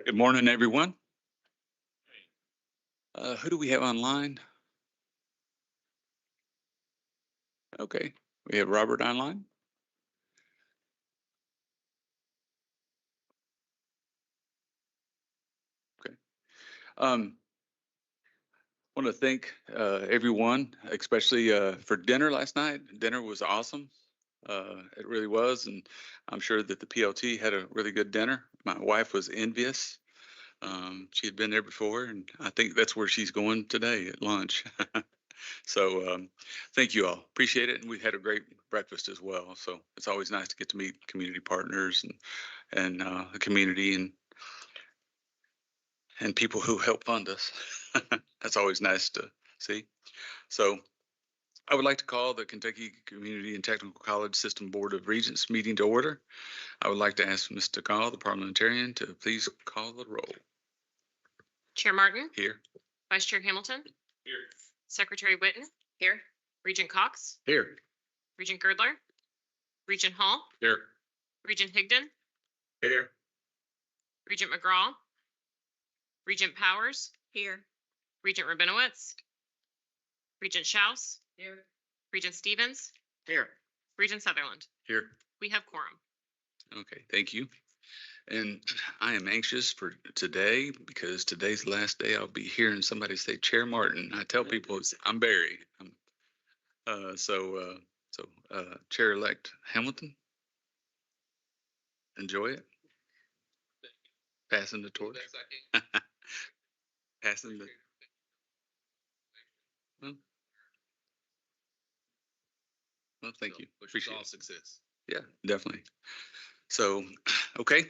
Good morning, everyone. Who do we have online? Okay, we have Robert online. Okay. Want to thank everyone, especially for dinner last night. Dinner was awesome. It really was, and I'm sure that the PLT had a really good dinner. My wife was envious. She had been there before, and I think that's where she's going today at lunch. So thank you all. Appreciate it. And we had a great breakfast as well. So it's always nice to get to meet community partners and the community and people who help fund us. That's always nice to see. So I would like to call the Kentucky Community and Technical College System Board of Regents meeting to order. I would like to ask Mr. Gall, the parliamentarian, to please call the roll. Chair Martin. Here. Vice Chair Hamilton. Here. Secretary Witten. Here. Regent Cox. Here. Regent Girdler. Regent Hall. Here. Regent Higdon. Here. Regent McGraw. Regent Powers. Here. Regent Rabinowitz. Regent Schaus. Here. Regent Stevens. Here. Regent Sutherland. Here. We have quorum. Okay, thank you. And I am anxious for today because today's the last day I'll be hearing somebody say Chair Martin. I tell people I'm Barry. Chair-elect Hamilton, enjoy it. Passing the torch. Passing the. Well, thank you. Appreciate all success. Yeah, definitely. So, okay.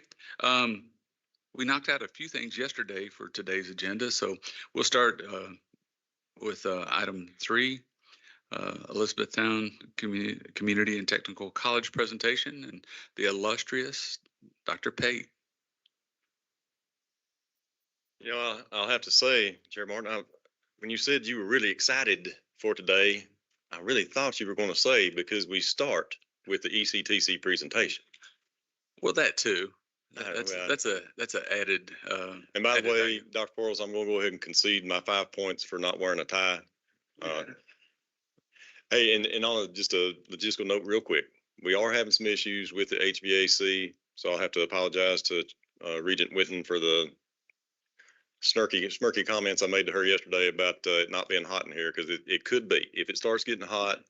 We knocked out a few things yesterday for today's agenda. So we'll start with item 3, Elizabethtown Community and Technical College presentation, and the illustrious Dr. Pate. You know, I'll have to say, Chair Martin, when you said you were really excited for today, I really thought you were going to say because we start with the ECTC presentation. Well, that too. That's a added. And by the way, Dr. Quarles, I'm going to go ahead and concede my 5 points for not wearing a tie. Hey, and on just a logistical note, real quick, we are having some issues with the HVAC, so I'll have to apologize to Regent Witten for the smirky comments I made to her yesterday about it not being hot in here, because it could be. If it starts getting hot,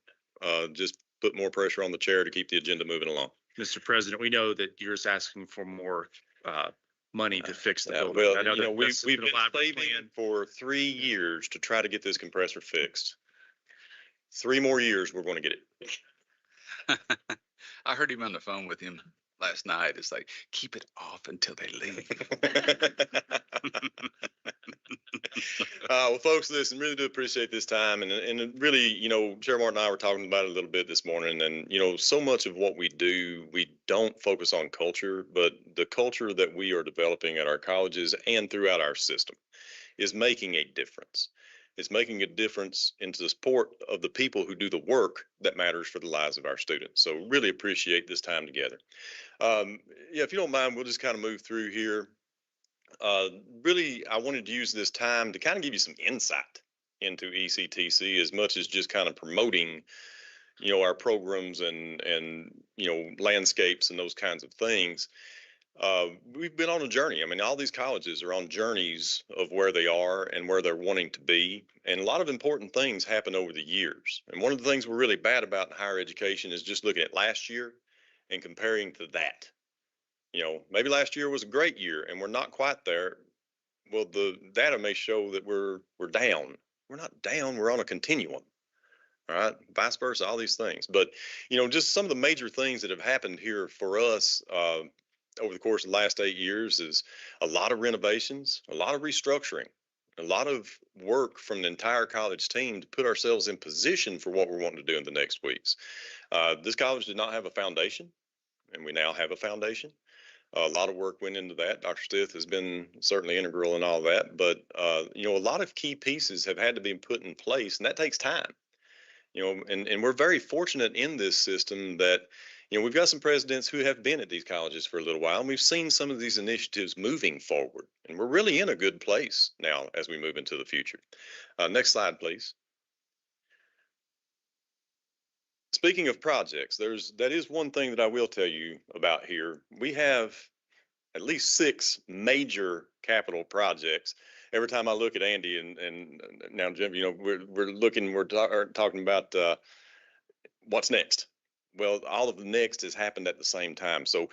just put more pressure on the chair to keep the agenda moving along. Mr. President, we know that you're just asking for more money to fix the building. Well, I know that we've been saving saving for 3 years to try to get this compressor fixed. 3 more years, we're going to get it. I heard him on the phone with him last night. It's like, keep it off until they leave. Well, folks, listen, really do appreciate this time. And really, you know, Chair Martin and I were talking about it a little bit this morning. And, you know, so much of what we do, we don't focus on culture, but the culture that we are developing at our colleges and throughout our system is making a difference. It's making a difference into the support of the people who do the work that matters for the lives of our students. So really appreciate this time together. Yeah, if you don't mind, we'll just kind of move through here. Really, I wanted to use this time to kind of give you some insight into ECTC as much as just kind of promoting, you know, our programs and you know, landscapes and those kinds of things. We've been on a journey. I mean, all these colleges are on journeys of where they are and where they're wanting to be. And a lot of important things happen over the years. And one of the things we're really bad about in higher education is just looking at last year and comparing to that. You know, maybe last year was a great year and we're not quite there. Well, the data may show that we're down. We're not down, we're on a continuum. All right, vice versa, all these things. But, you know, just some of the major things that have happened here for us over the course of the last 8 years is a lot of renovations, a lot of restructuring, a lot of work from the entire college team to put ourselves in position for what we're wanting to do in the next weeks. This college did not have a foundation, and we now have a foundation. A lot of work went into that. Dr. Stith has been certainly integral in all that, but you know, a lot of key pieces have had to be put in place, and that takes time. You know, and we're very fortunate in this system that You know, we've got some presidents who have been at these colleges for a little while, and we've seen some of these initiatives moving forward. And we're really in a good place now as we move into the future. Next slide, please. Speaking of projects, that is one thing that I will tell you about here. We have at least 6 major capital projects. Every time I look at Andy and now Jim, you know, we're talking about what's next. Well, all of the next has happened at the same time. So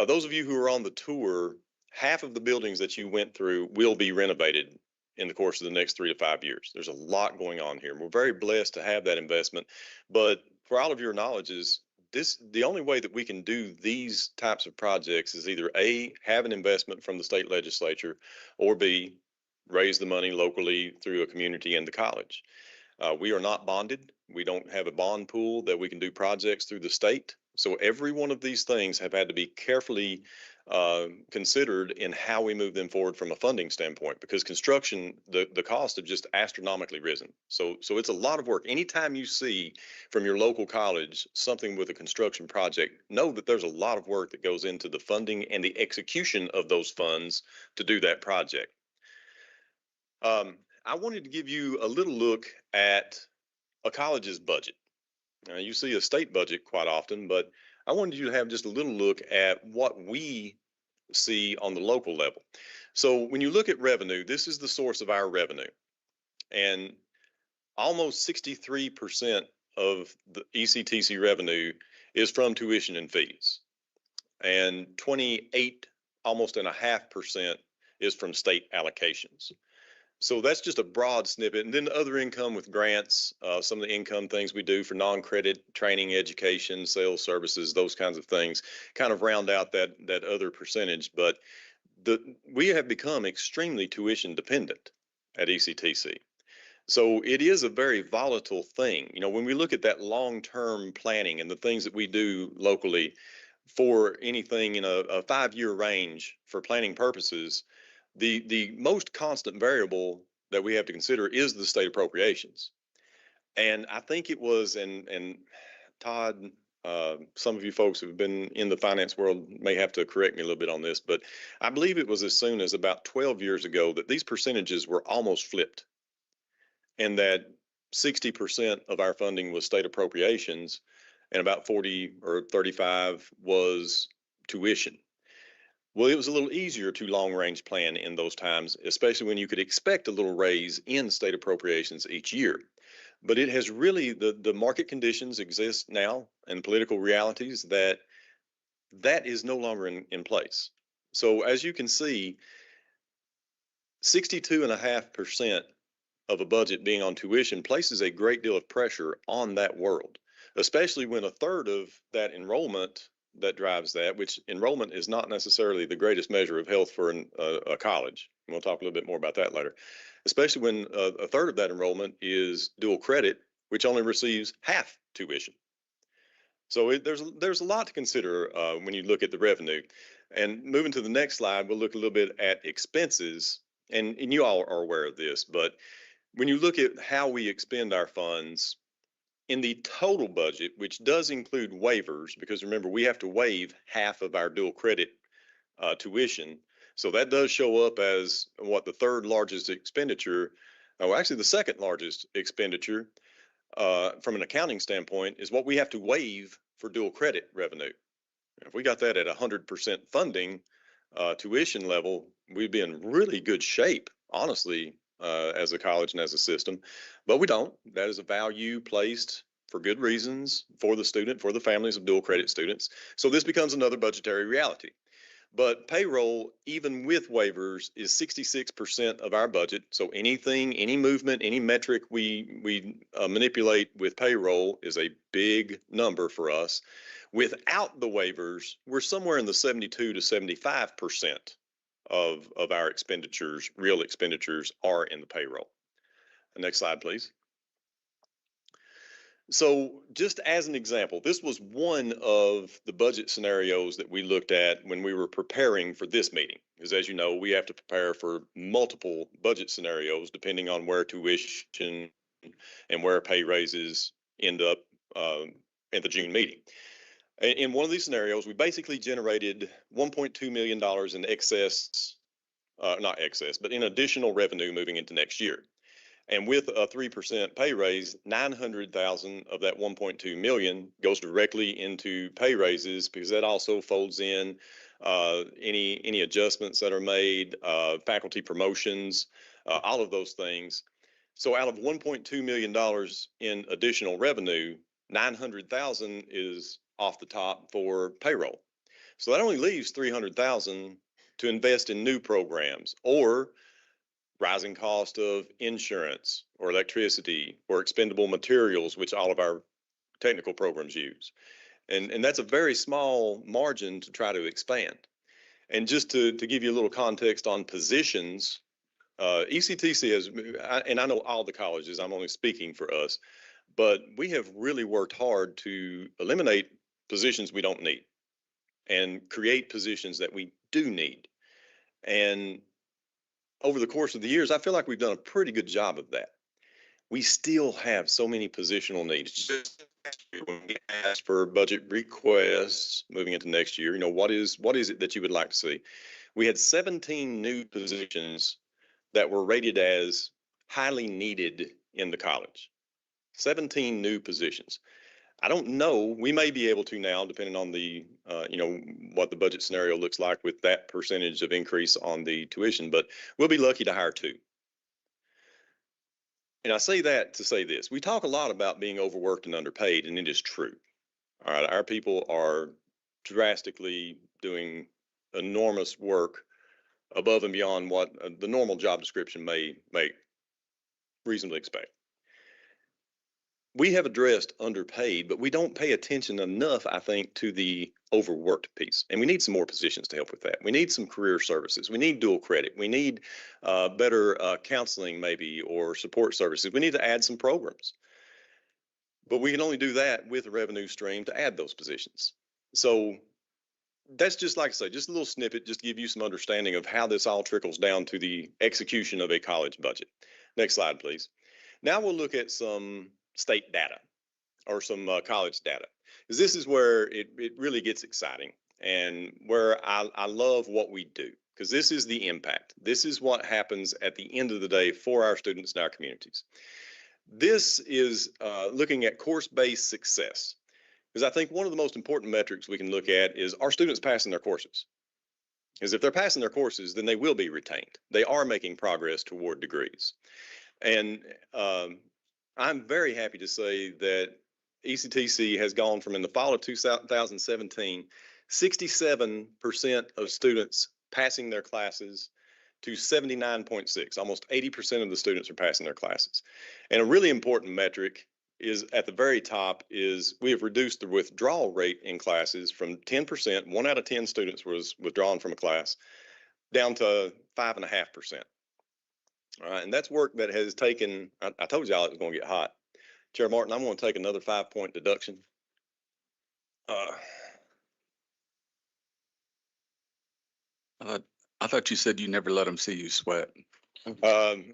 those of you who are on the tour, half of the buildings that you went through will be renovated in the course of the next 3 to 5 years. There's a lot going on here. We're very blessed to have that investment. But for all of your knowledge is the only way that we can do these types of projects is either A, have an investment from the state legislature, or B, raise the money locally through a community and the college. We are not bonded. We don't have a bond pool that we can do projects through the state. So every one of these things have had to be carefully considered in how we move them forward from a funding standpoint, because construction, the cost have just astronomically risen. So it's a lot of work. Anytime you see from your local college something with a construction project, know that there's a lot of work that goes into the funding and the execution of those funds to do that project. I wanted to give you a little look at a college's budget. Now, you see a state budget quite often, but I wanted you to have just a little look at what we see on the local level. So when you look at revenue, this is the source of our revenue. And almost 63% of the ECTC revenue is from tuition and fees. And 28, almost and a half percent is from state allocations. So that's just a broad snippet. And then other income with grants, some of the income things we do for non-credit training, education, sales services, those kinds of things kind of round out that other percentage. But we have become extremely tuition dependent at ECTC. So it is a very volatile thing. You know, when we look at that long-term planning and the things that we do locally for anything in a 5-year range for planning purposes, the most constant variable that we have to consider is the state appropriations. And I think it was, and Todd, some of you folks who've been in the finance world may have to correct me a little bit on this, but I believe it was as soon as about 12 years ago that these percentages were almost flipped, and that 60% of our funding was state appropriations and about 40 or 35 was tuition. Well, it was a little easier to long range plan in those times, especially when you could expect a little raise in state appropriations each year. But it has really, the market conditions exist now and political realities that is no longer in place. So as you can see, 62.5% of a budget being on tuition places a great deal of pressure on that world, especially when a third of that enrollment that drives that, which enrollment is not necessarily the greatest measure of health for a college. And we'll talk a little bit more about that later, especially when a third of that enrollment is dual credit, which only receives half tuition. So there's a lot to consider when you look at the revenue. And moving to the next slide, we'll look a little bit at expenses. And you all are aware of this, but when you look at how we expend our funds, in the total budget, which does include waivers, because remember, we have to waive half of our dual credit tuition. So that does show up as what the third largest expenditure, or actually the second largest expenditure from an accounting standpoint, is what we have to waive for dual credit revenue. If we got that at 100% funding tuition level, we'd be in really good shape, honestly, as a college and as a system, but we don't. That is a value placed for good reasons for the student, for the families of dual credit students. So this becomes another budgetary reality. But payroll, even with waivers, is 66% of our budget. So anything, any movement, any metric we manipulate with payroll is a big number for us. Without the waivers, we're somewhere in the 72 to 75% of our expenditures, real expenditures, are in the payroll. Next slide, please. So just as an example, this was one of the budget scenarios that we looked at when we were preparing for this meeting. Because as you know, we have to prepare for multiple budget scenarios depending on where tuition and where pay raises end up at the June meeting. In one of these scenarios, we basically generated $1.2 million in excess, not excess, but in additional revenue moving into next year. And with a 3% pay raise, 900,000 of that 1.2 million goes directly into pay raises, because that also folds in any adjustments that are made, faculty promotions, all of those things. So out of $1.2 million in additional revenue, 900,000 is off the top for payroll. So that only leaves 300,000 to invest in new programs or rising cost of insurance or electricity or expendable materials, which all of our technical programs use. And that's a very small margin to try to expand. And just to give you a little context on positions, ECTC has, and I know all the colleges, I'm only speaking for us, but we have really worked hard to eliminate positions we don't need and create positions that we do need. And over the course of the years, I feel like we've done a pretty good job of that. We still have so many positional needs. Just when we ask for budget requests moving into next year, what is it that you would like to see? We had 17 new positions that were rated as highly needed in the college. 17 new positions. I don't know, we may be able to now, depending on the, what the budget scenario looks like with that percentage of increase on the tuition, but we'll be lucky to hire 2. And I say that to say this: we talk a lot about being overworked and underpaid, and it is true. All right, our people are drastically doing enormous work above and beyond what the normal job description may reasonably expect. We have addressed underpaid, but we don't pay attention enough, I think, to the overworked piece. And we need some more positions to help with that. We need some career services. We need dual credit. We need better counseling maybe, or support services. We need to add some programs. But we can only do that with a revenue stream to add those positions. So that's just, like I say, just a little snippet, just to give you some understanding of how this all trickles down to the execution of a college budget. Next slide, please. Now we'll look at some state data, or some college data, because this is where it really gets exciting, and where I love what we do, because this is the impact. This is what happens at the end of the day for our students and our communities. This is looking at course-based success, because I think one of the most important metrics we can look at is, are students passing their courses? Because if they're passing their courses, then they will be retained. They are making progress toward degrees. And I'm very happy to say that ECTC has gone from, in the fall of 2017, 67% of students passing their classes to 79.6. Almost 80% of the students are passing their classes. And a really important metric is, at the very top, is we have reduced the withdrawal rate in classes from 10%, 1 out of 10 students was withdrawn from a class, down to 5.5%. All right, and that's work that has taken, I told y'all it was going to get hot. Chair Martin, I'm going to take another 5-point deduction. I thought you said you never let them see you sweat.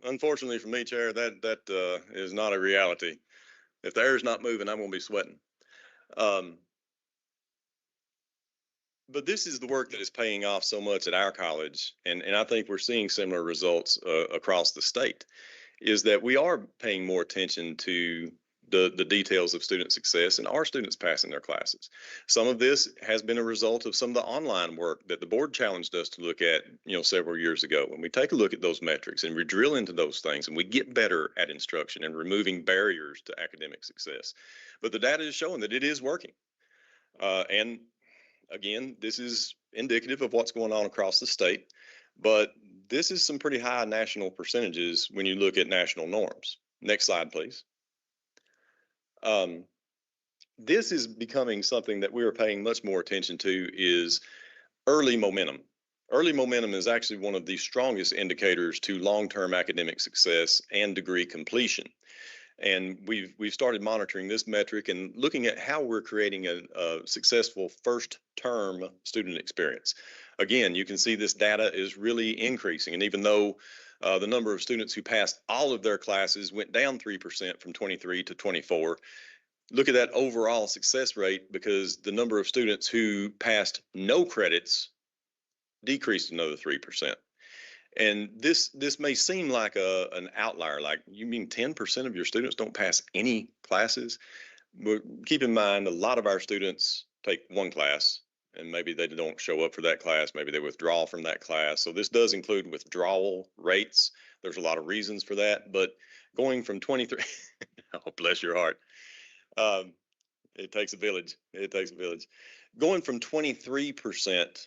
Unfortunately for me, Chair, that is not a reality. If the air's not moving, I'm going to be sweating. But this is the work that is paying off so much at our college, and I think we're seeing similar results across the state, is that we are paying more attention to the details of student success and our students passing their classes. Some of this has been a result of some of the online work that the board challenged us to look at, several years ago. When we take a look at those metrics and we drill into those things, and we get better at instruction and removing barriers to academic success. But the data is showing that it is working. And again, this is indicative of what's going on across the state, but this is some pretty high national percentages when you look at national norms. Next slide, please. This is becoming something that we are paying much more attention to, is early momentum. Early momentum is actually one of the strongest indicators to long-term academic success and degree completion. And we've started monitoring this metric and looking at how we're creating a successful first-term student experience. Again, you can see this data is really increasing. And even though the number of students who passed all of their classes went down 3% from 23 to 24, look at that overall success rate, because the number of students who passed no credits decreased another 3%. And this may seem like an outlier, like you mean 10% of your students don't pass any classes? But keep in mind, a lot of our students take one class and maybe they don't show up for that class. Maybe they withdraw from that class. So this does include withdrawal rates. There's a lot of reasons for that, but going from 23, oh, bless your heart. It takes a village. It takes a village. Going from 23%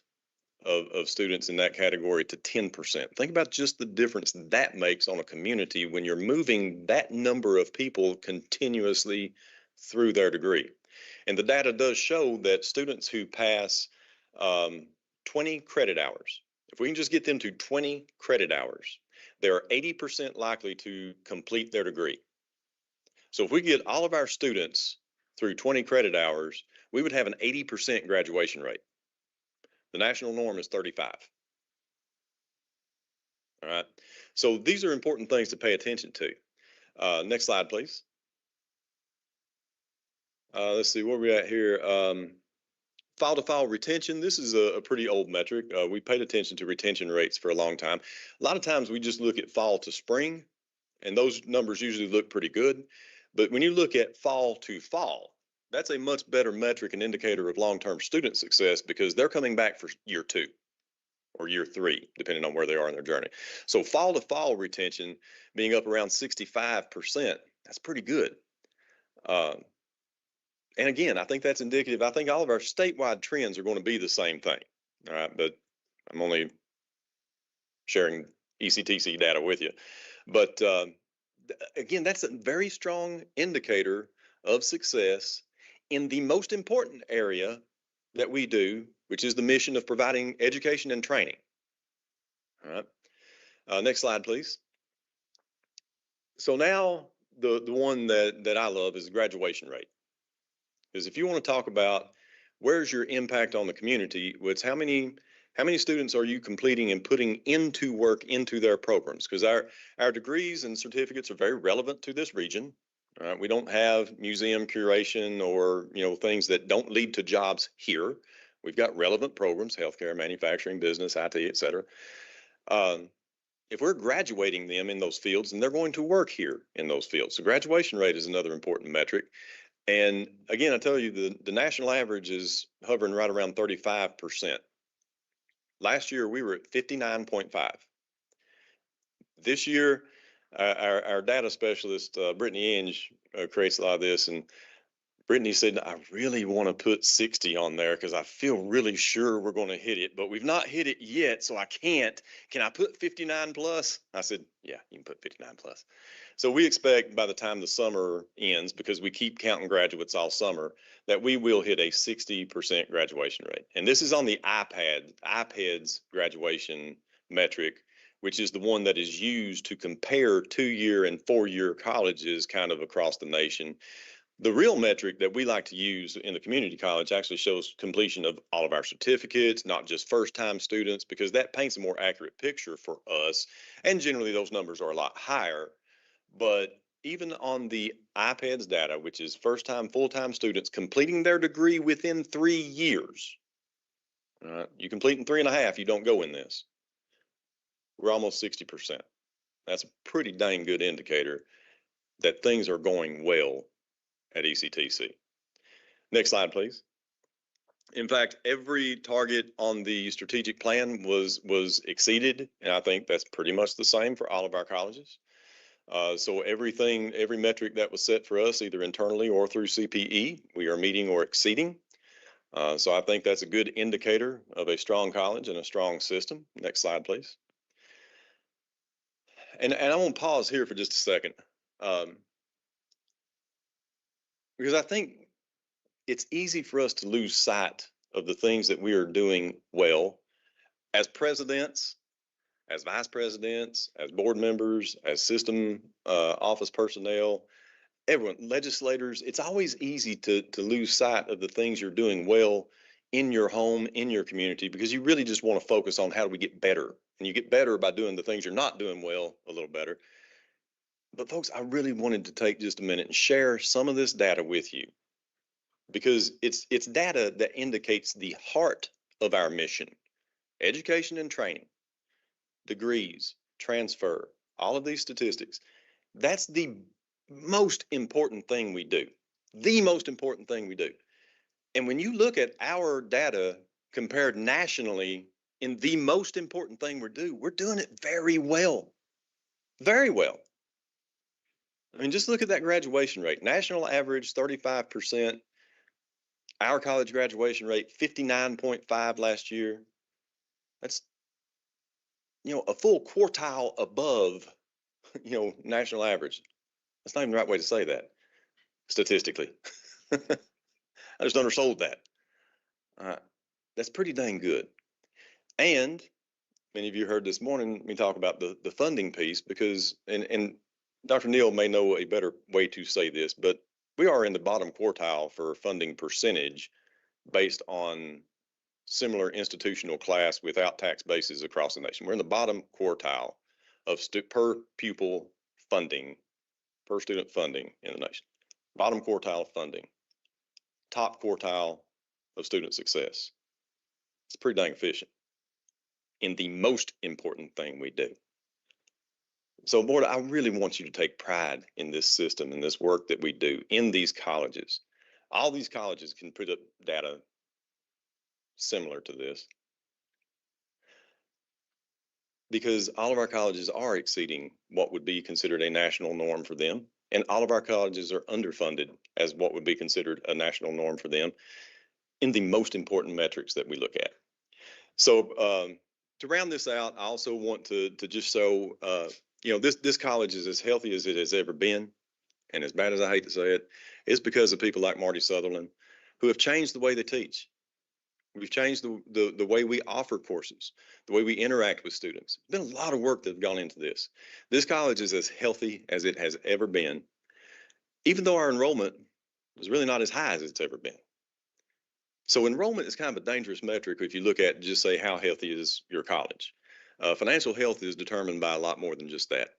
of students in that category to 10%. Think about just the difference that makes on a community when you're moving that number of people continuously through their degree. And the data does show that students who pass 20 credit hours, if we can just get them to 20 credit hours, they're 80% likely to complete their degree. So if we get all of our students through 20 credit hours, we would have an 80% graduation rate. The national norm is 35. All right. So these are important things to pay attention to. Next slide, please. Let's see where we're at here. File to file retention. This is a pretty old metric. We paid attention to retention rates for a long time. A lot of times we just look at fall to spring, and those numbers usually look pretty good. But when you look at fall to fall, that's a much better metric and indicator of long-term student success, because they're coming back for year 2 or year 3, depending on where they are in their journey. So fall to fall retention being up around 65%, that's pretty good. And again, I think that's indicative. I think all of our statewide trends are going to be the same thing. All right, but I'm only sharing ECTC data with you. But again, that's a very strong indicator of success in the most important area that we do, which is the mission of providing education and training. All right. Next slide, please. So now the one that I love is the graduation rate. Because if you want to talk about where's your impact on the community, it's how many students are you completing and putting into work into their programs? Because our degrees and certificates are very relevant to this region. We don't have museum curation or things that don't lead to jobs here. We've got relevant programs: healthcare, manufacturing, business, IT, et cetera. If we're graduating them in those fields, then they're going to work here in those fields. So graduation rate is another important metric. And again, I tell you, the national average is hovering right around 35%. Last year, we were at 59.5. This year, our data specialist, Brittany Inge, creates a lot of this. And Brittany said, I really want to put 60 on there because I feel really sure we're going to hit it, but we've not hit it yet, so I can't. Can I put 59 plus? I said, yeah, you can put 59 plus. So we expect by the time the summer ends, because we keep counting graduates all summer, that we will hit a 60% graduation rate. And this is on the IPEDS graduation metric, which is the one that is used to compare 2-year and 4-year colleges kind of across the nation. The real metric that we like to use in the community college actually shows completion of all of our certificates, not just first-time students, because that paints a more accurate picture for us. And generally, those numbers are a lot higher. But even on the IPEDS data, which is first-time, full-time students completing their degree within 3 years, you complete in 3.5, you don't go in this. We're almost 60%. That's a pretty dang good indicator that things are going well at ECTC. Next slide, please. In fact, every target on the strategic plan was exceeded, and I think that's pretty much the same for all of our colleges. So every metric that was set for us, either internally or through CPE, we are meeting or exceeding. So I think that's a good indicator of a strong college and a strong system. Next slide, please. And I want to pause here for just a second. Because I think it's easy for us to lose sight of the things that we are doing well as presidents, as vice presidents, as board members, as system office personnel, everyone, legislators. It's always easy to lose sight of the things you're doing well in your home, in your community, because you really just want to focus on how do we get better. And you get better by doing the things you're not doing well a little better. But folks, I really wanted to take just a minute and share some of this data with you because it's data that indicates the heart of our mission: education and training, degrees, transfer, all of these statistics. That's the most important thing we do. The most important thing we do. And when you look at our data compared nationally in the most important thing we're doing it very well. Very well. I mean, just look at that graduation rate. National average 35%. Our college graduation rate 59.5 last year. That's, a full quartile above, national average. That's not even the right way to say that statistically. I just undersold that. That's pretty dang good. And many of you heard this morning me talk about the funding piece because, and Dr. Neal may know a better way to say this, but we are in the bottom quartile for funding percentage based on similar institutional class without tax bases across the nation. We're in the bottom quartile of per pupil funding, per student funding in the nation. Bottom quartile of funding, top quartile of student success. It's pretty dang efficient in the most important thing we do. So, board, I really want you to take pride in this system and this work that we do in these colleges. All these colleges can put up data similar to this because all of our colleges are exceeding what would be considered a national norm for them. And all of our colleges are underfunded as what would be considered a national norm for them in the most important metrics that we look at. So to round this out, I also want to just show, this college is as healthy as it has ever been. And as bad as I hate to say it, it's because of people like Marty Sutherland who have changed the way they teach. We've changed the way we offer courses, the way we interact with students. There's been a lot of work that's gone into this. This college is as healthy as it has ever been, even though our enrollment is really not as high as it's ever been. So enrollment is kind of a dangerous metric if you look at just say how healthy is your college. Financial health is determined by a lot more than just that.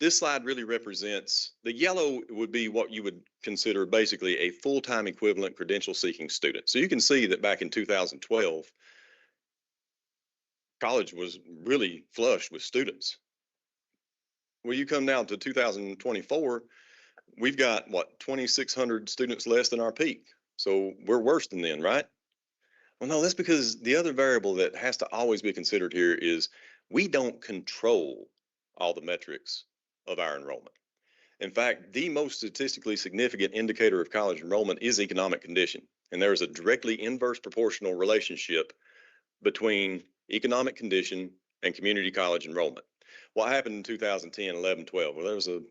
This slide really represents, the yellow would be what you would consider basically a full-time equivalent credential seeking student. So you can see that back in 2012, college was really flush with students. Well, you come down to 2024, we've got what, 2,600 students less than our peak. So we're worse than then, right? Well, no, that's because the other variable that has to always be considered here is we don't control all the metrics of our enrollment. In fact, the most statistically significant indicator of college enrollment is economic condition. And there is a directly inverse proportional relationship between economic condition and community college enrollment. What happened in 2010, 11, 12? Well, there was a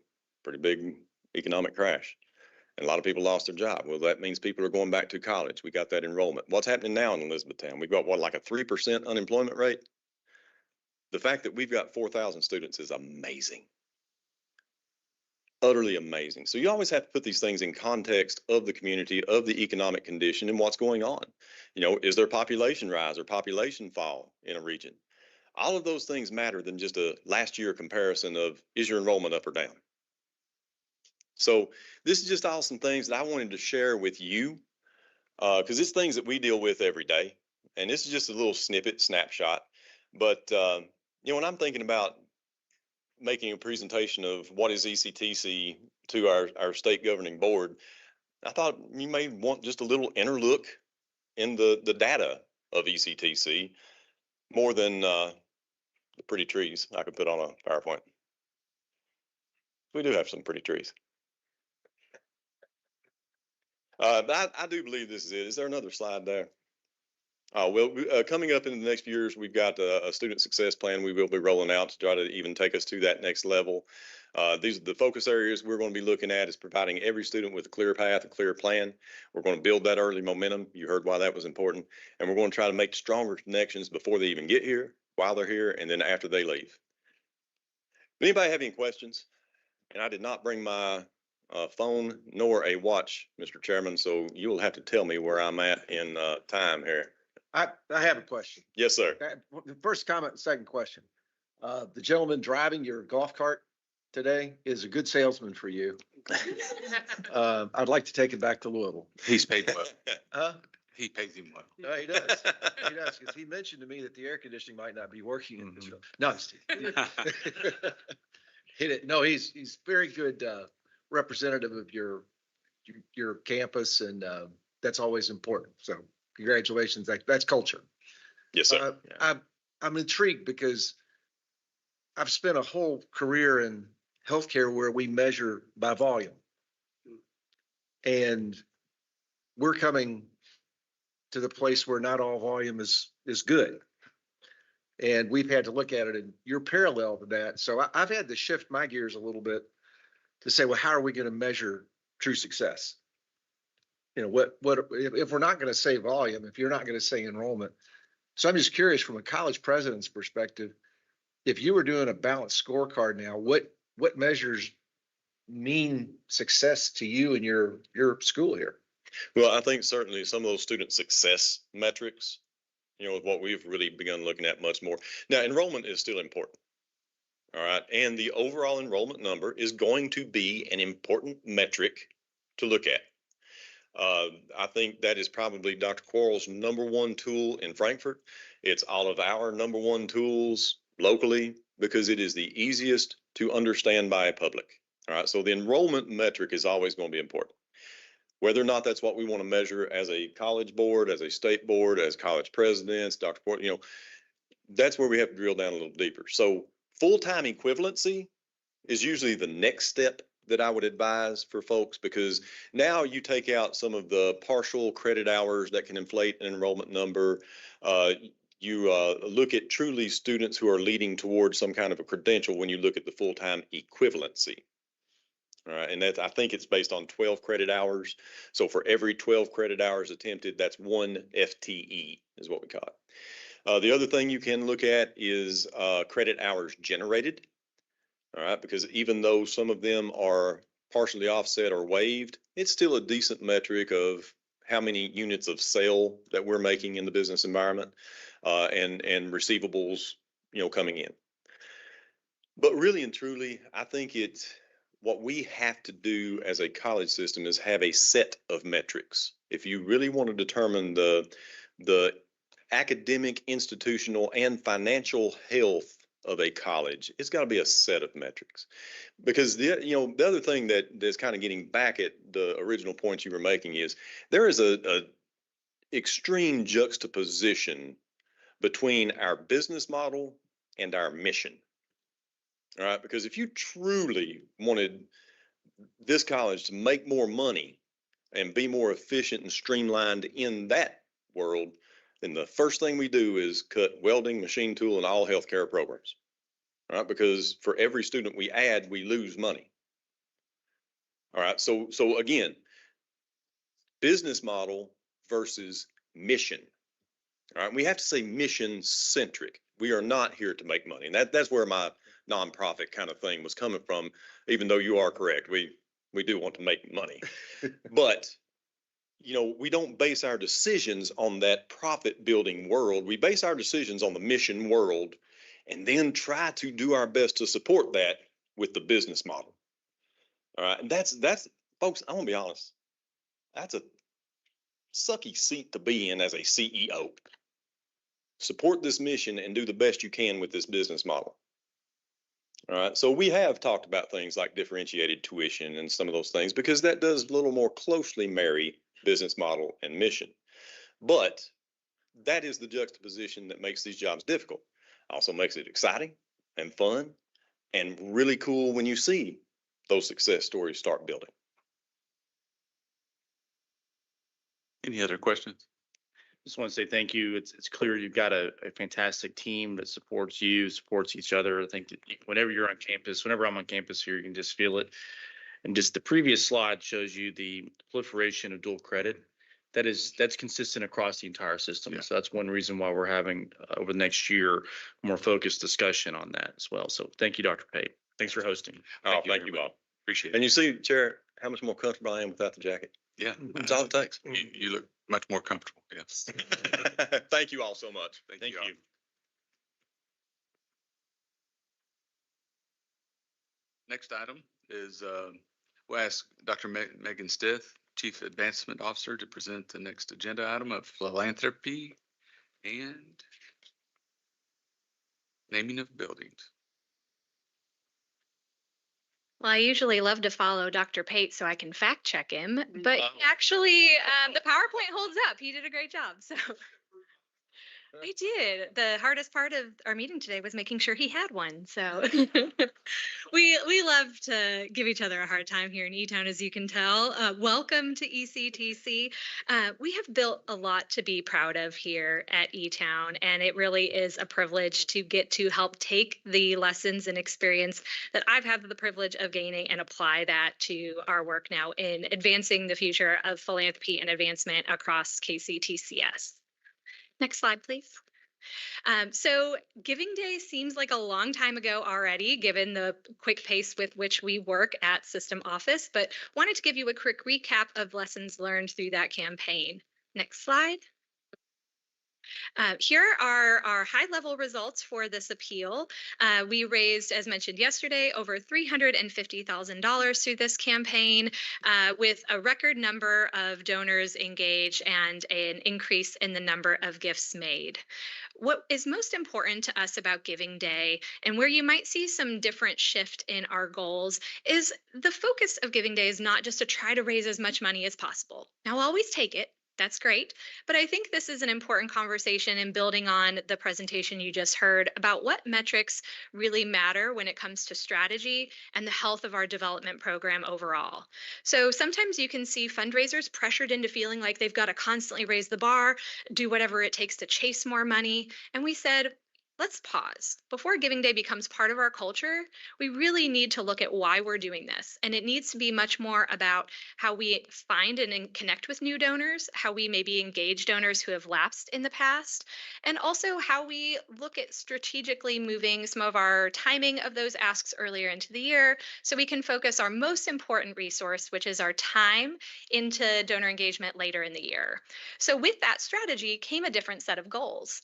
pretty big economic crash. And a lot of people lost their job. Well, that means people are going back to college. We got that enrollment. What's happening now in Elizabethtown? We've got what, like a 3% unemployment rate? The fact that we've got 4,000 students is amazing. Utterly amazing. So you always have to put these things in context of the community, of the economic condition and what's going on. Is there population rise or population fall in a region? All of those things matter than just a last year comparison of is your enrollment up or down. So this is just all some things that I wanted to share with you because it's things that we deal with every day. And this is just a little snapshot. But, when I'm thinking about making a presentation of what is ECTC to our state governing board, I thought you may want just a little inner look in the data of ECTC more than the pretty trees I could put on a PowerPoint. We do have some pretty trees. But I do believe this is it. Is there another slide there? Coming up in the next few years, we've got a student success plan we will be rolling out to try to even take us to that next level. These are the focus areas we're going to be looking at is providing every student with a clear path, a clear plan. We're going to build that early momentum. You heard why that was important. And we're going to try to make stronger connections before they even get here, while they're here, and then after they leave. Anybody have any questions? And I did not bring my phone nor a watch, Mr. Chairman, so you will have to tell me where I'm at in time here. I have a question. Yes, sir. The first comment, second question. The gentleman driving your golf cart today is a good salesman for you. I'd like to take it back to Louisville. He's paid well. Huh? He pays him well. No, he does. He does, because he mentioned to me that the air conditioning might not be working in this. No, I'm just kidding. No, he's very good representative of your campus, and that's always important. So congratulations. That's culture. Yes, sir. I'm intrigued because I've spent a whole career in healthcare where we measure by volume. And we're coming to the place where not all volume is good. And we've had to look at it, and you're parallel to that. So I've had to shift my gears a little bit to say, well, how are we going to measure true success? You know, what if we're not going to say volume, if you're not going to say enrollment? So I'm just curious from a college president's perspective, if you were doing a balanced scorecard now, what measures mean success to you and your school here? Well, I think certainly some of those student success metrics, you know, what we've really begun looking at much more. Now, enrollment is still important. All right. And the overall enrollment number is going to be an important metric to look at. I think that is probably Dr. Quarles' number one tool in Frankfurt. It's all of our number one tools locally because it is the easiest to understand by a public. All right. So the enrollment metric is always going to be important. Whether or not that's what we want to measure as a college board, as a state board, as college presidents, Dr. Port, you know, that's where we have to drill down a little deeper. So full-time equivalency is usually the next step that I would advise for folks, because now you take out some of the partial credit hours that can inflate an enrollment number. You look at truly students who are leading towards some kind of a credential when you look at the full-time equivalency. All right, and I think it's based on 12 credit hours. So for every 12 credit hours attempted, that's one FTE is what we call it. The other thing you can look at is credit hours generated. All right, because even though some of them are partially offset or waived, it's still a decent metric of how many units of sale that we're making in the business environment and receivables, you know, coming in. But really and truly, I think what we have to do as a college system is have a set of metrics. If you really want to determine the academic, institutional, and financial health of a college, it's got to be a set of metrics. Because the other thing that's kind of getting back at the original point you were making is there is a extreme juxtaposition between our business model and our mission. All right, because if you truly wanted this college to make more money and be more efficient and streamlined in that world, then the first thing we do is cut welding, machine tool, and all healthcare programs. All right, because for every student we add, we lose money. All right, so again, business model versus mission. All right, we have to say mission centric. We are not here to make money, and that's where my nonprofit kind of thing was coming from. Even though you are correct, we do want to make money, but you know, we don't base our decisions on that profit building world. We base our decisions on the mission world, and then try to do our best to support that with the business model. All right, and that's folks. I'm gonna be honest. That's a sucky seat to be in as a CEO. Support this mission and do the best you can with this business model. All right, so we have talked about things like differentiated tuition and some of those things because that does a little more closely marry business model and mission. But that is the juxtaposition that makes these jobs difficult. Also makes it exciting and fun and really cool when you see those success stories start building. Any other questions? Just want to say thank you. It's clear you've got a fantastic team that supports you, supports each other. I think that whenever you're on campus, whenever I'm on campus here, you can just feel it. And just the previous slide shows you the proliferation of dual credit. That's consistent across the entire system. Yeah. So that's one reason why we're having over the next year more focused discussion on that as well. So thank you, Dr. Pate. Thanks for hosting. Thank you, Bob. Appreciate it. And you see, Chair, how much more comfortable I am without the jacket. Yeah, That's all it takes. you look much more comfortable. Yes. Thank you all so much. Thank Thank all. you. Next item is we'll ask Dr. Megan Stith, Chief Advancement Officer, to present the next agenda item of philanthropy and naming of buildings. Well, I usually love to follow Dr. Pate so I can fact check him, but Oh. actually, the PowerPoint holds up. He did a great job. So I did. The hardest part of our meeting today was making sure he had one. So we love to give each other a hard time here in E-Town, as you can tell. Welcome to ECTC. We have built a lot to be proud of here at E-Town, and it really is a privilege to get to help take the lessons and experience that I've had the privilege of gaining and apply that to our work now in advancing the future of philanthropy and advancement across KCTCS. Next slide, please. So Giving Day seems like a long time ago already, given the quick pace with which we work at System Office, but wanted to give you a quick recap of lessons learned through that campaign. Next slide. Here are our high-level results for this appeal. We raised, as mentioned yesterday, over $350,000 through this campaign, with a record number of donors engaged and an increase in the number of gifts made. What is most important to us about Giving Day, and where you might see some different shift in our goals, is the focus of Giving Day is not just to try to raise as much money as possible. Now, we'll always take it. That's great. But I think this is an important conversation in building on the presentation you just heard about what metrics really matter when it comes to strategy and the health of our development program overall. So sometimes you can see fundraisers pressured into feeling like they've got to constantly raise the bar, do whatever it takes to chase more money. And we said, let's pause. Before Giving Day becomes part of our culture, we really need to look at why we're doing this. And it needs to be much more about how we find and connect with new donors, how we maybe engage donors who have lapsed in the past, and also how we look at strategically moving some of our timing of those asks earlier into the year so we can focus our most important resource, which is our time, into donor engagement later in the year. So with that strategy came a different set of goals,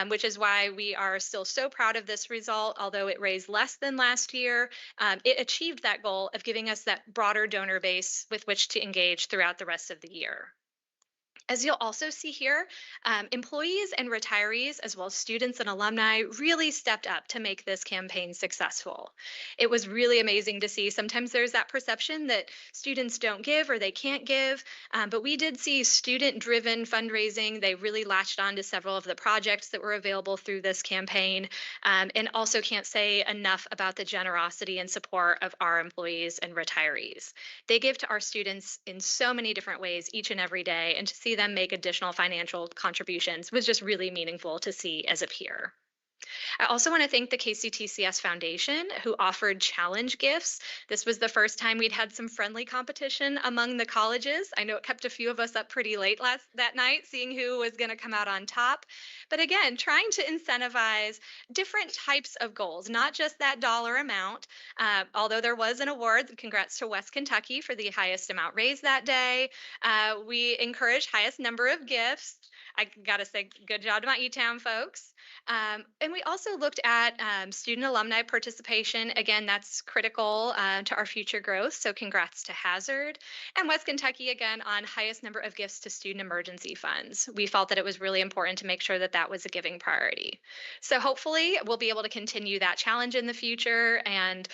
which is why we are still so proud of this result. Although it raised less than last year, it achieved that goal of giving us that broader donor base with which to engage throughout the rest of the year. As you'll also see here, employees and retirees, as well as students and alumni, really stepped up to make this campaign successful. It was really amazing to see. Sometimes there's that perception that students don't give or they can't give, but we did see student-driven fundraising. They really latched on to several of the projects that were available through this campaign, and also can't say enough about the generosity and support of our employees and retirees. They give to our students in so many different ways each and every day, and to see them make additional financial contributions was just really meaningful to see as a peer. I also want to thank the KCTCS Foundation, who offered challenge gifts. This was the first time we'd had some friendly competition among the colleges. I know it kept a few of us up pretty late that night, seeing who was going to come out on top. But again, trying to incentivize different types of goals, not just that dollar amount. Although there was an award, congrats to West Kentucky for the highest amount raised that day. We encouraged highest number of gifts. I got to say, good job to my E-Town folks. And we also looked at student alumni participation. Again, that's critical to our future growth. So congrats to Hazard. And West Kentucky, again, on highest number of gifts to student emergency funds. We felt that it was really important to make sure that that was a giving priority. So hopefully we'll be able to continue that challenge in the future, and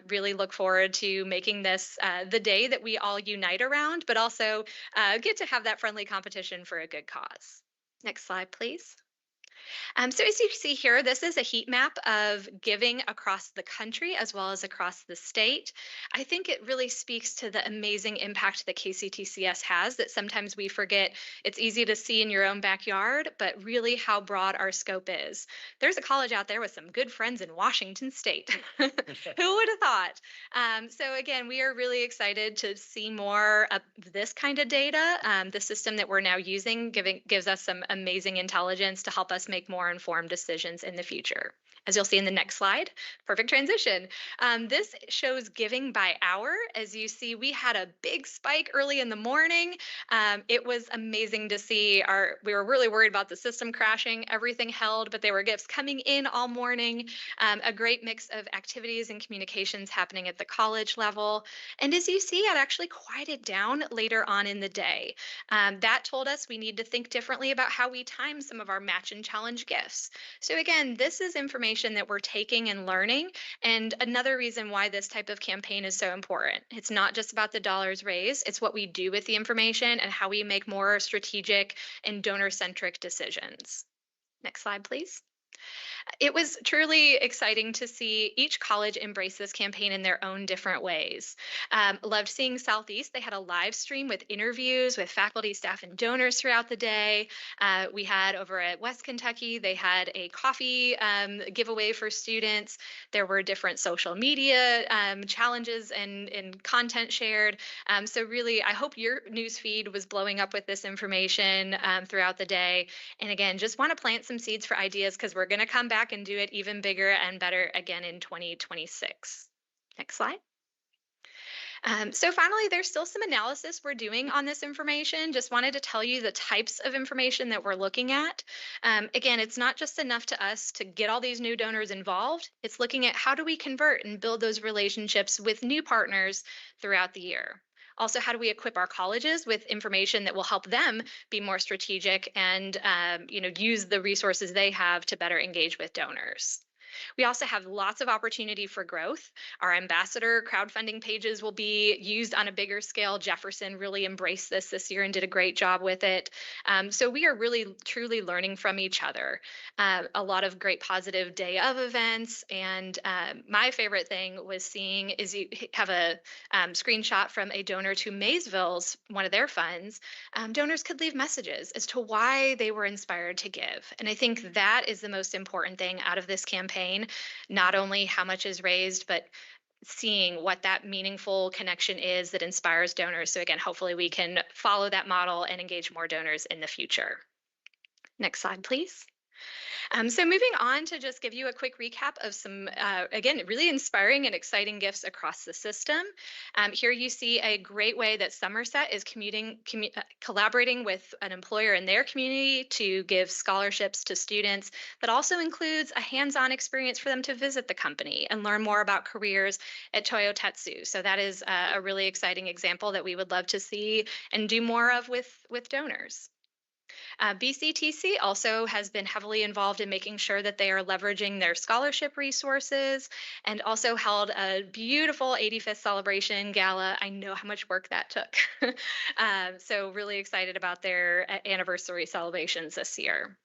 really look forward to making this the day that we all unite around, but also get to have that friendly competition for a good cause. Next slide, please. So as you see here, this is a heat map of giving across the country as well as across the state. I think it really speaks to the amazing impact that KCTCS has that sometimes we forget. It's easy to see in your own backyard, but really how broad our scope is. There's a college out there with some good friends in Washington State. Who would have thought? So again, we are really excited to see more of this kind of data. The system that we're now using gives us some amazing intelligence to help us make more informed decisions in the future. As you'll see in the next slide, perfect transition. This shows giving by hour. As you see, we had a big spike early in the morning. It was amazing to see. We were really worried about the system crashing. Everything held, but there were gifts coming in all morning. A great mix of activities and communications happening at the college level. And as you see, it actually quieted down later on in the day. That told us we need to think differently about how we time some of our match and challenge gifts. So again, this is information that we're taking and learning, and another reason why this type of campaign is so important. It's not just about the dollars raised, it's what we do with the information and how we make more strategic and donor-centric decisions. Next slide, please. It was truly exciting to see each college embrace this campaign in their own different ways. Loved seeing Southeast. They had a live stream with interviews with faculty, staff, and donors throughout the day. We had over at West Kentucky, they had a coffee giveaway for students. There were different social media challenges and content shared. So really, I hope your news feed was blowing up with this information throughout the day. And again, just want to plant some seeds for ideas because we're going to come back and do it even bigger and better again in 2026. Next slide. So finally, there's still some analysis we're doing on this information. Just wanted to tell you the types of information that we're looking at. Again, it's not just enough to us to get all these new donors involved. It's looking at how do we convert and build those relationships with new partners throughout the year. Also, how do we equip our colleges with information that will help them be more strategic and use the resources they have to better engage with donors? We also have lots of opportunity for growth. Our ambassador crowdfunding pages will be used on a bigger scale. Jefferson really embraced this year and did a great job with it. So we are really, truly learning from each other. A lot of great positive day of events. And my favorite thing was seeing is you have a screenshot from a donor to Maysville's, one of their funds. Donors could leave messages as to why they were inspired to give. And I think that is the most important thing out of this campaign. Not only how much is raised, but seeing what that meaningful connection is that inspires donors. So again, hopefully we can follow that model and engage more donors in the future. Next slide, please. So moving on to just give you a quick recap of some, again, really inspiring and exciting gifts across the system. Here you see a great way that Somerset is collaborating with an employer in their community to give scholarships to students. That also includes a hands-on experience for them to visit the company and learn more about careers at Toyotetsu. So that is a really exciting example that we would love to see and do more of with donors. BCTC also has been heavily involved in making sure that they are leveraging their scholarship resources and also held a beautiful 85th celebration gala. I know how much work that took. So really excited about their anniversary celebrations this year.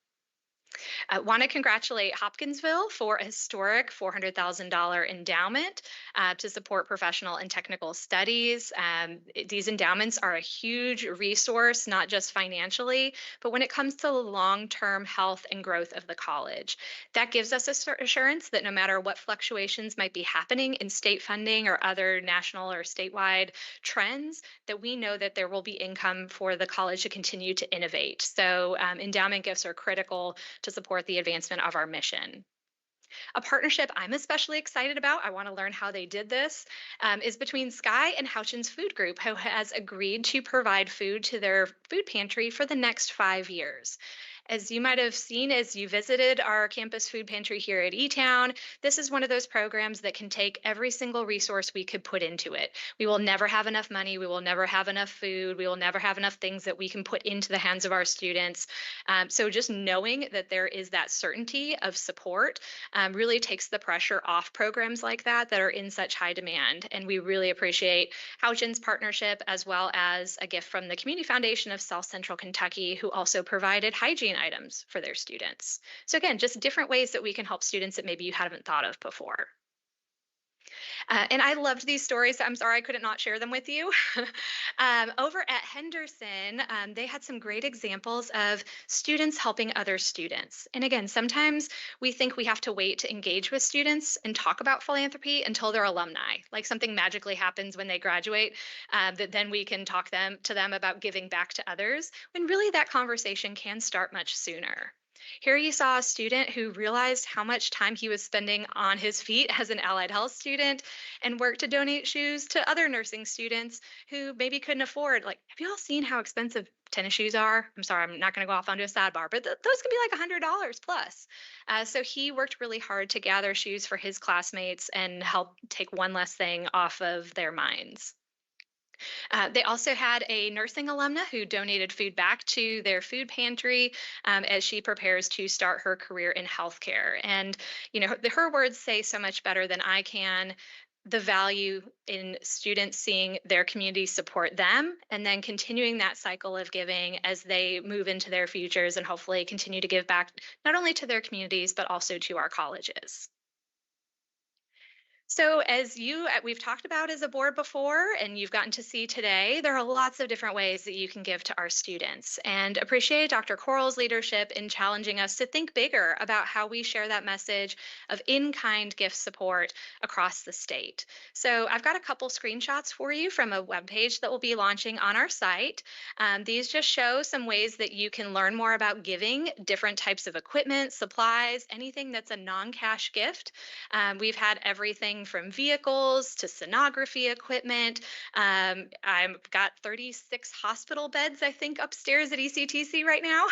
I want to congratulate Hopkinsville for a historic $400,000 endowment to support professional and technical studies. These endowments are a huge resource, not just financially, but when it comes to the long-term health and growth of the college. That gives us assurance that no matter what fluctuations might be happening in state funding or other national or statewide trends, that we know that there will be income for the college to continue to innovate. So endowment gifts are critical to support the advancement of our mission. A partnership I'm especially excited about, I want to learn how they did this, is between Sky and Houchins Food Group, who has agreed to provide food to their food pantry for the next 5 years. As you might have seen as you visited our campus food pantry here at E-Town, this is one of those programs that can take every single resource we could put into it. We will never have enough money. We will never have enough food. We will never have enough things that we can put into the hands of our students. So just knowing that there is that certainty of support really takes the pressure off programs like that are in such high demand. And we really appreciate Houchins' partnership as well as a gift from the Community Foundation of South Central Kentucky, who also provided hygiene items for their students. So again, just different ways that we can help students that maybe you haven't thought of before. And I loved these stories. I'm sorry I couldn't not share them with you. Over at Henderson, they had some great examples of students helping other students. And again, sometimes we think we have to wait to engage with students and talk about philanthropy until they're alumni. Like something magically happens when they graduate, that then we can talk to them about giving back to others, when really that conversation can start much sooner. Here you saw a student who realized how much time he was spending on his feet as an allied health student and worked to donate shoes to other nursing students who maybe couldn't afford. Like, have you all seen how expensive tennis shoes are? I'm sorry, I'm not going to go off onto a sidebar, but those can be like $100 plus. So he worked really hard to gather shoes for his classmates and help take one less thing off of their minds. They also had a nursing alumna who donated food back to their food pantry as she prepares to start her career in healthcare. And, you know, her words say so much better than I can. The value in students seeing their community support them and then continuing that cycle of giving as they move into their futures and hopefully continue to give back not only to their communities, but also to our colleges. So as we've talked about as a board before, and you've gotten to see today, there are lots of different ways that you can give to our students, and appreciate Dr. Coral's leadership in challenging us to think bigger about how we share that message of in-kind gift support across the state. So I've got a couple screenshots for you from a webpage that will be launching on our site. These just show some ways that you can learn more about giving, different types of equipment, supplies, anything that's a non-cash gift. We've had everything from vehicles to sonography equipment. I've got 36 hospital beds, I think, upstairs at ECTC right now.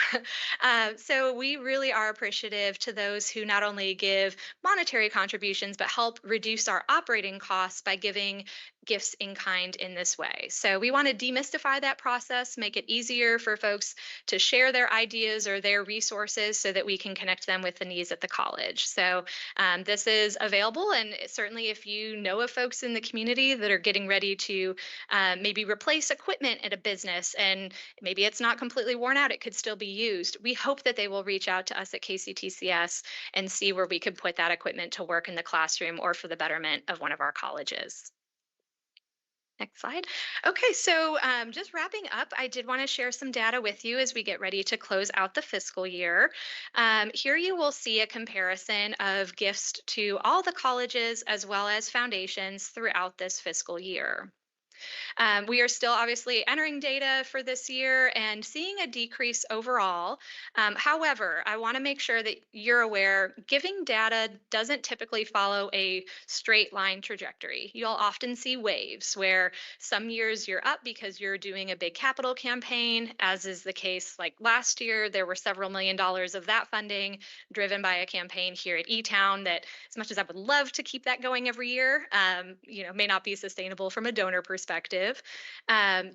So we really are appreciative to those who not only give monetary contributions, but help reduce our operating costs by giving gifts in kind in this way. So we want to demystify that process, make it easier for folks to share their ideas or their resources so that we can connect them with the needs at the college. So this is available, and certainly if you know of folks in the community that are getting ready to maybe replace equipment at a business and maybe it's not completely worn out, it could still be used. We hope that they will reach out to us at KCTCS and see where we could put that equipment to work in the classroom or for the betterment of one of our colleges. Next slide. Okay, so just wrapping up, I did want to share some data with you as we get ready to close out the fiscal year. Here you will see a comparison of gifts to all the colleges as well as foundations throughout this fiscal year. We are still obviously entering data for this year and seeing a decrease overall. However, I want to make sure that you're aware giving data doesn't typically follow a straight line trajectory. You'll often see waves where some years you're up because you're doing a big capital campaign, as is the case like last year. There were several $1,000,000 of that funding driven by a campaign here at E-Town that, as much as I would love to keep that going every year, may not be sustainable from a donor perspective.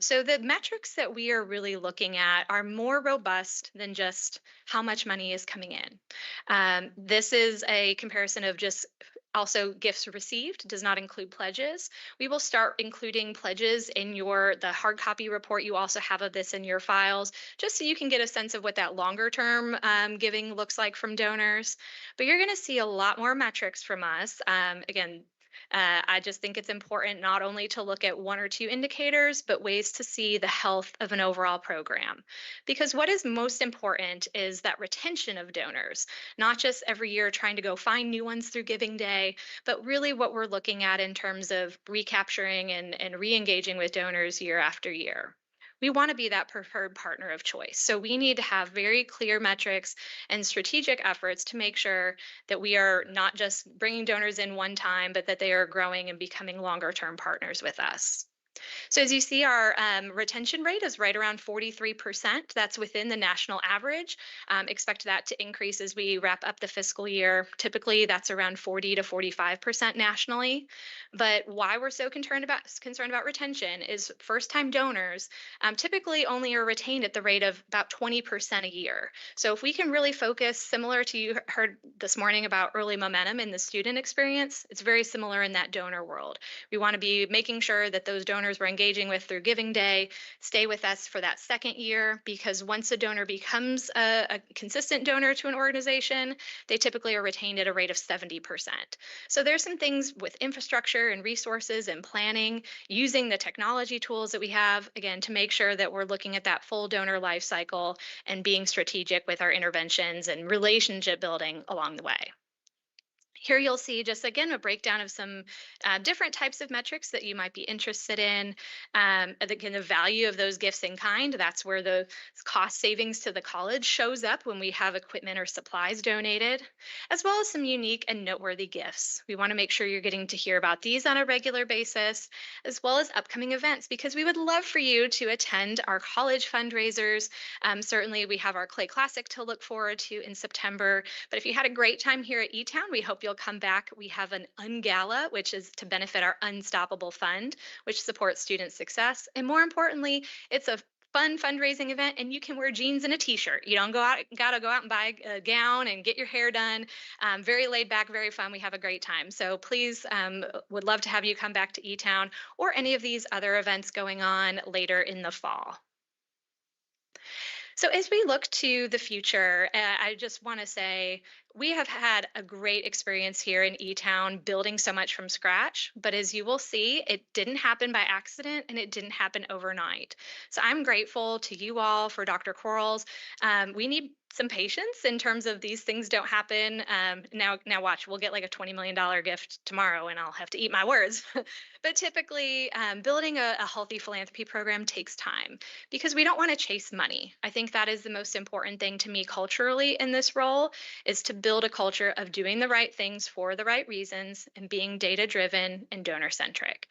So the metrics that we are really looking at are more robust than just how much money is coming in. This is a comparison of just also gifts received, does not include pledges. We will start including pledges in the hard copy report. You also have of this in your files, just so you can get a sense of what that longer term giving looks like from donors. But you're going to see a lot more metrics from us. Again, I just think it's important not only to look at one or two indicators, but ways to see the health of an overall program. Because what is most important is that retention of donors, not just every year trying to go find new ones through Giving Day, but really what we're looking at in terms of recapturing and re-engaging with donors year after year. We want to be that preferred partner of choice. So we need to have very clear metrics and strategic efforts to make sure that we are not just bringing donors in one time, but that they are growing and becoming longer term partners with us. So as you see, our retention rate is right around 43%. That's within the national average. Expect that to increase as we wrap up the fiscal year. Typically, that's around 40 to 45% nationally. But why we're so concerned about retention is first-time donors typically only are retained at the rate of about 20% a year. So if we can really focus, similar to you heard this morning about early momentum in the student experience, it's very similar in that donor world. We want to be making sure that those donors we're engaging with through Giving Day stay with us for that second year, because once a donor becomes a consistent donor to an organization, they typically are retained at a rate of 70%. So there's some things with infrastructure and resources and planning, using the technology tools that we have, again, to make sure that we're looking at that full donor life cycle and being strategic with our interventions and relationship building along the way. Here you'll see just again a breakdown of some different types of metrics that you might be interested in. Again, the value of those gifts in kind, that's where the cost savings to the college shows up when we have equipment or supplies donated, as well as some unique and noteworthy gifts. We want to make sure you're getting to hear about these on a regular basis, as well as upcoming events, because we would love for you to attend our college fundraisers. Certainly, we have our Clay Classic to look forward to in September. But if you had a great time here at E-Town, we hope you'll come back. We have an Ungala, which is to benefit our Unstoppable Fund, which supports student success. And more importantly, it's a fun fundraising event, and you can wear jeans and a t-shirt. You don't gotta go out and buy a gown and get your hair done. Very laid back, very fun. We have a great time. So please, would love to have you come back to E-Town or any of these other events going on later in the fall. So as we look to the future, I just want to say we have had a great experience here in E-Town building so much from scratch. But as you will see, it didn't happen by accident and it didn't happen overnight. So I'm grateful to you all for Dr. Quarles. We need some patience in terms of these things don't happen. Now watch, we'll get like a $20 million gift tomorrow and I'll have to eat my words. But typically, building a healthy philanthropy program takes time because we don't want to chase money. I think that is the most important thing to me culturally in this role, is to build a culture of doing the right things for the right reasons and being data driven and donor centric.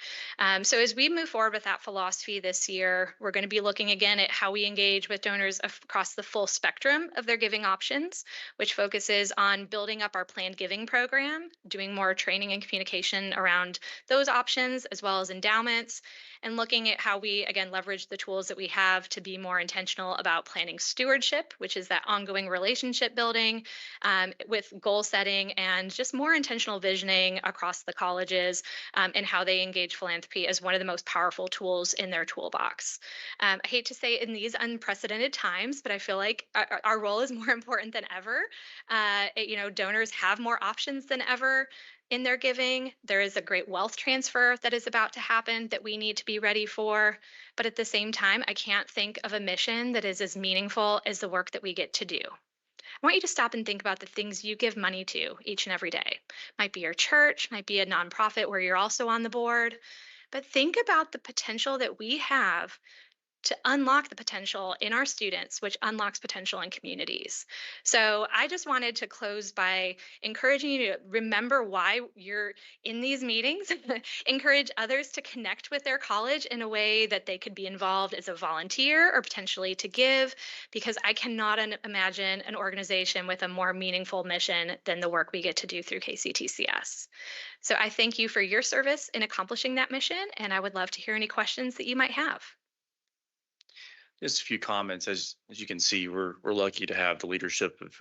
So as we move forward with that philosophy this year, we're going to be looking again at how we engage with donors across the full spectrum of their giving options, which focuses on building up our planned giving program, doing more training and communication around those options, as well as endowments, and looking at how we, again, leverage the tools that we have to be more intentional about planning stewardship, which is that ongoing relationship building with goal setting and just more intentional visioning across the colleges and how they engage philanthropy as one of the most powerful tools in their toolbox. I hate to say in these unprecedented times, but I feel like our role is more important than ever. Donors have more options than ever in their giving. There is a great wealth transfer that is about to happen that we need to be ready for. But at the same time, I can't think of a mission that is as meaningful as the work that we get to do. I want you to stop and think about the things you give money to each and every day. Might be your church, might be a nonprofit where you're also on the board. But think about the potential that we have to unlock the potential in our students, which unlocks potential in communities. So I just wanted to close by encouraging you to remember why you're in these meetings, encourage others to connect with their college in a way that they could be involved as a volunteer or potentially to give, because I cannot imagine an organization with a more meaningful mission than the work we get to do through KCTCS. So I thank you for your service in accomplishing that mission, and I would love to hear any questions that you might have. Just a few comments. As you can see, we're lucky to have the leadership of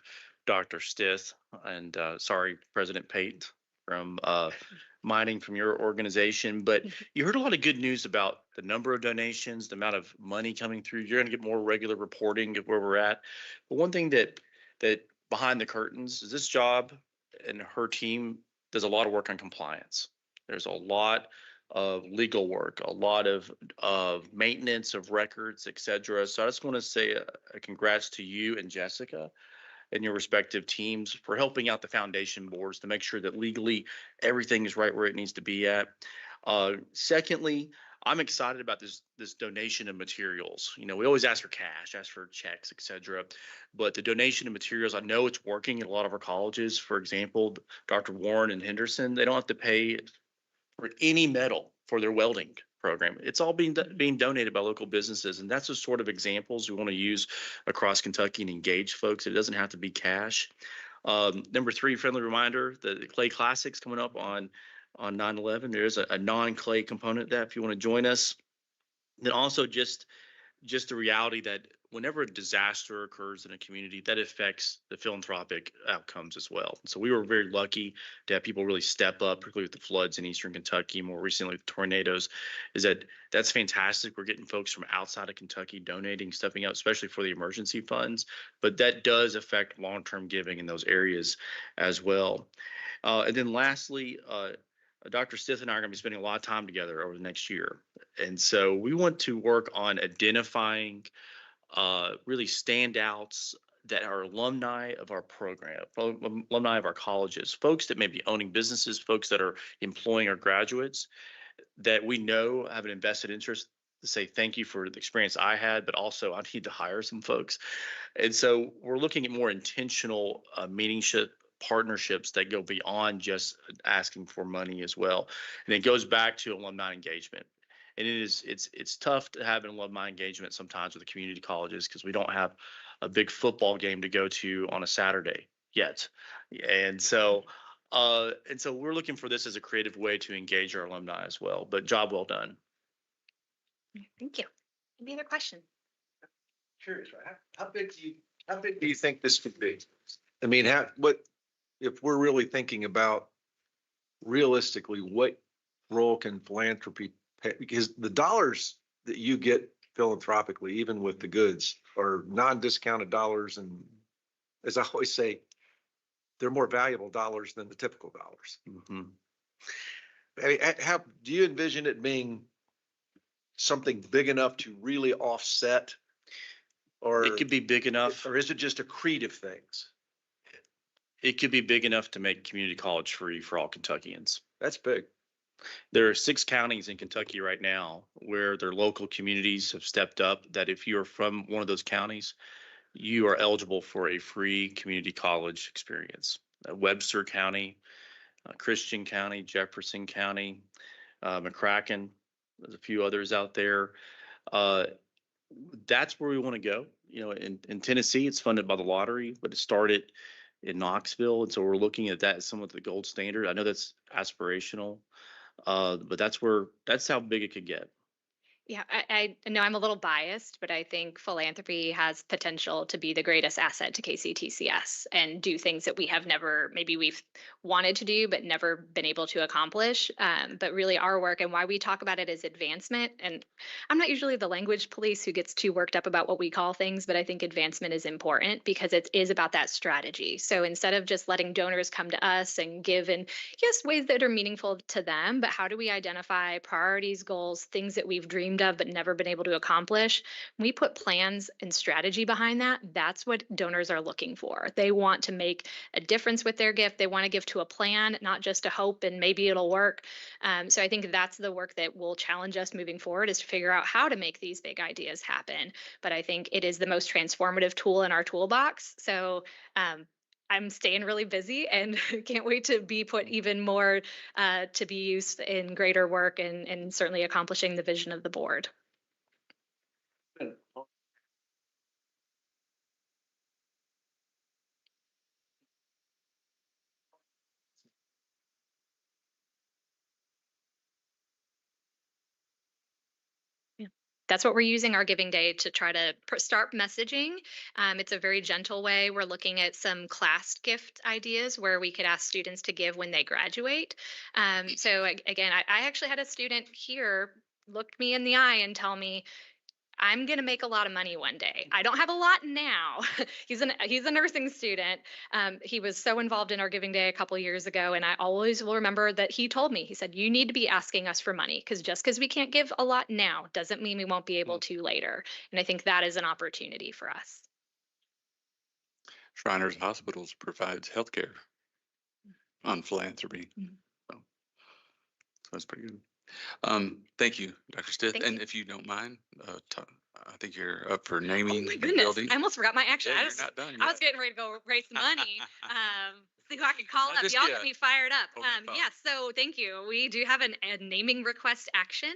Dr. Stith and sorry, President Pate from mining from your organization. But you heard a lot of good news about the number of donations, the amount of money coming through. You're going to get more regular reporting of where we're at. But one thing that behind the curtains is this job and her team does a lot of work on compliance. There's a lot of legal work, a lot of maintenance of records, et cetera. So I just want to say a congrats to you and Jessica and your respective teams for helping out the foundation boards to make sure that legally everything is right where it needs to be at. Secondly, I'm excited about this donation of materials. You know, we always ask for cash, ask for checks, et cetera. But the donation of materials, I know it's working at a lot of our colleges. For example, Dr. Warren and Henderson, they don't have to pay for any metal for their welding program. It's all being donated by local businesses. And that's the sort of examples we want to use across Kentucky and engage folks. It doesn't have to be cash. Number 3, friendly reminder, the Clay Classics coming up on 9/11. There's a non-clay component of that if you want to join us. Then also just the reality that whenever a disaster occurs in a community, that affects the philanthropic outcomes as well. So we were very lucky to have people really step up, particularly with the floods in Eastern Kentucky, more recently with tornadoes. That's fantastic. We're getting folks from outside of Kentucky donating, stepping up, especially for the emergency funds. But that does affect long-term giving in those areas as well. And then lastly, Dr. Stith and I are going to be spending a lot of time together over the next year. And so we want to work on identifying really standouts that are alumni of our program, alumni of our colleges, folks that may be owning businesses, folks that are employing our graduates that we know have an invested interest to say thank you for the experience I had, but also I need to hire some folks. And so we're looking at more intentional meaningship partnerships that go beyond just asking for money as well. And it goes back to alumni engagement. And it's tough to have an alumni engagement sometimes with the community colleges because we don't have a big football game to go to on a Saturday yet. And so we're looking for this as a creative way to engage our alumni as well. But job well done. Thank you. Any other question? Curious, right? How big do you think this could be? I mean, if we're really thinking about realistically, what role can philanthropy play? Because the dollars that you get philanthropically, even with the goods, are non-discounted dollars. And as I always say, they're more valuable dollars than the typical dollars. Mm-hmm. I mean, how do you envision it being something big enough to really offset? Or It could be big enough. Or is it just accretive things? It could be big enough to make community college free for all Kentuckians. That's big. There are 6 counties in Kentucky right now where their local communities have stepped up that if you're from one of those counties, you are eligible for a free community college experience. Webster County, Christian County, Jefferson County, McCracken, there's a few others out there. That's where we want to go. You know, in Tennessee, it's funded by the lottery, but it started in Knoxville. And so we're looking at that as somewhat the gold standard. I know that's aspirational, but that's how big it could get. Yeah, I know I'm a little biased, but I think philanthropy has potential to be the greatest asset to KCTCS and do things that maybe we've wanted to do, but never been able to accomplish. But really our work and why we talk about it is advancement. And I'm not usually the language police who gets too worked up about what we call things, but I think advancement is important because it is about that strategy. So instead of just letting donors come to us and give in, yes, ways that are meaningful to them, but how do we identify priorities, goals, things that we've dreamed of but never been able to accomplish? We put plans and strategy behind that. That's what donors are looking for. They want to make a difference with their gift. They want to give to a plan, not just a hope and maybe it'll work. So I think that's the work that will challenge us moving forward, is to figure out how to make these big ideas happen. But I think it is the most transformative tool in our toolbox. So I'm staying really busy and can't wait to be put even more to be used in greater work and certainly accomplishing the vision of the board. That's what we're using our Giving Day to try to start messaging. It's a very gentle way. We're looking at some class gift ideas where we could ask students to give when they graduate. Again, I actually had a student here look me in the eye and tell me, I'm going to make a lot of money one day. I don't have a lot now. He's a nursing student. He was so involved in our Giving Day a couple years ago, and I always will remember that he told me, he said, you need to be asking us for money, because just because we can't give a lot now doesn't mean we won't be able to later. And I think that is an opportunity for us. Shriners Hospitals provides healthcare on philanthropy. So that's pretty good. Thank you, Dr. Stith. Thank And you. if you don't mind, I think you're up for Oh naming my the goodness, building. I almost forgot my action. Yeah, I you're was not done I was yet. getting ready to go raise some money. See who I can call Not up. just Y'all yet. get me fired up. Hold the phone. Yeah, so thank you. We do have a naming request action.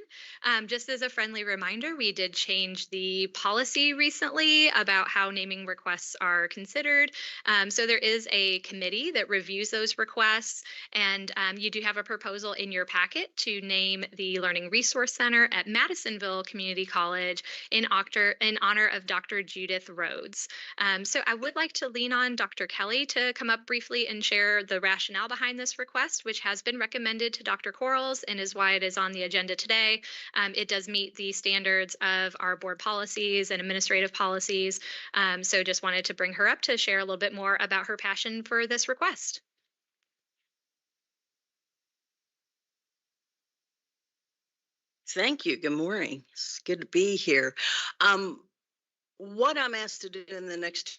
Just as a friendly reminder, we did change the policy recently about how naming requests are considered. So there is a committee that reviews those requests, and you do have a proposal in your packet to name the Learning Resource Center at Madisonville Community College in honor of Dr. Judith Rhodes. So I would like to lean on Dr. Kelly to come up briefly and share the rationale behind this request, which has been recommended to Dr. Quarles and is why it is on the agenda today. It does meet the standards of our board policies and administrative policies. So just wanted to bring her up to share a little bit more about her passion for this request. Thank you. Good morning. It's good to be here. What I'm asked to do in the next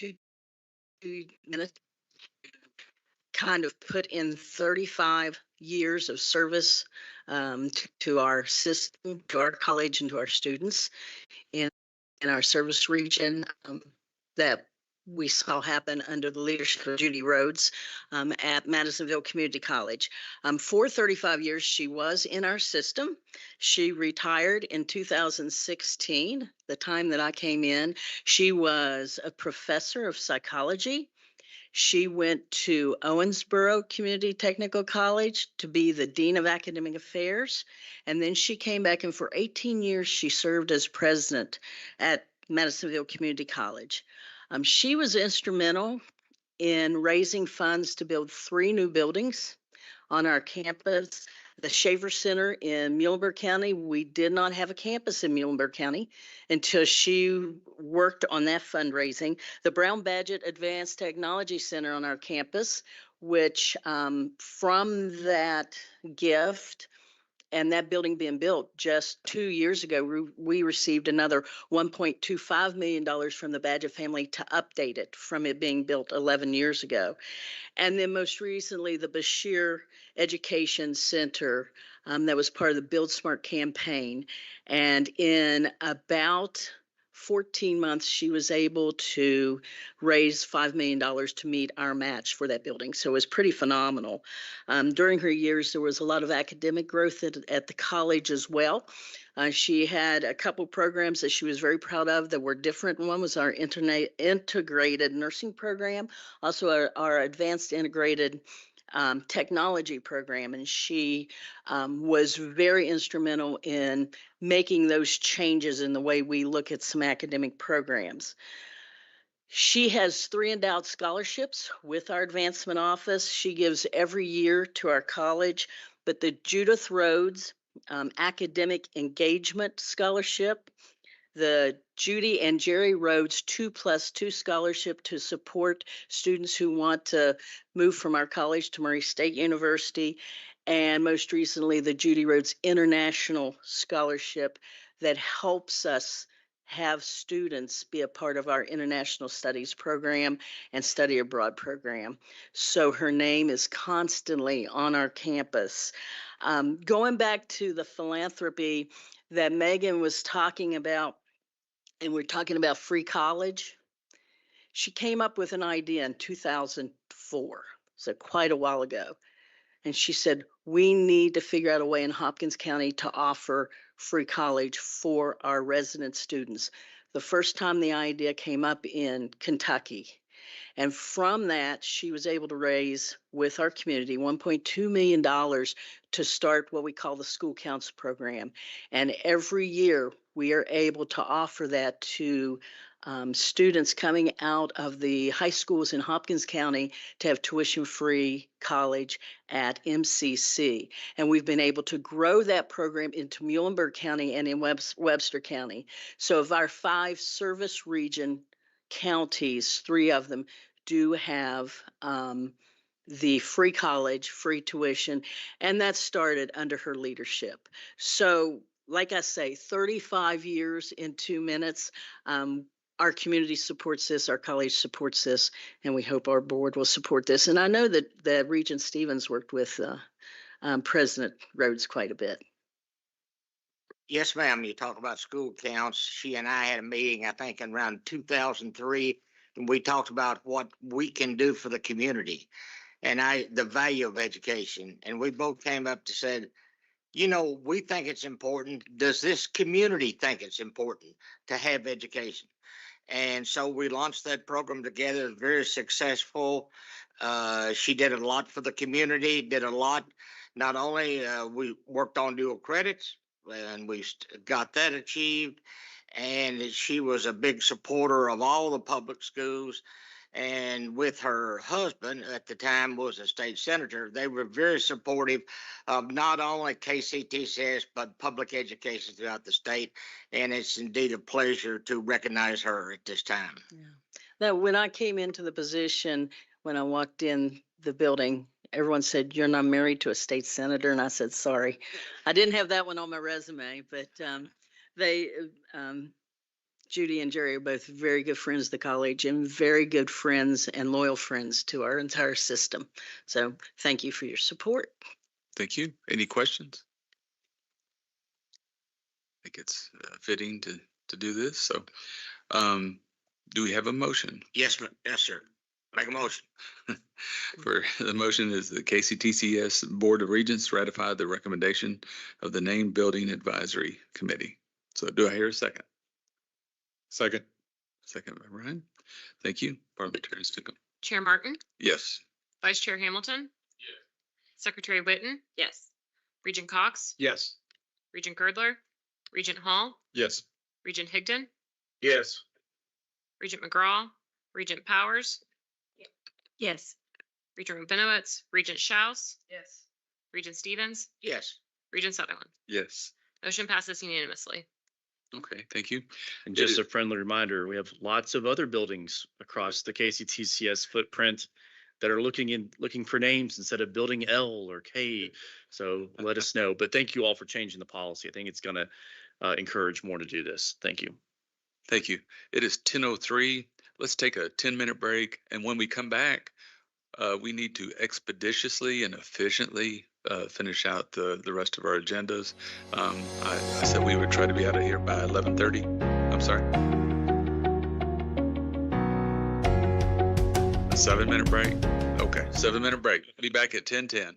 2 minutes, kind of put in 35 years of service to our system, to our college, and to our students in our service region that we saw happen under the leadership of Judy Rhodes at Madisonville Community College. For 35 years, she was in our system. She retired in 2016, the time that I came in. She was a professor of psychology. She went to Owensboro Community Technical College to be the Dean of Academic Affairs. And then she came back, and for 18 years, she served as president at Madisonville Community College. She was instrumental in raising funds to build 3 new buildings on our campus. The Shaver Center in Muhlenberg County, we did not have a campus in Muhlenberg County until she worked on that fundraising. The Brown Badgett Advanced Technology Center on our campus, which from that gift and that building being built just 2 years ago, we received another $1.25 million from the Badgett family to update it from it being built 11 years ago. And then most recently, the Bashir Education Center that was part of the Build Smart campaign. And in about 14 months, she was able to raise $5 million to meet our match for that building. So it was pretty phenomenal. During her years, there was a lot of academic growth at the college as well. She had a couple programs that she was very proud of that were different. One was our integrated nursing program, also our advanced integrated technology program. And she was very instrumental in making those changes in the way we look at some academic programs. She has 3 endowed scholarships with our advancement office. She gives every year to our college, but the Judith Rhodes Academic Engagement Scholarship, the Judy and Jerry Rhodes 2+2 Scholarship to support students who want to move from our college to Murray State University, and most recently, the Judy Rhodes International Scholarship that helps us have students be a part of our international studies program and study abroad program. So her name is constantly on our campus. Going back to the philanthropy that Megan was talking about, and we're talking about free college, she came up with an idea in 2004, so quite a while ago. And she said, we need to figure out a way in Hopkins County to offer free college for our resident students. The first time the idea came up in Kentucky. And from that, she was able to raise with our community $1.2 million to start what we call the School Counts program. And every year we are able to offer that to students coming out of the high schools in Hopkins County to have tuition-free college at MCC. And we've been able to grow that program into Muhlenberg County and in Webster County. So of our 5 service region counties, 3 of them do have the free college, free tuition, and that started under her leadership. So like I say, 35 years in 2 minutes. Our community supports this, our college supports this, and we hope our board will support this. And I know that Regent Stevens worked with President Rhodes quite a bit. Yes, ma'am. You talk about school counts. She and I had a meeting, I think, in around 2003, and we talked about what we can do for the community and the value of education. And we both came up to said, you know, we think it's important. Does this community think it's important to have education? And so we launched that program together, very successful. She did a lot for the community, did a lot. Not only we worked on dual credits, and we got that achieved. And she was a big supporter of all the public schools. And with her husband at the time was a state senator, they were very supportive of not only KCTCS, but public education throughout the state. And it's indeed a pleasure to recognize her at this time. Yeah. Now, when I came into the position, when I walked in the building, everyone said, you're not married to a state senator. And I said, sorry, I didn't have that one on my resume, but Judy and Jerry are both very good friends of the college and very good friends and loyal friends to our entire system. So thank you for your support. Thank you. Any questions? I think it's fitting to do this. So, do we have a motion? Yes, yes, sir. Make a motion. For the motion is the KCTCS Board of Regents ratify the recommendation of the Name Building Advisory Committee. So do I hear a second? Second. Second by Brian. Thank you. Parliamentarian Stickum. Chair Martin, Yes. Vice Chair Hamilton. Yes. Secretary Witten, Yes. Regent Cox, Yes. Regent Girdler, Regent Hall, Yes. Regent Higdon, Yes. Regent McGraw, Regent Powers, Yes. Regent Rabinowitz, Regent Schaus, Yes. Regent Stevens, Yes. Regent Sutherland. Yes. Motion passes unanimously. Okay, thank you. And just a friendly reminder, we have lots of other buildings across the KCTCS footprint that are looking for names instead of building L or K. So let us know. But thank you all for changing the policy. I think it's going to encourage more to do this. Thank you. Thank you. It is 10:03. Let's take a 10-minute break. And when we come back, we need to expeditiously and efficiently finish out the rest of our agendas. I said we would try to be out of here by 11:30. I'm sorry. A 7-minute break? Okay, 7-minute break. Be back at 10:10.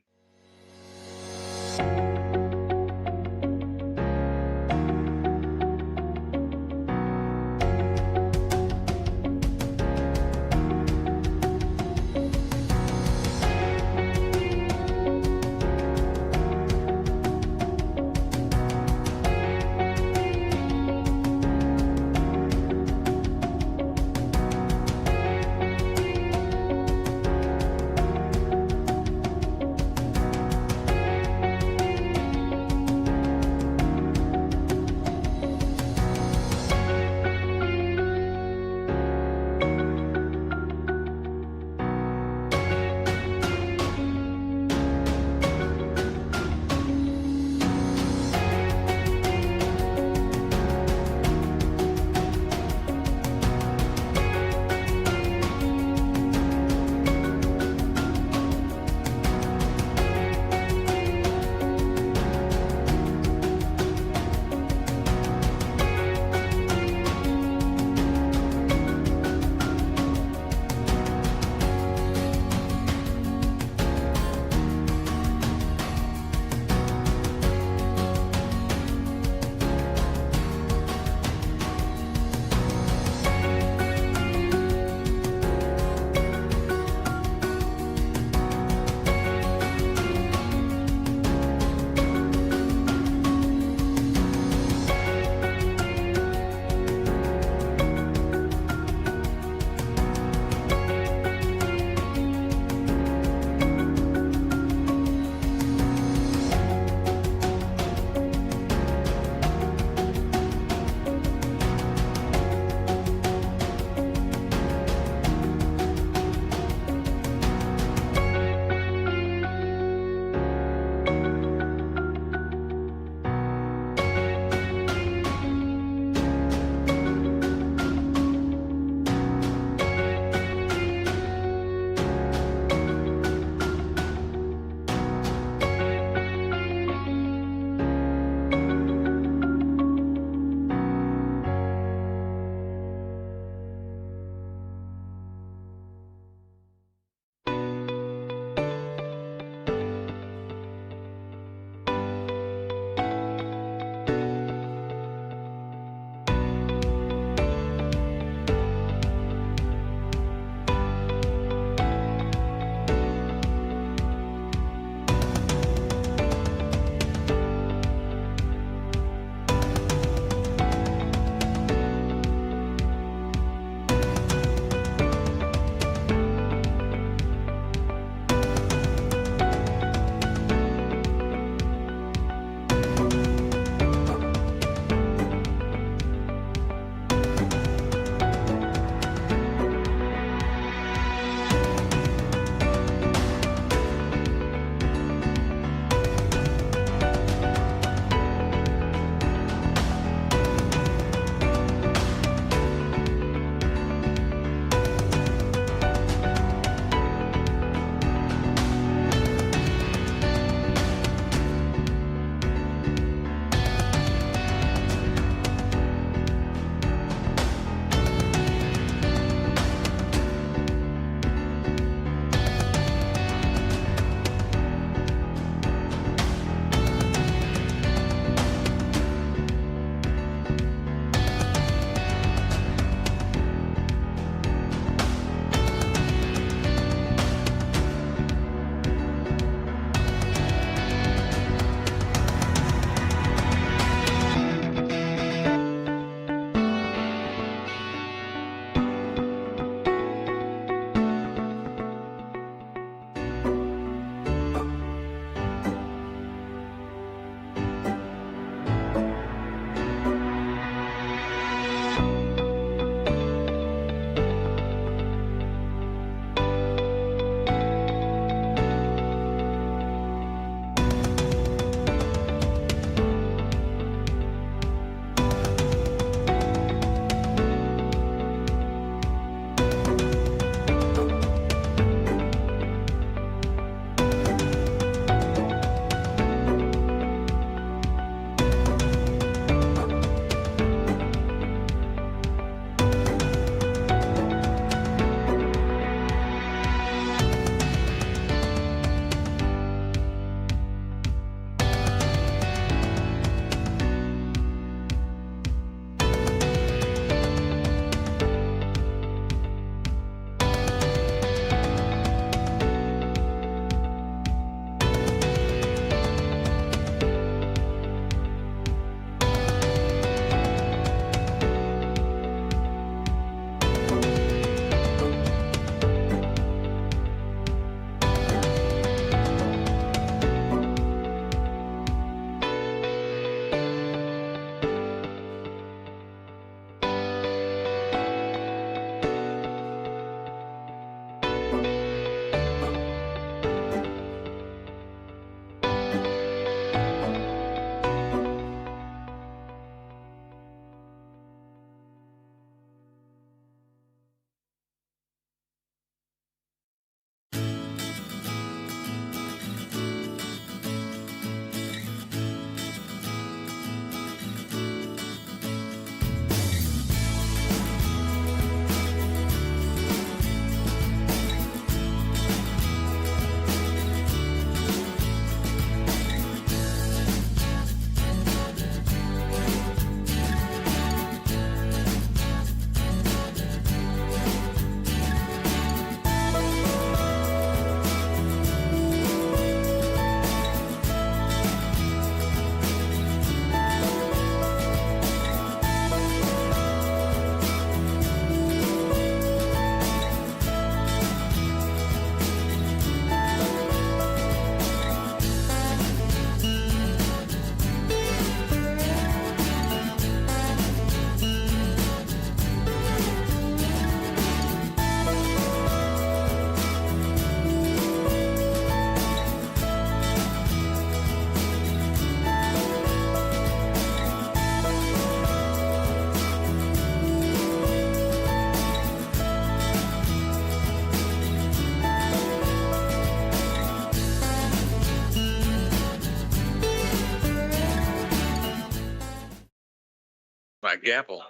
My gavel.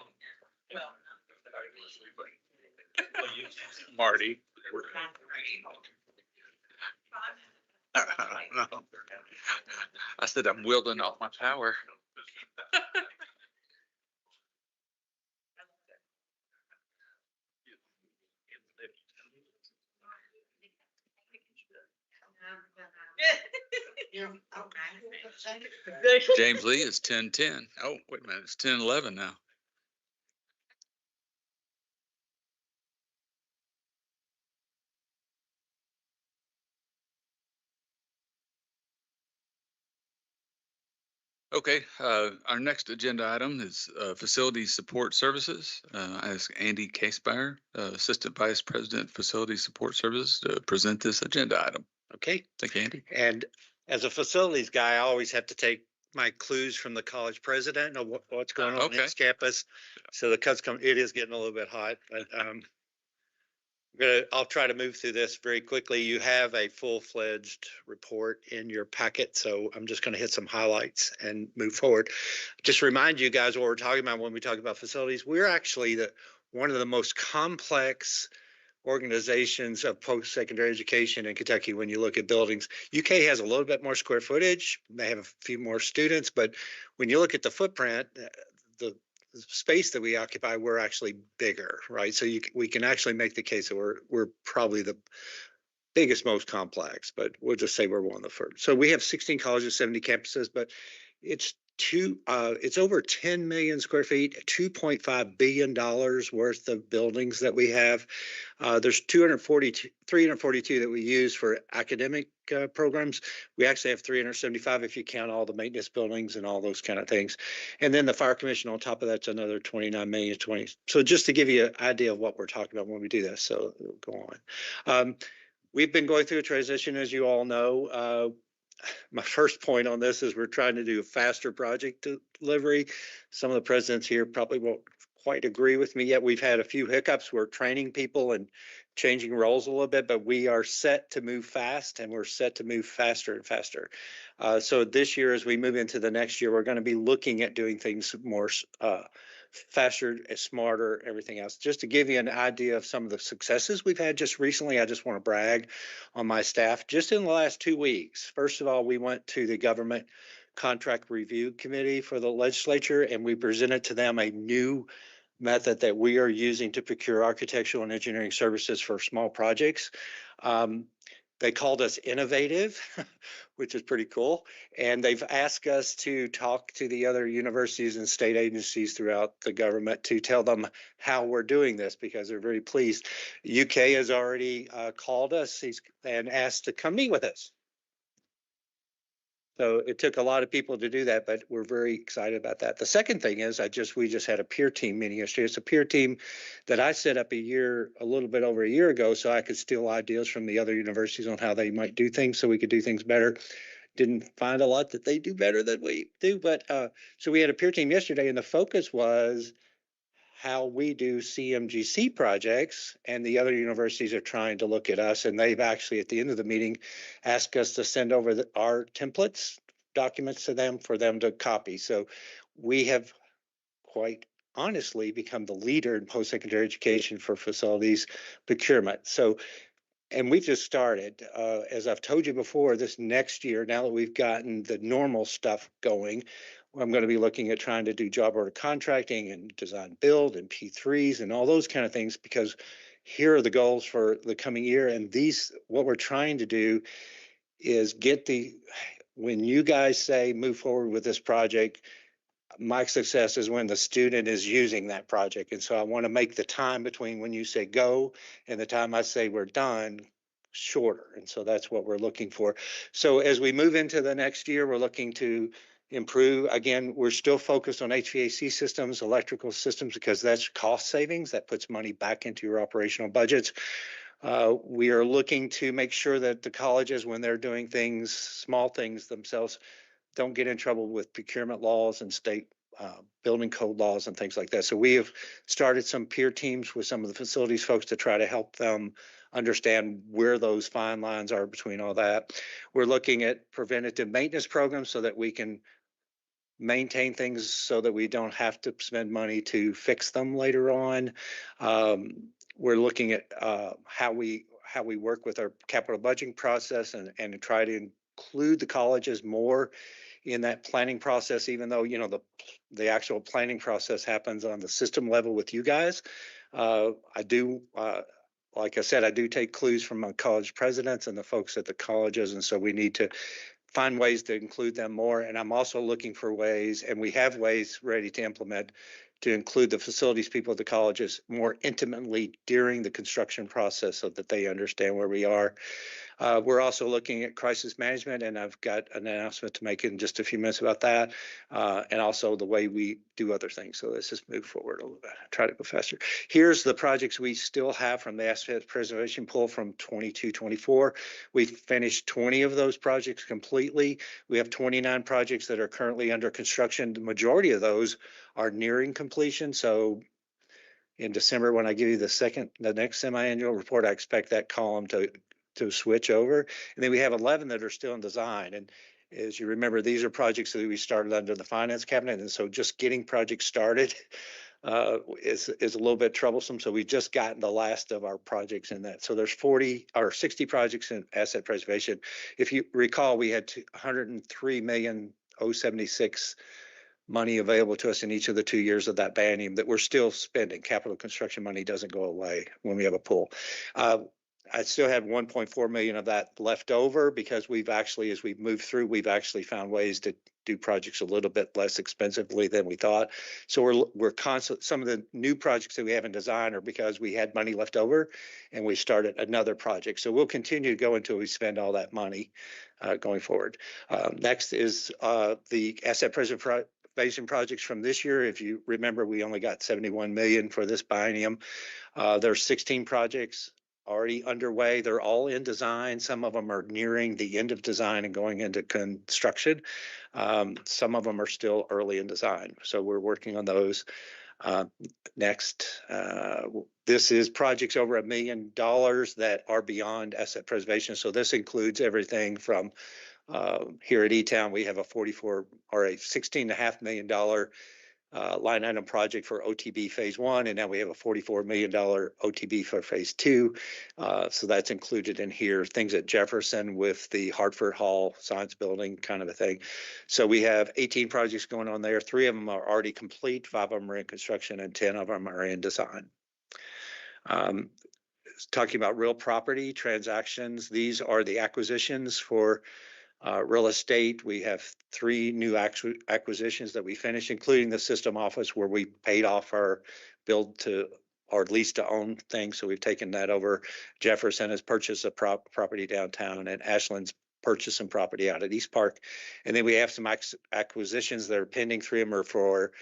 Marty. I said I'm wielding off my power. James Lee is 10-10. Oh, wait a minute, it's 10-11 now. Okay, our next agenda item is Facility Support Services. I ask Andy Casebuyer, Assistant Vice President, Facility Support Services, to present this agenda item. Okay, Thank you, Andy. and as a facilities guy, I always have to take my clues from the college president of what's going on Okay. his campus. So the cuts come, it is getting a little bit hot, but I'll try to move through this very quickly. You have a full-fledged report in your packet, so I'm just going to hit some highlights and move forward. Just remind you guys what we're talking about when we talk about facilities. We're actually one of the most complex organizations of post-secondary education in Kentucky when you look at buildings. UK has a little bit more square footage, they have a few more students, but when you look at the footprint, the space that we occupy, we're actually bigger, right? So we can actually make the case that we're probably the biggest, most complex, but we'll just say we're one of the first. So we have 16 colleges, 70 campuses, but it's over 10 million square feet, $2.5 billion worth of buildings that we have. There's 342 that we use for academic programs. We actually have 375 if you count all the maintenance buildings and all those kind of things. And then the fire commission on top of that's another 29 million, 20. So just to give you an idea of what we're talking about when we do this. So go on. We've been going through a transition, as you all know. My first point on this is we're trying to do a faster project delivery. Some of the presidents here probably won't quite agree with me yet. We've had a few hiccups. We're training people and changing roles a little bit, but we are set to move fast and we're set to move faster and faster. So this year, as we move into the next year, we're going to be looking at doing things more faster, smarter, everything else. Just to give you an idea of some of the successes we've had just recently, I just want to brag on my staff. Just in the last 2 weeks, first of all, we went to the government contract review committee for the legislature and we presented to them a new method that we are using to procure architectural and engineering services for small projects. They called us innovative, which is pretty cool. And they've asked us to talk to the other universities and state agencies throughout the government to tell them how we're doing this because they're very pleased. UK has already called us and asked to come meet with us. So it took a lot of people to do that, but we're very excited about that. The second thing is we just had a peer team meeting yesterday. It's a peer team that I set up a little bit over a year ago, so I could steal ideas from the other universities on how they might do things so we could do things better. Didn't find a lot that they do better than we do, but so we had a peer team yesterday and the focus was how we do CMGC projects, and the other universities are trying to look at us, and they've actually at the end of the meeting asked us to send over our templates, documents to them for them to copy. So we have quite honestly become the leader in post-secondary education for facilities procurement. So, and we've just started, as I've told you before, this next year, now that we've gotten the normal stuff going, I'm going to be looking at trying to do job order contracting and design build and P3s and all those kind of things, because here are the goals for the coming year. And what we're trying to do is when you guys say move forward with this project, my success is when the student is using that project. And so I want to make the time between when you say go and the time I say we're done shorter. And so that's what we're looking for. So as we move into the next year, we're looking to improve. Again, we're still focused on HVAC systems, electrical systems, because that's cost savings. That puts money back into your operational budgets. We are looking to make sure that the colleges, when they're doing things, small things themselves, don't get in trouble with procurement laws and state building code laws and things like that. So we have started some peer teams with some of the facilities folks to try to help them understand where those fine lines are between all that. We're looking at preventative maintenance programs so that we can maintain things so that we don't have to spend money to fix them later on. We're looking at how we work with our capital budgeting process and try to include the colleges more in that planning process, even though, you know, the actual planning process happens on the system level with you guys. I do, like I said, I do take clues from my college presidents and the folks at the colleges, and so we need to find ways to include them more. And I'm also looking for ways, and we have ways ready to implement, to include the facilities people at the colleges more intimately during the construction process so that they understand where we are. We're also looking at crisis management, and I've got an announcement to make in just a few minutes about that, and also the way we do other things. So let's just move forward a little bit, try to go faster. Here's the projects we still have from the asset preservation pool from 22-24. We finished 20 of those projects completely. We have 29 projects that are currently under construction. The majority of those are nearing completion. So in December, when I give you the next semi-annual report, I expect that column to switch over. And then we have 11 that are still in design. And as you remember, these are projects that we started under the finance cabinet. And so just getting projects started is a little bit troublesome. So we've just gotten the last of our projects in that. So there's 40 or 60 projects in asset preservation. If you recall, we had 103,076 money available to us in each of the 2 years of that biennium that we're still spending. Capital construction money doesn't go away when we have a pool. I still have 1.4 million of that left over because we've actually, as we've moved through, we've actually found ways to do projects a little bit less expensively than we thought. So we're constant. Some of the new projects that we have in design are because we had money left over and we started another project. So we'll continue to go until we spend all that money going forward. Next is the asset preservation projects from this year. If you remember, we only got 71 million for this biennium. There's 16 projects already underway. They're all in design. Some of them are nearing the end of design and going into construction. Some of them are still early in design. So we're working on those. Next, this is projects over $1 million that are beyond asset preservation. So this includes everything from here at E-Town, we have a $16.5 million line item project for OTB phase 1, and now we have a $44 million OTB for phase 2. So that's included in here. Things at Jefferson with the Hartford Hall Science Building kind of a thing. So we have 18 projects going on there. 3 of them are already complete, 5 of them are in construction, and 10 of them are in design. Talking about real property transactions, these are the acquisitions for real estate. We have 3 new acquisitions that we finished, including the system office where we paid off our build to or lease to own thing. So we've taken that over. Jefferson has purchased a property downtown, and Ashland's purchased some property out at East Park. And then we have some acquisitions that are pending. 3 of them are for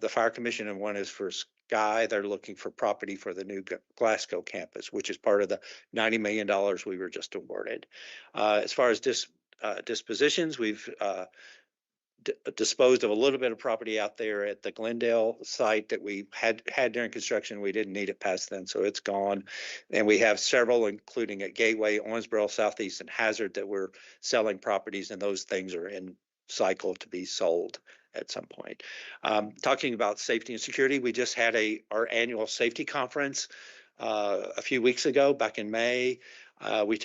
the Fire Commission, and 1 is for Sky. They're looking for property for the new Glasgow campus, which is part of the $90 million we were just awarded. As far as dispositions, we've disposed of a little bit of property out there at the Glendale site that we had during construction. We didn't need it past then, so it's gone. And we have several, including at Gateway, Owensboro, Southeast, and Hazard, that we're selling properties, and those things are in cycle to be sold at some point. Talking about safety and security, we just had our annual safety conference a few weeks ago, back in May. We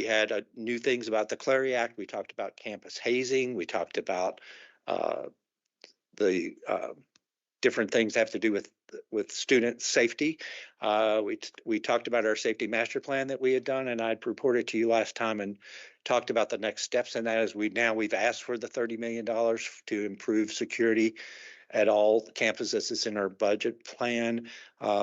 had new things about the Clary Act. We talked about campus hazing. We talked about the different things that have to do with student safety. We talked about our safety master plan that we had done, and I'd reported to you last time and talked about the next steps in that. As we've asked for the $30 million to improve security at all the campuses. It's in our budget plan.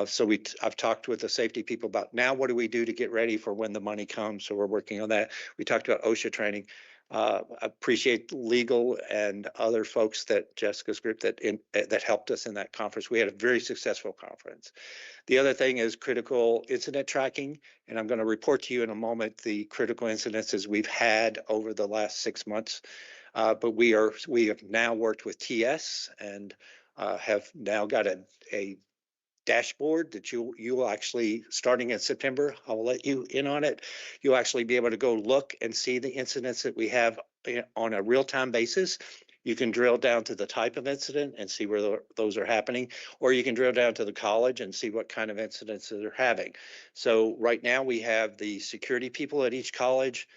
So I've talked with the safety people about now what do we do to get ready for when the money comes. So we're working on that. We talked about OSHA training. Appreciate legal and other folks that Jessica's group that helped us in that conference. We had a very successful conference. The other thing is critical incident tracking, and I'm going to report to you in a moment the critical incidences we've had over the last 6 months. But we have now worked with TS and have now got a dashboard that you will actually, starting in September, I'll let you in on it. You'll actually be able to go look and see the incidents that we have on a real-time basis. You can drill down to the type of incident and see where those are happening, or you can drill down to the college and see what kind of incidents that they're having. So right now we have the security people at each college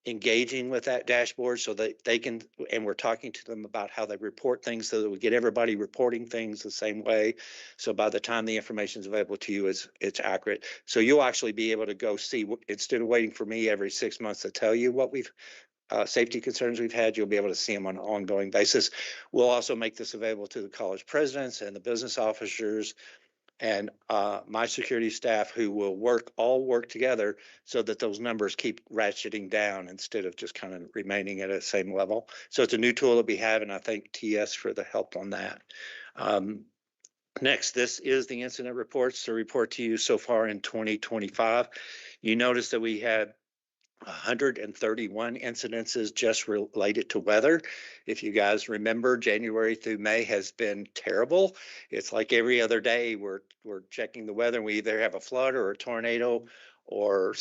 engaging with that dashboard so that they can, and we're talking to them about how they report things so that we get everybody reporting things the same way. So by the time the information is available to you, it's accurate. So you'll actually be able to go see, instead of waiting for me every 6 months to tell you what we've safety concerns we've had, you'll be able to see them on an ongoing basis. We'll also make this available to the college presidents and the business officers and my security staff, who will all work together so that those numbers keep ratcheting down instead of just kind of remaining at a same level. So it's a new tool that we have, and I thank TS for the help on that. Next, this is the incident reports to report to you so far in 2025. You notice that we had 131 incidences just related to weather. If you guys remember, January through May has been terrible. It's like every other day we're checking the weather, and we either have a flood or a tornado or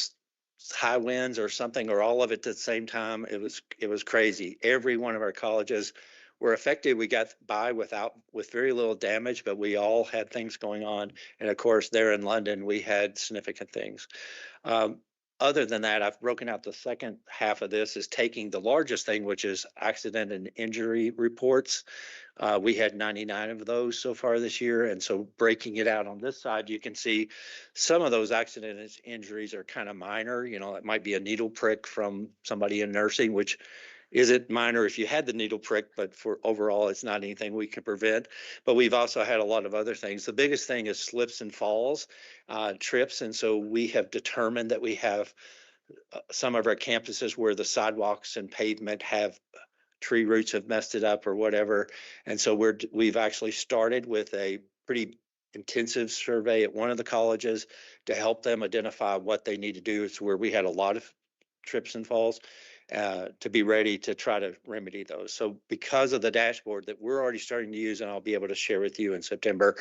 high winds or something, or all of it at the same time. It was crazy. Every one of our colleges were affected. We got by with very little damage, but we all had things going on. And of course, there in London, we had significant things. Other than that, I've broken out the second half of this is taking the largest thing, which is accident and injury reports. We had 99 of those so far this year. And so breaking it out on this side, you can see some of those accident and injuries are kind of minor. You know, it might be a needle prick from somebody in nursing, which isn't minor if you had the needle prick, but for overall, it's not anything we can prevent. But we've also had a lot of other things. The biggest thing is slips and falls, trips. And so we have determined that we have some of our campuses where the sidewalks and pavement have tree roots have messed it up or whatever. And so we've actually started with a pretty intensive survey at one of the colleges to help them identify what they need to do. It's where we had a lot of trips and falls. To be ready to try to remedy those. So because of the dashboard that we're already starting to use, and I'll be able to share with you in September,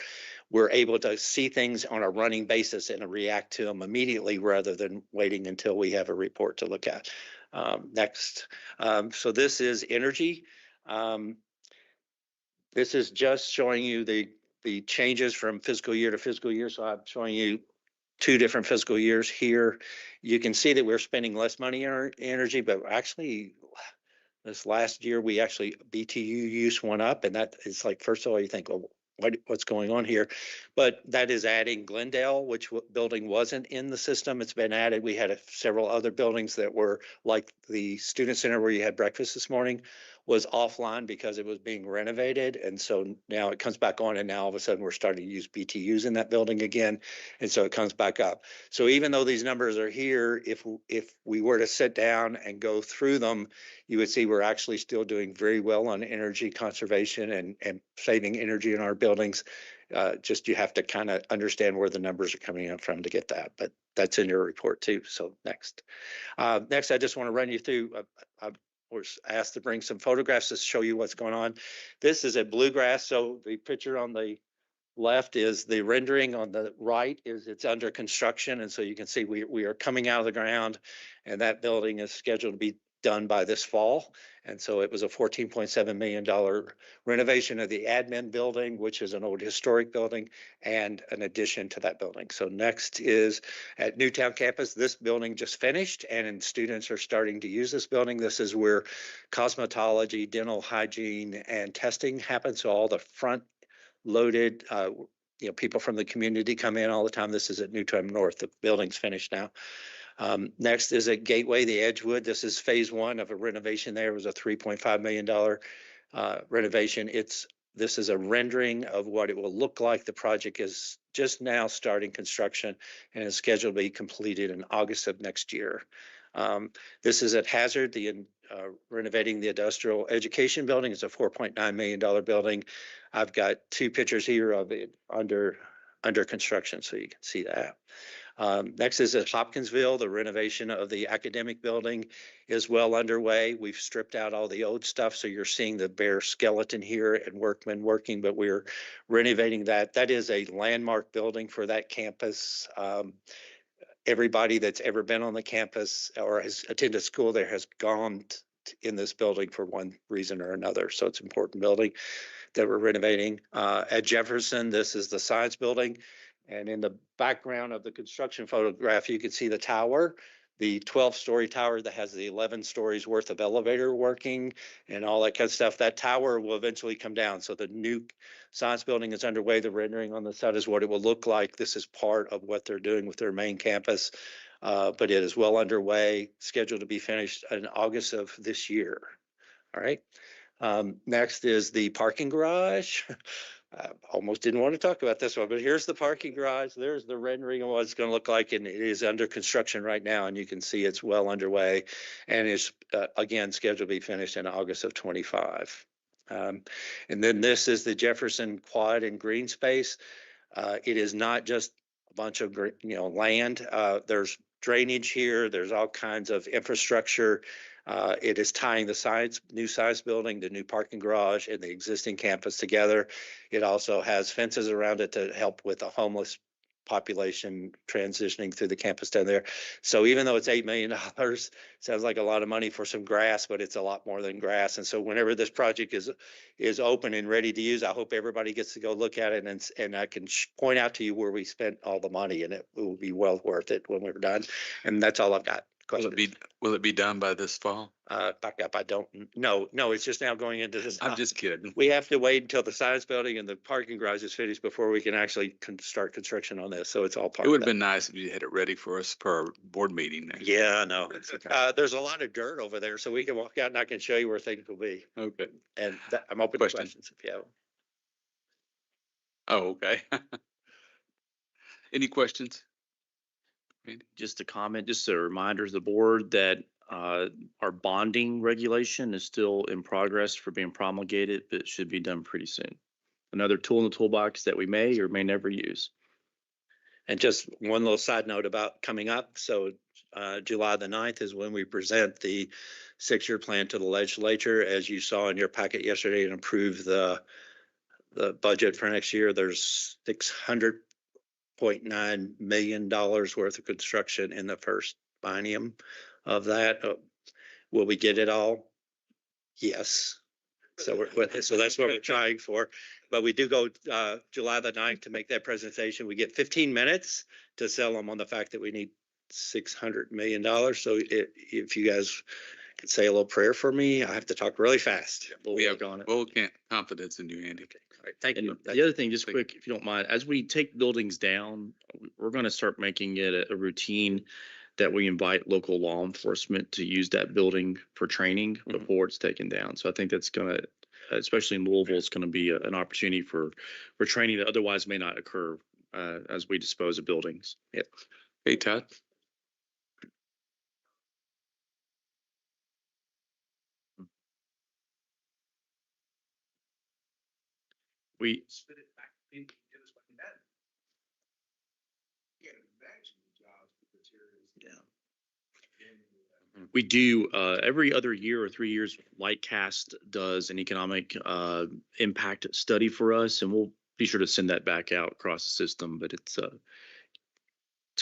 we're able to see things on a running basis and react to them immediately rather than waiting until we have a report to look at. Next. So this is energy. This is just showing you the changes from fiscal year to fiscal year. So I'm showing you 2 different fiscal years here. You can see that we're spending less money on energy, but actually this last year we actually BTU use went up, and that is like, first of all, you think, well, what's going on here? But that is adding Glendale, which building wasn't in the system. It's been added. We had several other buildings that were like the student center where you had breakfast this morning was offline because it was being renovated. And so now it comes back on, and now all of a sudden we're starting to use BTUs in that building again. And so it comes back up. So even though these numbers are here, if we were to sit down and go through them, you would see we're actually still doing very well on energy conservation and saving energy in our buildings. Just you have to kind of understand where the numbers are coming in from to get that, but that's in your report too. So next, I just want to run you through. I was asked to bring some photographs to show you what's going on. This is at Bluegrass. So the picture on the left is the rendering, on the right is it's under construction. And so you can see we are coming out of the ground, and that building is scheduled to be done by this fall. And so it was a $14.7 million renovation of the admin building, which is an old historic building, and an addition to that building. So next is at Newtown campus. This building just finished, and students are starting to use this building. This is where cosmetology, dental hygiene, and testing happen. So all the front loaded, people from the community come in all the time. This is at Newtown North. The building's finished now. Next is at Gateway, the Edgewood. This is phase 1 of a renovation there. It was a $3.5 million renovation. This is a rendering of what it will look like. The project is just now starting construction and is scheduled to be completed in August of next year. This is at Hazard, renovating the industrial education building. It's a $4.9 million building. I've got 2 pictures here of it under construction, so you can see that. Next is at Hopkinsville. The renovation of the academic building is well underway. We've stripped out all the old stuff, so you're seeing the bare skeleton here and workmen working, but we're renovating that. That is a landmark building for that campus. Everybody that's ever been on the campus or has attended school there has gone in this building for one reason or another. So it's an important building that we're renovating. At Jefferson, this is the science building. And in the background of the construction photograph, you can see the tower, the 12-story tower that has the 11 stories worth of elevator working and all that kind of stuff. That tower will eventually come down. So the new science building is underway. The rendering on the side is what it will look like. This is part of what they're doing with their main campus, but it is well underway, scheduled to be finished in August of this year. All right. Next is the parking garage. I almost didn't want to talk about this one, but here's the parking garage. There's the rendering of what it's going to look like, and it is under construction right now, and you can see it's well underway, and is again scheduled to be finished in August of 25. And then this is the Jefferson Quad and Green Space. It is not just a bunch of land. There's drainage here. There's all kinds of infrastructure. It is tying the new science building, the new parking garage, and the existing campus together. It also has fences around it to help with the homeless population transitioning through the campus down there. So even though it's $8 million, sounds like a lot of money for some grass, but it's a lot more than grass. And so whenever this project is open and ready to use, I hope everybody gets to go look at it, and I can point out to you where we spent all the money, and it will be well worth it when we're done. And that's all I've got. Will it be done by this fall? Back up. I don't know. No, it's just now going into this. I'm just kidding. We have to wait until the science building and the parking garage is finished before we can actually start construction on this. So it's all part It of would have that. been nice if you had it ready for us for our board meeting. Next. Yeah, I know. Okay. There's a lot of dirt over there, so we can walk out and I can show you where things will be. Okay. And I'm open to questions if you have them. Oh, okay. Any questions? Just a comment, just a reminder to the board that our bonding regulation is still in progress for being promulgated, but it should be done pretty soon. Another tool in the toolbox that we may or may never use. And just one little side note about coming up. So July the 9th is when we present the 6-year plan to the legislature. As you saw in your packet yesterday, and approve the budget for next year. There's $600.9 million worth of construction in the first biennium of that. Will we get it all? Yes. So so that's what we're trying for. But we do go July the 9th to make that presentation. We get 15 minutes to sell them on the fact that we need $600 million. So if you guys could say a little prayer for me, I have to talk really fast. We have full confidence in you, Andy. All right, thank you. The other thing, just quick, if you don't mind, as we take buildings down, we're going to start making it a routine that we invite local law enforcement to use that building for training before it's taken down. So I think that's going to, especially in Louisville, it's going to be an opportunity for training that otherwise may not occur as we dispose of buildings. Yeah. Hey, Todd. We We do every other year or 3 years. Lightcast does an economic impact study for us, and we'll be sure to send that back out across the system. But it's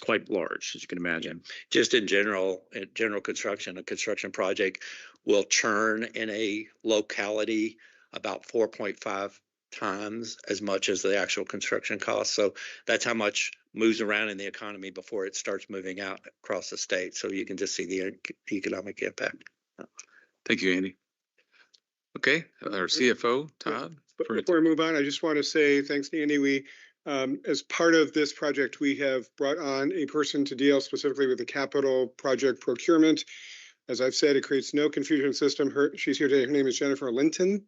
quite large, as you can imagine. Just in general construction, a construction project will churn in a locality about 4.5 times as much as the actual construction cost. So that's how much moves around in the economy before it starts moving out across the state. So you can just see the economic impact. Thank you, Andy. Okay, our CFO, Todd. Before we move on, I just want to say thanks to Andy. We, as part of this project, we have brought on a person to deal specifically with the capital project procurement. As I've said, it creates no confusion in the system. She's here today. Her name is Jennifer Linton,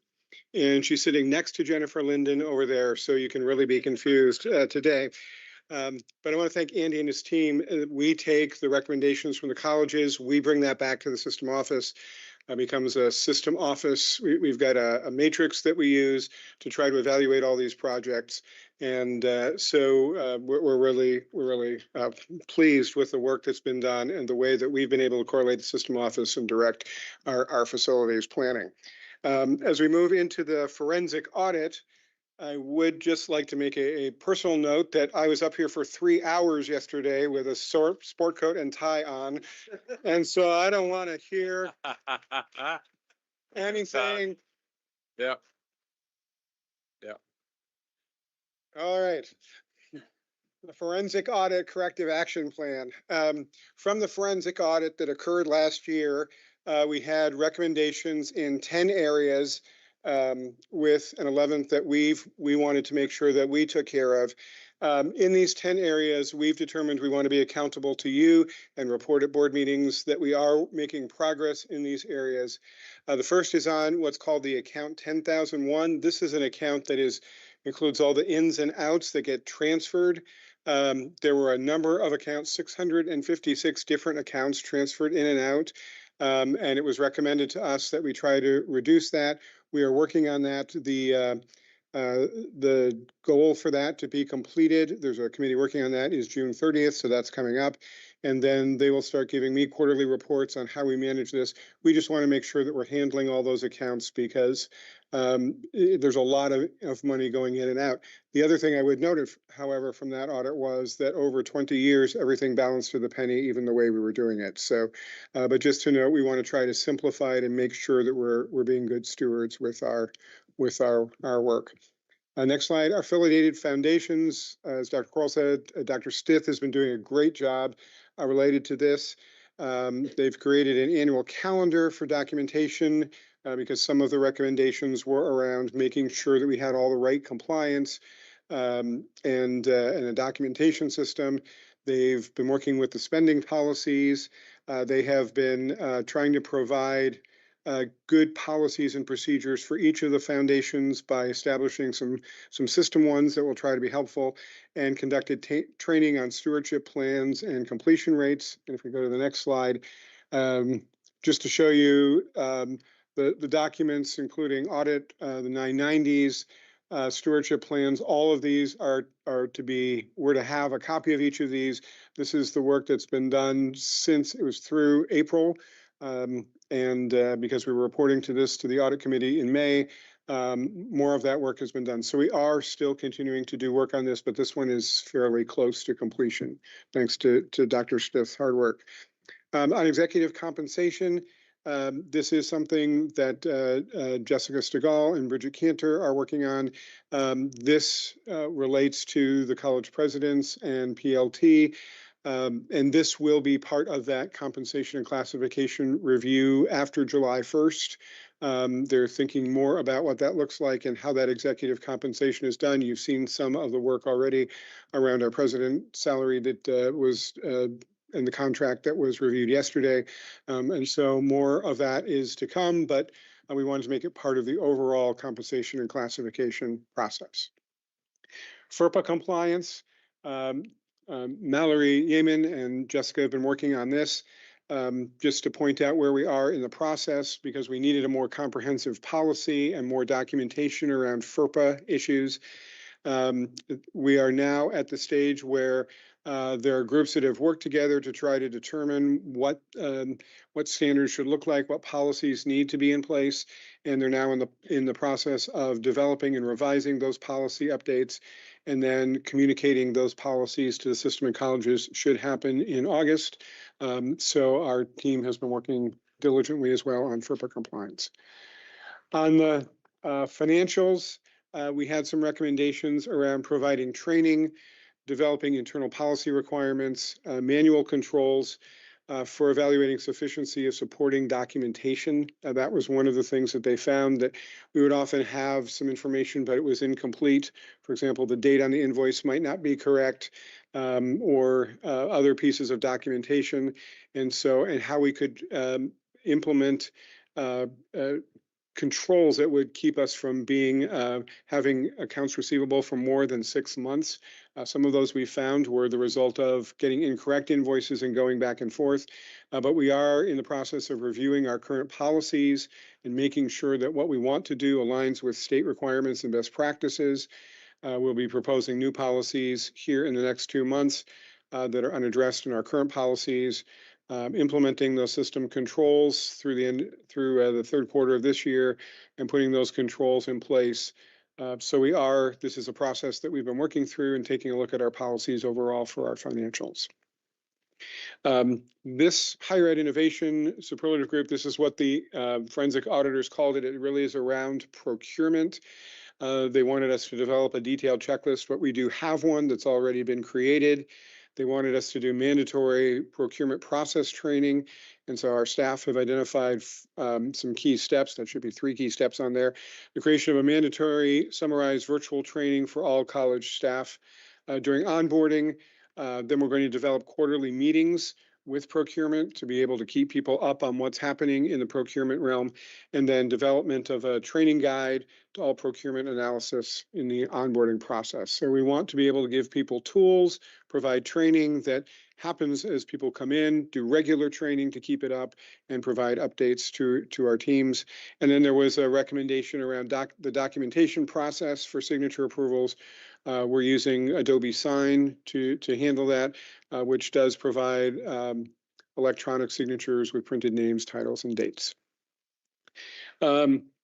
and she's sitting next to Jennifer Linden over there, so you can really be confused today. But I want to thank Andy and his team. We take the recommendations from the colleges. We bring that back to the system office. Becomes a system office. We've got a matrix that we use to try to evaluate all these projects. And so we're really pleased with the work that's been done and the way that we've been able to correlate the system office and direct our facilities planning. As we move into the forensic audit, I would just like to make a personal note that I was up here for 3 hours yesterday with a sport coat and tie on. And so I don't want to hear anything. Yeah. Yeah. All right. The forensic audit corrective action plan. From the forensic audit that occurred last year, we had recommendations in 10 areas with an 11th that we wanted to make sure that we took care of. In these 10 areas, we've determined we want to be accountable to you and report at board meetings that we are making progress in these areas. The first is on what's called the account 10,001. This is an account that includes all the ins and outs that get transferred. There were a number of accounts, 656 different accounts transferred in and out. And it was recommended to us that we try to reduce that. We are working on that. The goal for that to be completed, there's a committee working on that, is June 30th, so that's coming up. And then they will start giving me quarterly reports on how we manage this. We just want to make sure that we're handling all those accounts because there's a lot of money going in and out. The other thing I would note, however, from that audit was that over 20 years, everything balanced to the penny, even the way we were doing it. So, but just to note, we want to try to simplify it and make sure that we're being good stewards with our work. Next slide, our affiliated foundations. As Dr. Kroll said, Dr. Stith has been doing a great job related to this. They've created an annual calendar for documentation because some of the recommendations were around making sure that we had all the right compliance and a documentation system. They've been working with the spending policies. They have been trying to provide good policies and procedures for each of the foundations by establishing some system ones that will try to be helpful, and conducted training on stewardship plans and completion rates. And if we go to the next slide, just to show you the documents, including audit, the 990s, stewardship plans, all of these we're to have a copy of each of these. This is the work that's been done since it was through April. And because we were reporting to the audit committee in May, more of that work has been done. So we are still continuing to do work on this, but this one is fairly close to completion, thanks to Dr. Stith's hard work. On executive compensation, this is something that Jessica Stegall and Bridget Cantor are working on. This relates to the college presidents and PLT. And this will be part of that compensation and classification review after July 1st. They're thinking more about what that looks like and how that executive compensation is done. You've seen some of the work already around our president salary that was in the contract that was reviewed yesterday. And so more of that is to come, but we wanted to make it part of the overall compensation and classification process. FERPA compliance. Mallory Yeaman and Jessica have been working on this just to point out where we are in the process, because we needed a more comprehensive policy and more documentation around FERPA issues. We are now at the stage where there are groups that have worked together to try to determine what standards should look like, what policies need to be in place, and they're now in the process of developing and revising those policy updates, and then communicating those policies to the system and colleges should happen in August. So our team has been working diligently as well on FERPA compliance. On the financials, we had some recommendations around providing training, developing internal policy requirements, manual controls for evaluating sufficiency of supporting documentation. That was one of the things that they found, that we would often have some information, but it was incomplete. For example, the date on the invoice might not be correct, or other pieces of documentation. And how we could implement controls that would keep us from having accounts receivable for more than 6 months. Some of those we found were the result of getting incorrect invoices and going back and forth. But we are in the process of reviewing our current policies and making sure that what we want to do aligns with state requirements and best practices. We'll be proposing new policies here in the next 2 months that are unaddressed in our current policies. Implementing those system controls through the third quarter of this year, and putting those controls in place This is a process that we've been working through and taking a look at our policies overall for our financials. This higher ed innovation superlative group, this is what the forensic auditors called it. It really is around procurement. They wanted us to develop a detailed checklist, but we do have one that's already been created. They wanted us to do mandatory procurement process training. And so our staff have identified some key steps. That should be 3 key steps on there. The creation of a mandatory summarized virtual training for all college staff during onboarding. Then we're going to develop quarterly meetings with procurement to be able to keep people up on what's happening in the procurement realm, and then development of a training guide to all procurement analysis in the onboarding process. So we want to be able to give people tools, provide training that happens as people come in, do regular training to keep it up, and provide updates to our teams. And then there was a recommendation around the documentation process for signature approvals. We're using Adobe Sign to handle that, which does provide electronic signatures with printed names, titles, and dates.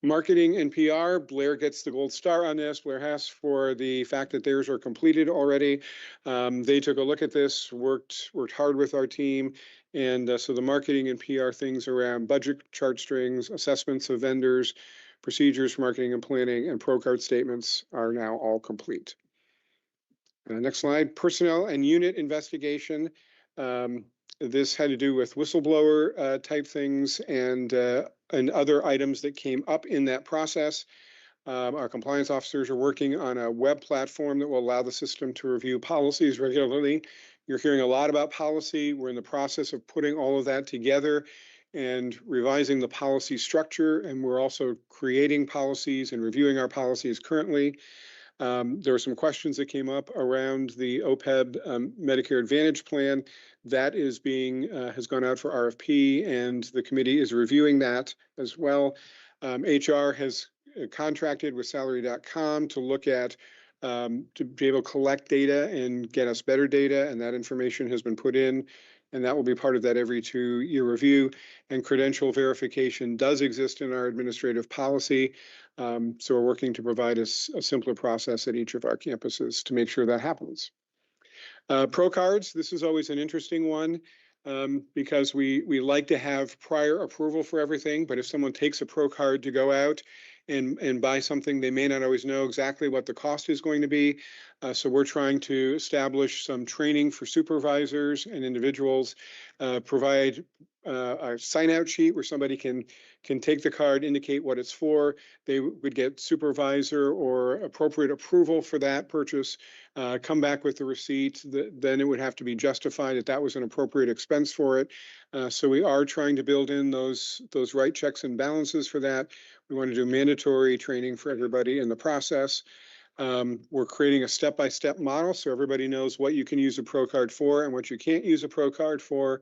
Marketing and PR, Blair gets the gold star on this. Blair Hess for the fact that theirs are completed already. They took a look at this, worked hard with our team. And so the marketing and PR things around budget chart strings, assessments of vendors, procedures for marketing and planning, and pro card statements are now all complete. Next slide, personnel and unit investigation. This had to do with whistleblower type things and other items that came up in that process. Our compliance officers are working on a web platform that will allow the system to review policies regularly. You're hearing a lot about policy. We're in the process of putting all of that together and revising the policy structure, and we're also creating policies and reviewing our policies currently. There were some questions that came up around the OPEB Medicare Advantage plan. That is has gone out for RFP, and the committee is reviewing that as well. HR has contracted with salary.com to look at, to be able to collect data and get us better data, and that information has been put in, and that will be part of that every 2-year review. And credential verification does exist in our administrative policy. So we're working to provide a simpler process at each of our campuses to make sure that happens. Pro cards, this is always an interesting one because we like to have prior approval for everything, but if someone takes a pro card to go out and buy something, they may not always know exactly what the cost is going to be. So we're trying to establish some training for supervisors and individuals, provide a sign-out sheet where somebody can take the card, indicate what it's for. They would get supervisor or appropriate approval for that purchase, come back with the receipt. Then it would have to be justified that was an appropriate expense for it. So we are trying to build in those right checks and balances for that. We want to do mandatory training for everybody in the process. We're creating a step-by-step model so everybody knows what you can use a pro card for and what you can't use a pro card for.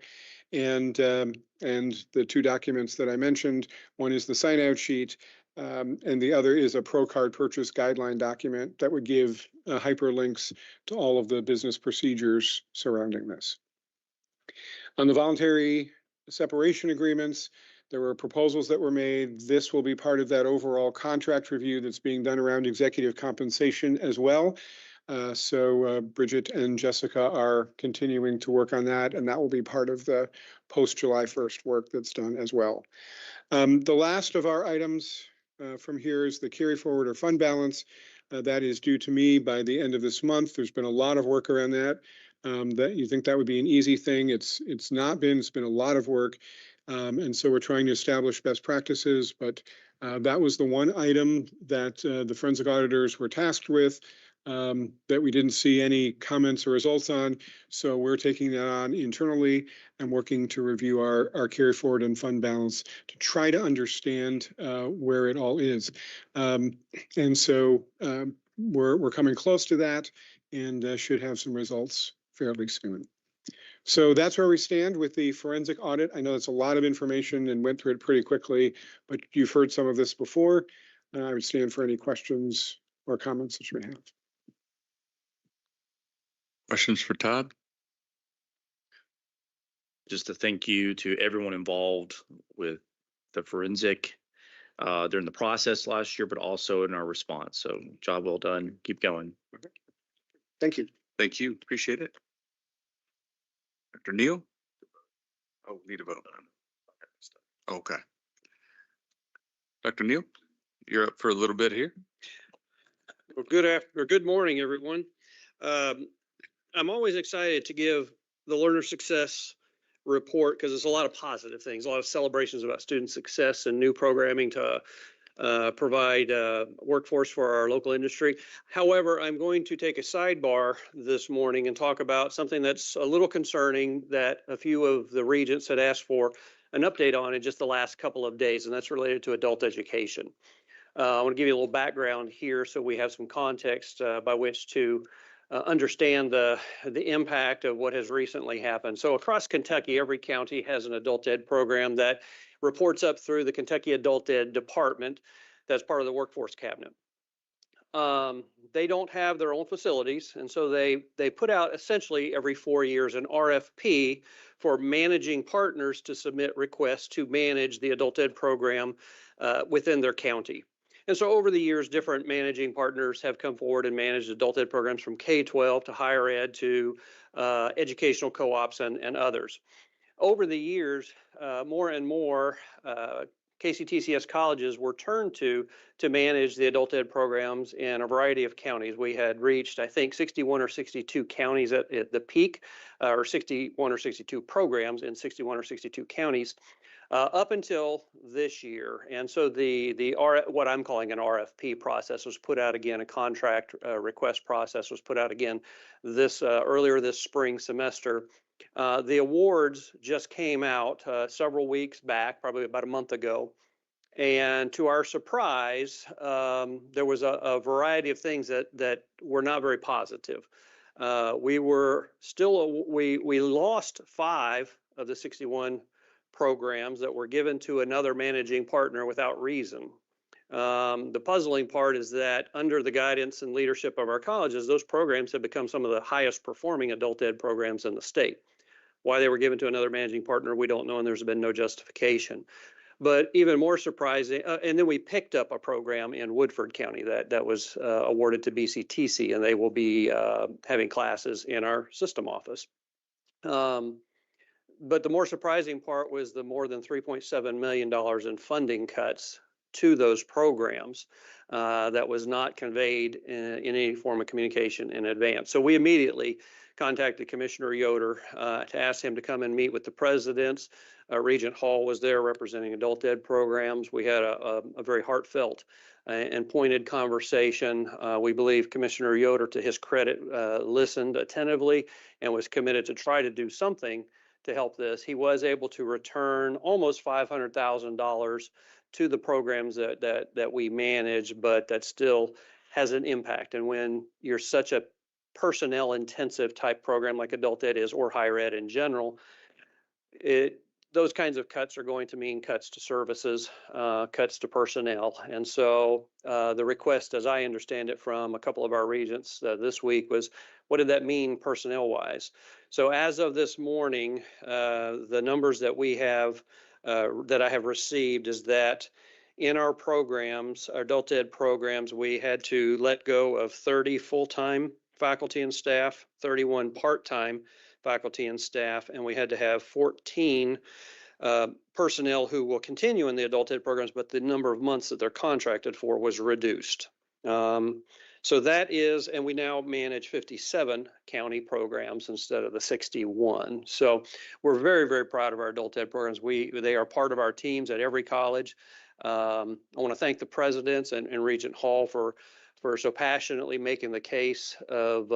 And the 2 documents that I mentioned, one is the sign-out sheet, and the other is a pro card purchase guideline document that would give hyperlinks to all of the business procedures surrounding this. On the voluntary separation agreements, there were proposals that were made. This will be part of that overall contract review that's being done around executive compensation as well. So Bridget and Jessica are continuing to work on that, and that will be part of the post-July 1st work that's done as well. The last of our items from here is the carry forward or fund balance. That is due to me by the end of this month. There's been a lot of work around that. That you think that would be an easy thing. It's not been. It's been a lot of work. And so we're trying to establish best practices, but that was the one item that the forensic auditors were tasked with that we didn't see any comments or results on. So we're taking that on internally and working to review our carry forward and fund balance to try to understand where it all is. And so we're coming close to that and should have some results fairly soon. So that's where we stand with the forensic audit. I know that's a lot of information and went through it pretty quickly, but you've heard some of this before. I would stand for any questions or comments that you may have. Questions for Todd? Just a thank you to everyone involved with the forensic during the process last year, but also in our response. So job well done. Keep going. Thank you. Thank you. Appreciate it. Dr. Neal? Oh, need a vote. Okay. Dr. Neal, you're up for a little bit here. Well, good morning, everyone. I'm always excited to give the learner success report because there's a lot of positive things, a lot of celebrations about student success and new programming to provide workforce for our local industry. However, I'm going to take a sidebar this morning and talk about something that's a little concerning that a few of the regents had asked for an update on in just the last couple of days, and that's related to adult education. I want to give you a little background here so we have some context by which to understand the impact of what has recently happened. So across Kentucky, every county has an adult ed program that reports up through the Kentucky Adult Ed Department that's part of the workforce cabinet. They don't have their own facilities, and so they put out essentially every 4 years an RFP for managing partners to submit requests to manage the adult ed program within their county. And so over the years, different managing partners have come forward and managed adult ed programs from K-12 to higher ed to educational co-ops and others. Over the years, more and more KCTCS colleges were turned to manage the adult ed programs in a variety of counties. We had reached, I think, 61 or 62 counties at the peak, or 61 or 62 programs in 61 or 62 counties. Up until this year. And so what I'm calling an RFP process was put out again, a contract request process was put out again this earlier this spring semester. The awards just came out several weeks back, probably about a month ago. And to our surprise, there was a variety of things that were not very positive. We lost 5 of the 61 programs that were given to another managing partner without reason. The puzzling part is that under the guidance and leadership of our colleges, those programs have become some of the highest performing adult ed programs in the state. Why they were given to another managing partner, we don't know, and there's been no justification. But even more surprising, and then we picked up a program in Woodford County that was awarded to BCTC, and they will be having classes in our system office. But the more surprising part was the more than $3.7 million in funding cuts to those programs that was not conveyed in any form of communication in advance. So we immediately contacted Commissioner Yoder to ask him to come and meet with the presidents. Regent Hall was there representing adult ed programs. We had a very heartfelt and pointed conversation. We believe Commissioner Yoder, to his credit, listened attentively and was committed to try to do something to help this. He was able to return almost $500,000 to the programs that we manage, but that still has an impact. And when you're such a personnel intensive type program like adult ed is, or higher ed in general, those kinds of cuts are going to mean cuts to services, cuts to personnel. And so the request, as I understand it from a couple of our regents this week, was what did that mean personnel wise? So as of this morning, the numbers that we have, that I have received, is that in our programs, our adult ed programs, we had to let go of 30 full-time faculty and staff, 31 part-time faculty and staff, and we had to have 14 personnel who will continue in the adult ed programs, but the number of months that they're contracted for was reduced. So that is, and we now manage 57 county programs instead of the 61. So we're very, very proud of our adult ed programs. They are part of our teams at every college. I want to thank the presidents and Regent Hall for so passionately making the case of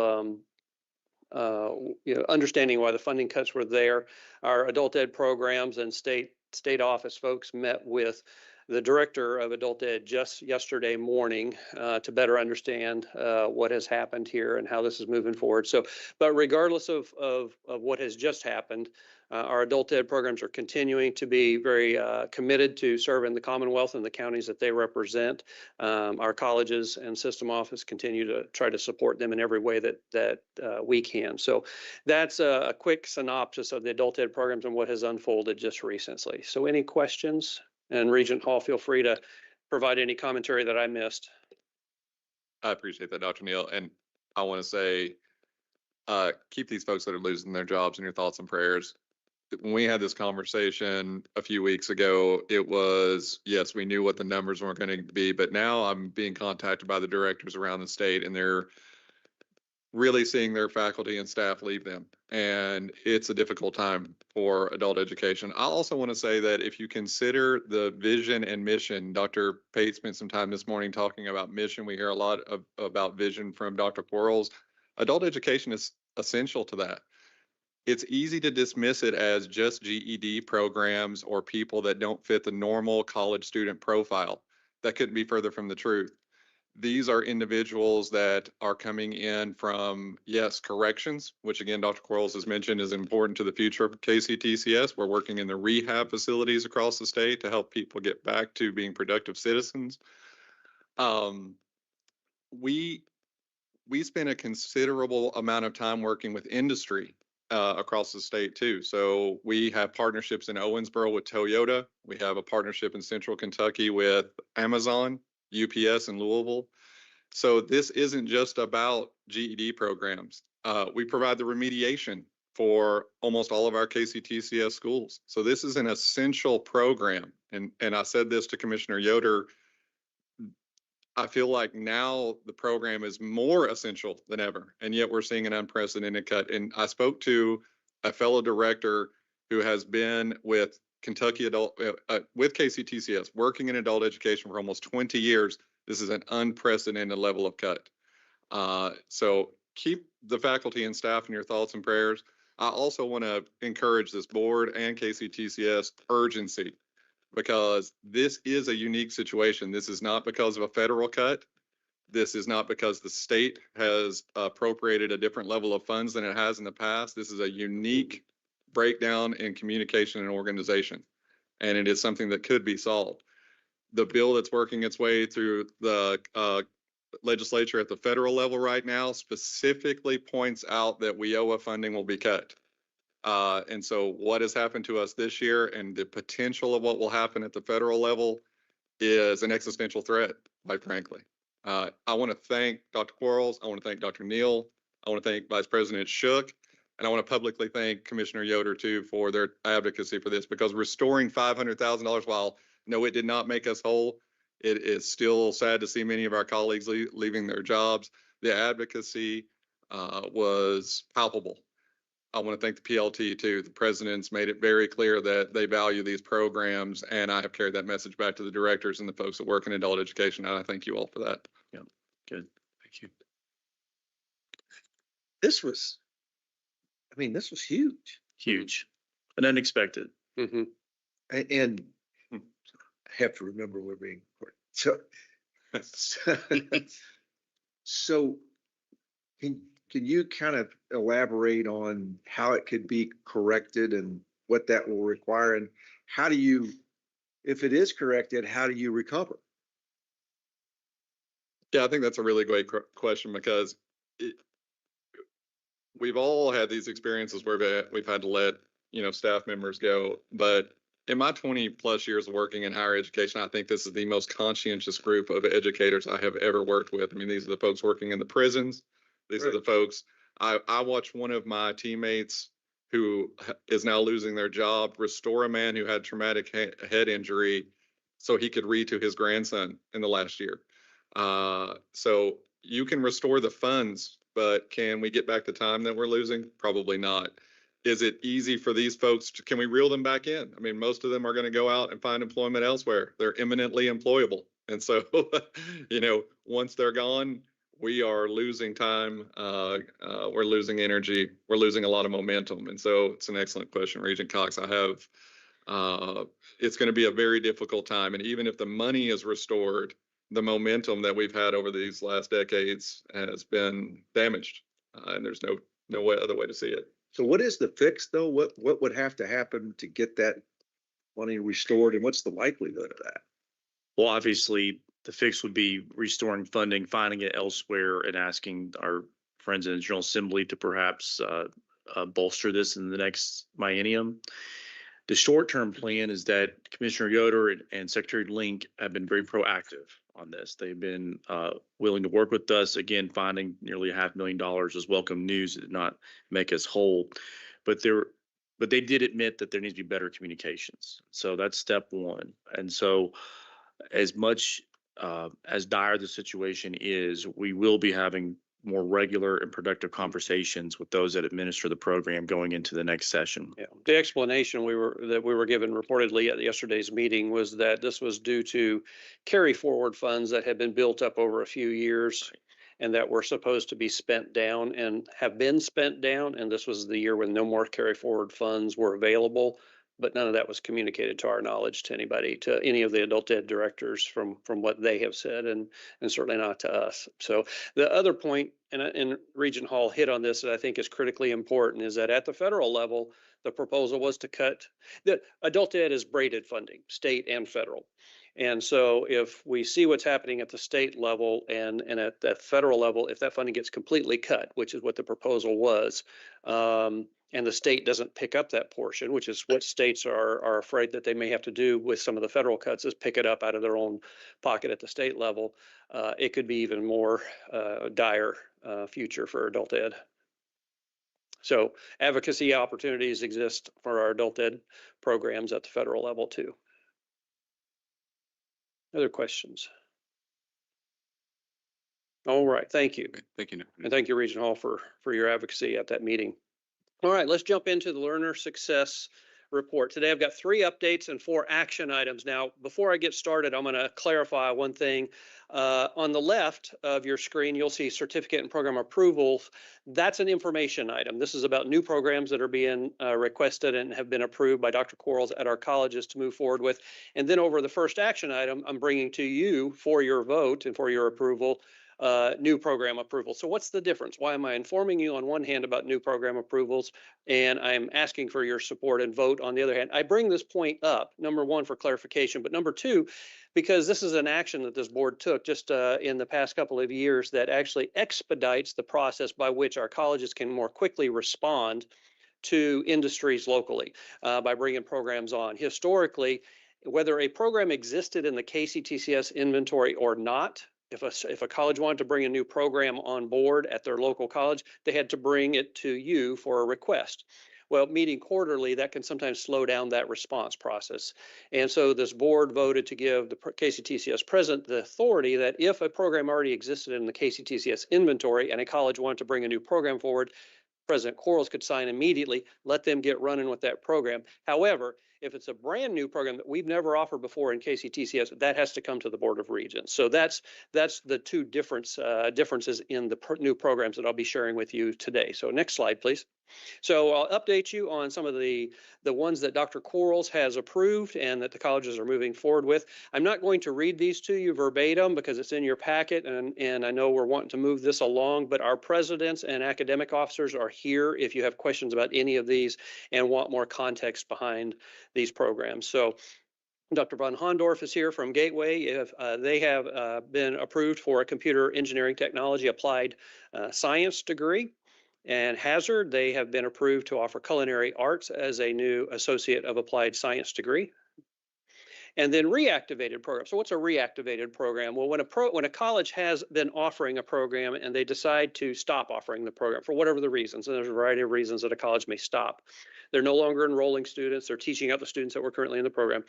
understanding why the funding cuts were there. Our adult ed programs and state office folks met with the director of adult ed just yesterday morning to better understand what has happened here and how this is moving forward. So, but regardless of what has just happened, our adult ed programs are continuing to be very committed to serving the Commonwealth and the counties that they represent. Our colleges and system office continue to try to support them in every way that we can. So that's a quick synopsis of the adult ed programs and what has unfolded just recently. So any questions? And Regent Hall, feel free to provide any commentary that I missed. I appreciate that, Dr. Neal. And I want to say, keep these folks that are losing their jobs in your thoughts and prayers. When we had this conversation a few weeks ago, it was, yes, we knew what the numbers weren't going to be, but now I'm being contacted by the directors around the state, and they're really seeing their faculty and staff leave them. And it's a difficult time for adult education. I also want to say that if you consider the vision and mission, Dr. Pate spent some time this morning talking about mission. We hear a lot about vision from Dr. Quarles. Adult education is essential to that. It's easy to dismiss it as just GED programs or people that don't fit the normal college student profile. That couldn't be further from the truth. These are individuals that are coming in from, yes, corrections, which again, Dr. Quarles has mentioned is important to the future of KCTCS. We're working in the rehab facilities across the state to help people get back to being productive citizens. We spend a considerable amount of time working with industry across the state too. So we have partnerships in Owensboro with Toyota. We have a partnership in Central Kentucky with Amazon, UPS in Louisville. So this isn't just about GED programs. We provide the remediation for almost all of our KCTCS schools. So this is an essential program. And I said this to Commissioner Yoder. I feel like now the program is more essential than ever, and yet we're seeing an unprecedented cut. And I spoke to a fellow director who has been with with KCTCS, working in adult education for almost 20 years. This is an unprecedented level of cut. So keep the faculty and staff in your thoughts and prayers. I also want to encourage this board and KCTCS urgency, because this is a unique situation. This is not because of a federal cut. This is not because the state has appropriated a different level of funds than it has in the past. This is a unique breakdown in communication and organization, and it is something that could be solved. The bill that's working its way through the legislature at the federal level right now specifically points out that WIOA funding will be cut. And so what has happened to us this year and the potential of what will happen at the federal level is an existential threat, quite frankly. I want to thank Dr. Quarles. I want to thank Dr. Neal. I want to thank Vice President Shook. And I want to publicly thank Commissioner Yoder, too, for their advocacy for this, because restoring $500,000, while no, it did not make us whole, it is still sad to see many of our colleagues leaving their jobs. The advocacy was palpable. I want to thank the PLT too. The president's made it very clear that they value these programs, and I have carried that message back to the directors and the folks that work in adult education. And I thank you all for that. Yeah, good. Thank you. This was huge. Huge and unexpected. Mhm. And I have to remember we're being recorded. So can you kind of elaborate on how it could be corrected and what that will require? And how do you, if it is corrected, how do you recover? Yeah, I think that's a really great question, because we've all had these experiences where we've had to let, staff members go. But in my 20 plus years of working in higher education, I think this is the most conscientious group of educators I have ever worked with. I mean, these are the folks working in the prisons. These are the folks. I watched one of my teammates who is now losing their job restore a man who had traumatic head injury so he could read to his grandson in the last year. So you can restore the funds, but can we get back the time that we're losing? Probably not. Is it easy for these folks? Can we reel them back in? I mean, most of them are going to go out and find employment elsewhere. They're eminently employable. And so, once they're gone, we are losing time. We're losing energy. We're losing a lot of momentum. And so it's an excellent question, Regent Cox. It's going to be a very difficult time. And even if the money is restored, the momentum that we've had over these last decades has been damaged. And there's no other way to see it. So what is the fix though? What would have to happen to get that money restored, and what's the likelihood of that? Well, obviously, the fix would be restoring funding, finding it elsewhere, and asking our friends in the General Assembly to perhaps bolster this in the next biennium. The short-term plan is that Commissioner Yoder and Secretary Link have been very proactive on this. They've been willing to work with us. Again, finding nearly $500,000 is welcome news. It did not make us whole, but they did admit that there needs to be better communications. So that's step one. And so as much as dire the situation is, we will be having more regular and productive conversations with those that administer the program going into the next session. Yeah, the explanation we were given reportedly at yesterday's meeting was that this was due to carry forward funds that had been built up over a few years and that were supposed to be spent down and have been spent down. And this was the year when no more carry forward funds were available. But none of that was communicated to our knowledge to anybody, to any of the adult ed directors from what they have said, and certainly not to us. So the other point, and Regent Hall hit on this that I think is critically important, is that at the federal level, the proposal was to cut, the adult ed is braided funding, state and federal. And so if we see what's happening at the state level and at the federal level, if that funding gets completely cut, which is what the proposal was, and the state doesn't pick up that portion, which is what states are afraid that they may have to do with some of the federal cuts, is pick it up out of their own pocket at the state level, it could be even more dire future for adult ed. So advocacy opportunities exist for our adult ed programs at the federal level too. Other questions? All right, thank you. Thank you. And thank you, Regent Hall, for your advocacy at that meeting. All right, let's jump into the learner success report. Today I've got 3 updates and 4 action items. Now, before I get started, I'm going to clarify one thing. On the left of your screen, you'll see certificate and program approvals. That's an information item. This is about new programs that are being requested and have been approved by Dr. Quarles at our colleges to move forward with. And then over the first action item, I'm bringing to you for your vote and for your approval, new program approval. So what's the difference? Why am I informing you on one hand about new program approvals and I'm asking for your support and vote on the other hand? I bring this point up, number one, for clarification, but number two, because this is an action that this board took just in the past couple of years that actually expedites the process by which our colleges can more quickly respond to industries locally by bringing programs on. Historically, whether a program existed in the KCTCS inventory or not, if a college wanted to bring a new program on board at their local college, they had to bring it to you for a request. Well, meeting quarterly, that can sometimes slow down that response process. And so this board voted to give the KCTCS president the authority that if a program already existed in the KCTCS inventory and a college wanted to bring a new program forward, President Quarles could sign immediately, let them get running with that program. However, if it's a brand new program that we've never offered before in KCTCS, that has to come to the Board of Regents. So that's the two differences in the new programs that I'll be sharing with you today. So next slide, please. So I'll update you on some of the ones that Dr. Quarles has approved and that the colleges are moving forward with. I'm not going to read these to you verbatim because it's in your packet and I know we're wanting to move this along, but our presidents and academic officers are here if you have questions about any of these and want more context behind these programs. So Dr. Von Hondorf is here from Gateway. They have been approved for a computer engineering technology applied science degree. And Hazard, they have been approved to offer culinary arts as a new associate of applied science degree. And then reactivated program. So what's a reactivated program? Well, when a college has been offering a program and they decide to stop offering the program for whatever the reasons, and there's a variety of reasons that a college may stop. They're no longer enrolling students, they're teaching out the students that were currently in the program,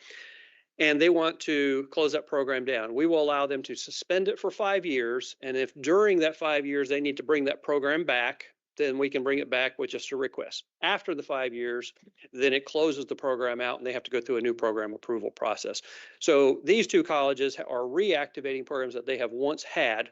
and they want to close that program down. We will allow them to suspend it for 5 years, and if during that 5 years they need to bring that program back, then we can bring it back with just a request. After the 5 years, then it closes the program out and they have to go through a new program approval process. So these two colleges are reactivating programs that they have once had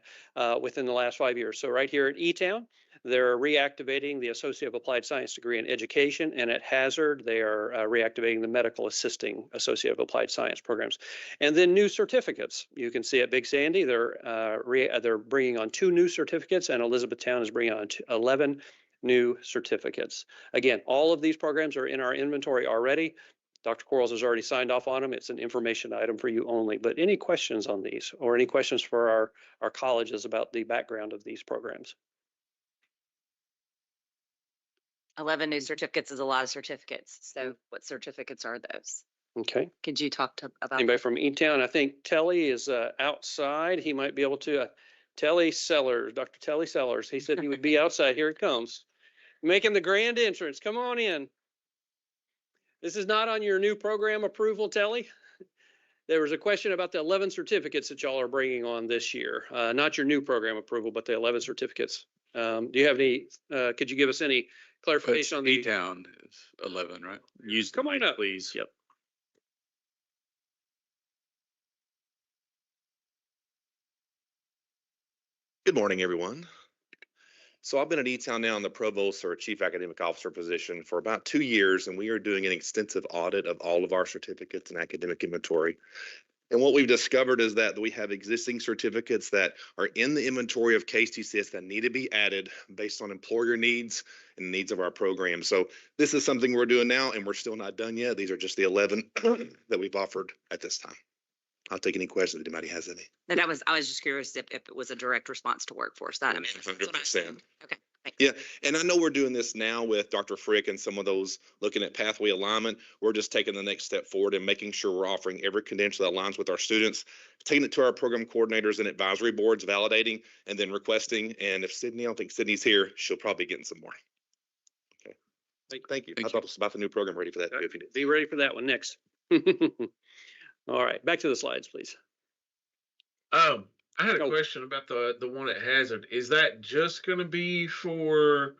within the last 5 years. So right here at E-Town, they're reactivating the Associate of Applied Science degree in education, and at Hazard, they are reactivating the Medical Assisting Associate of Applied Science programs. And then new certificates. You can see at Big Sandy, they're bringing on 2 new certificates, and Elizabethtown is bringing on 11 new certificates. Again, all of these programs are in our inventory already. Dr. Quarles has already signed off on them. It's an information item for you only. But any questions on these or any questions for our colleges about the background of these programs? 11 new certificates is a lot of certificates. So what certificates are those? Okay. Could you talk about? Anybody from E-Town? I think Telly is outside. He might be able to. Telly Sellers, Dr. Telly Sellers. He said he would be outside. Here he comes, making the grand entrance. Come on in. This is not on your new program approval, Telly. There was a question about the 11 certificates that y'all are bringing on this year. Not your new program approval, but the 11 certificates. Do you have any, could you give us any clarification on the? E-Town is 11, right? Use the Come on mic, up. please. Yep. Good morning, everyone. So I've been at E-Town now in the provost or chief academic officer position for about 2 years, and we are doing an extensive audit of all of our certificates and academic inventory. And what we've discovered is that we have existing certificates that are in the inventory of KCTCS that need to be added based on employer needs and needs of our program. So this is something we're doing now, and we're still not done yet. These are just the 11 that we've offered at this time. I'll take any questions if anybody has any. And I was just curious if it was a direct response to workforce. That, I mean, that's what I 100%. assumed. Okay. Thanks. Yeah, and I know we're doing this now with Dr. Frick and some of those looking at pathway alignment. We're just taking the next step forward and making sure we're offering every credential that aligns with our students, taking it to our program coordinators and advisory boards, validating, and then requesting. And if Sydney, I don't think Sydney's here, she'll probably get some more. Okay. Thank you. I thought it was about the new program ready for that. Too, if you did. Be ready for that one next. All right, back to the slides, please. I had a question about the one at Hazard. Is that just going to be for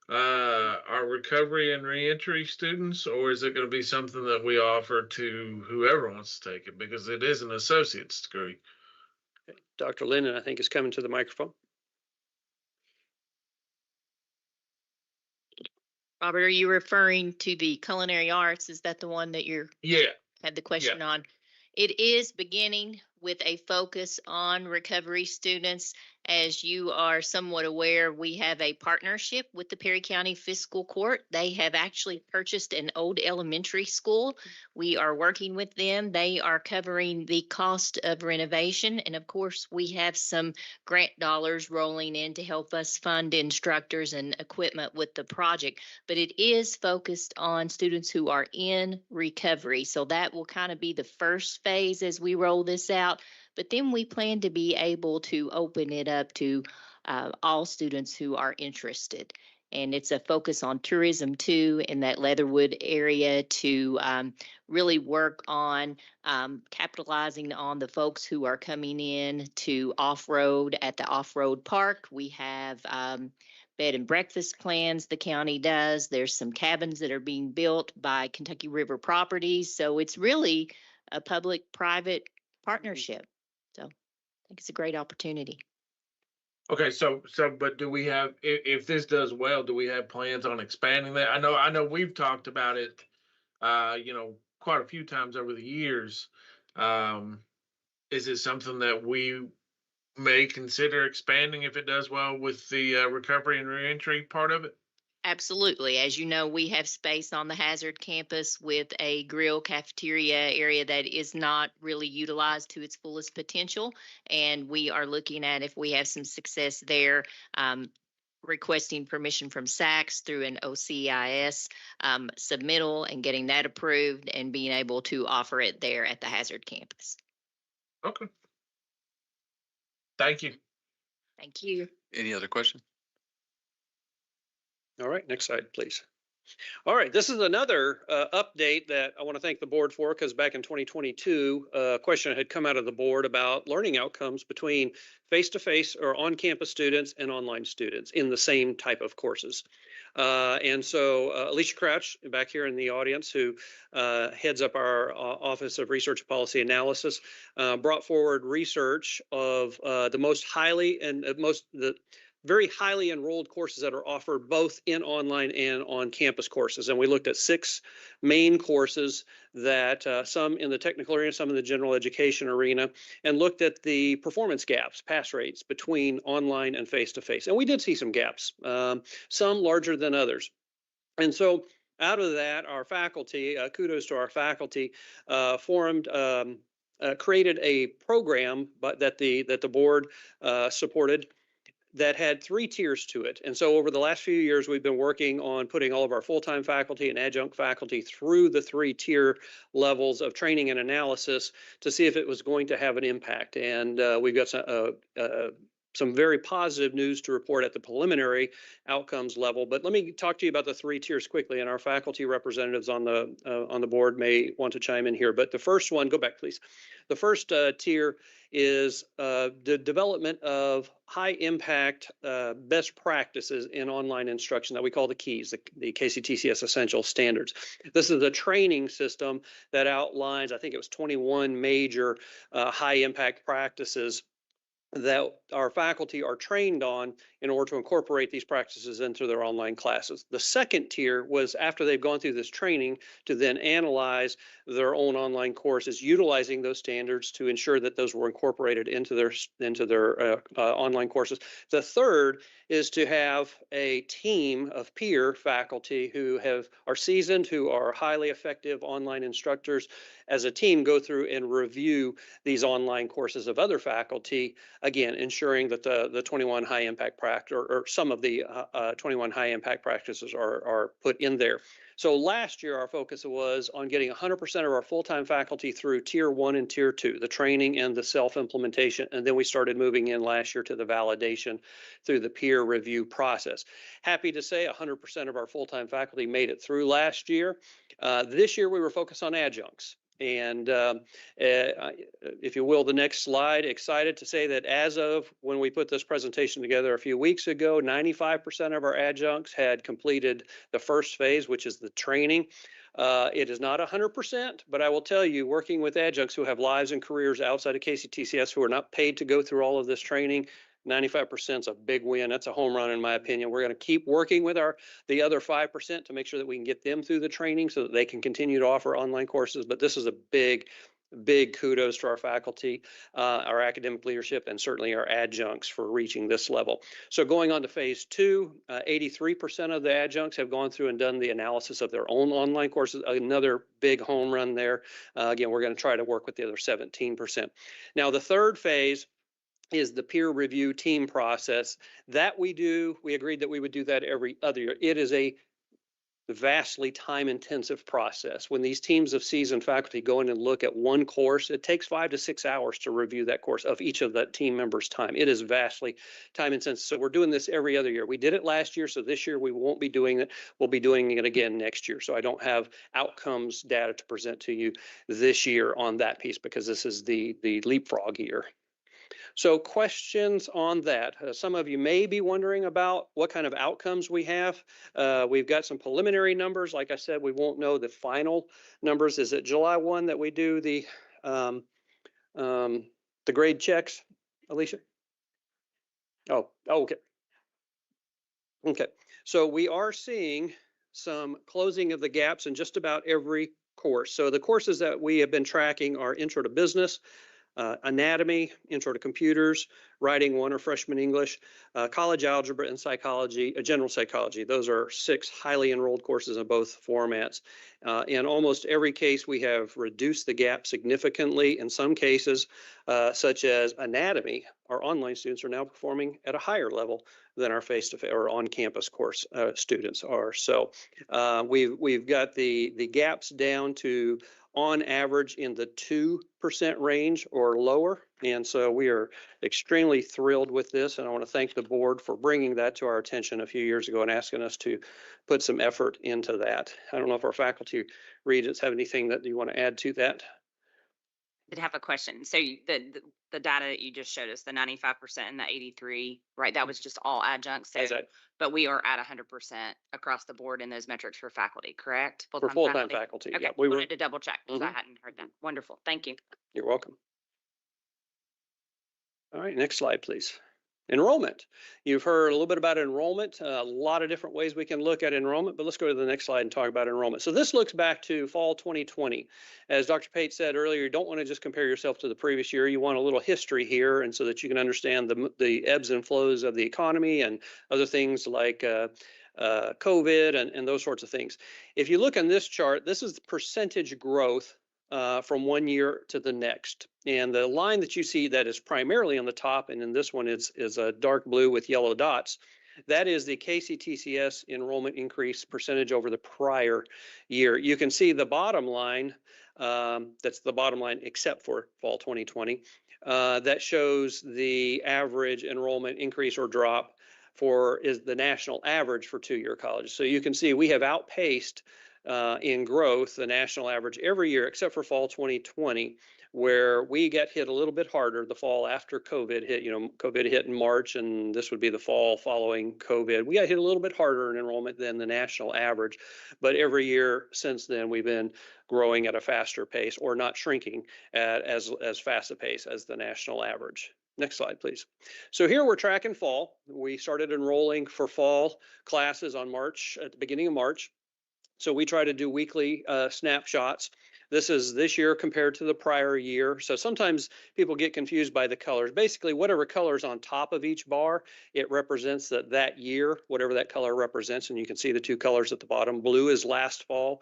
our recovery and reentry students, or is it going to be something that we offer to whoever wants to take it? Because it is an associate's degree. Okay. Dr. Linden, I think, is coming to the microphone. Robert, are you referring to the culinary arts? Is that the one that you're had the question on? It is beginning with a focus on recovery students. As you are somewhat aware, we have a partnership with the Perry County Fiscal Court. They have actually purchased an old elementary school. We are working with them. They are covering the cost of renovation. And of course, we have some grant dollars rolling in to help us fund instructors and equipment with the project. But it is focused on students who are in recovery. So that will kind of be the first phase as we roll this out. But then we plan to be able to open it up to all students who are interested. And it's a focus on tourism too, in that Leatherwood area, to really work on capitalizing on the folks who are coming in to off-road at the off-road park. We have bed and breakfast plans the county does. There's some cabins that are being built by Kentucky River Properties. So it's really a public-private partnership. So I think it's a great opportunity. Okay, but do we have, if this does well, do we have plans on expanding that? I know we've talked about it, quite a few times over the years. Is it something that we may consider expanding if it does well with the recovery and reentry part of it? Absolutely. As you know, we have space on the Hazard campus with a grill cafeteria area that is not really utilized to its fullest potential. And we are looking at, if we have some success there, requesting permission from SACS through an OCIS submittal and getting that approved and being able to offer it there at the Hazard campus. Okay. Thank you. Thank you. Any other questions? All right, next slide, please. All right, this is another update that I want to thank the board for, because back in 2022, a question had come out of the board about learning outcomes between face-to-face or on-campus students and online students in the same type of courses. And so Alicia Crouch, back here in the audience, who heads up our Office of Research and Policy Analysis, brought forward research of the very highly enrolled courses that are offered both in online and on campus courses. And we looked at 6 main courses that some in the technical arena, some in the general education arena, and looked at the performance gaps, pass rates between online and face-to-face. And we did see some gaps, some larger than others. And so out of that, our faculty, kudos to our faculty, created a program that the board supported that had 3 tiers to it. And so over the last few years, we've been working on putting all of our full-time faculty and adjunct faculty through the 3-tier levels of training and analysis to see if it was going to have an impact. And we've got some very positive news to report at the preliminary outcomes level. But let me talk to you about the 3 tiers quickly, and our faculty representatives on the board may want to chime in here. But the first one, go back, please. The first tier is the development of high impact best practices in online instruction that we call the KEYS, the KCTCS Essential Standards. This is a training system that outlines, I think it was 21 major high impact practices that our faculty are trained on in order to incorporate these practices into their online classes. The second tier was after they've gone through this training to then analyze their own online courses, utilizing those standards to ensure that those were incorporated into their online courses. The third is to have a team of peer faculty who are seasoned, who are highly effective online instructors, as a team go through and review these online courses of other faculty, again, ensuring that the 21 high impact practice or some of the 21 high impact practices are put in there. So last year, our focus was on getting 100% of our full-time faculty through tier 1 and tier 2, the training and the self-implementation. And then we started moving in last year to the validation through the peer review process. Happy to say 100% of our full-time faculty made it through last year. This year, we were focused on adjuncts. And if you will, the next slide, excited to say that as of when we put this presentation together a few weeks ago, 95% of our adjuncts had completed the first phase, which is the training. It is not 100%, but I will tell you, working with adjuncts who have lives and careers outside of KCTCS who are not paid to go through all of this training, 95% is a big win. That's a home run, in my opinion. We're going to keep working with the other 5% to make sure that we can get them through the training so that they can continue to offer online courses. But this is a big kudos to our faculty, our academic leadership, and certainly our adjuncts for reaching this level. So going on to phase 2, 83% of the adjuncts have gone through and done the analysis of their own online courses. Another big home run there. Again, we're going to try to work with the other 17%. Now, the third phase is the peer review team process that we agreed that we would do that every other year. It is a vastly time intensive process. When these teams of seasoned faculty go in and look at one course, it takes 5 to 6 hours to review that course of each of that team members' time. It is vastly time intensive. So we're doing this every other year. We did it last year, so this year we won't be doing it. We'll be doing it again next year. So I don't have outcomes data to present to you this year on that piece because this is the leapfrog year. So questions on that. Some of you may be wondering about what kind of outcomes we have. We've got some preliminary numbers. Like I said, we won't know the final numbers. Is it July 1 that we do the grade checks, Alicia? Oh, okay. Okay. So we are seeing some closing of the gaps in just about every course. So the courses that we have been tracking are Intro to Business, anatomy, intro to computers, writing 1 or freshman English, college algebra, and psychology, general psychology. Those are 6 highly enrolled courses in both formats. In almost every case, we have reduced the gap significantly. In some cases, such as anatomy, our online students are now performing at a higher level than our face-to-face or on-campus course students are. So we've got the gaps down to on average in the 2% range or lower. And so we are extremely thrilled with this. And I want to thank the board for bringing that to our attention a few years ago and asking us to put some effort into that. I don't know if our faculty regents have anything that you want to add to that. I did have a question. So the data that you just showed us, the 95% and the 83, right? That was just all adjuncts. So, but we are at 100% across the board in those metrics for faculty, correct? For full-time faculty. Okay, Yeah, we wanted to double check because I hadn't heard that. Wonderful. Thank you. You're welcome. All right, next slide, please. Enrollment. You've heard a little bit about enrollment, a lot of different ways we can look at enrollment, but let's go to the next slide and talk about enrollment. So this looks back to fall 2020. As Dr. Pate said earlier, you don't want to just compare yourself to the previous year. You want a little history here, and so that you can understand the ebbs and flows of the economy and other things like COVID and those sorts of things. If you look on this chart, this is the percentage growth from one year to the next. And the line that you see that is primarily on the top, and in this one is a dark blue with yellow dots, that is the KCTCS enrollment increase percentage over the prior year. You can see the bottom line, that's the bottom line except for fall 2020, that shows the average enrollment increase or drop is the national average for two-year colleges. So you can see we have outpaced in growth the national average every year except for fall 2020, where we got hit a little bit harder the fall after COVID hit. COVID hit in March, and this would be the fall following COVID. We got hit a little bit harder in enrollment than the national average, but every year since then we've been growing at a faster pace or not shrinking at as fast a pace as the national average. Next slide, please. So here we're tracking fall. We started enrolling for fall classes at the beginning of March. So we try to do weekly snapshots. This is this year compared to the prior year. So sometimes people get confused by the colors. Basically, whatever color's on top of each bar, it represents that year, whatever that color represents. And you can see the two colors at the bottom. Blue is last fall.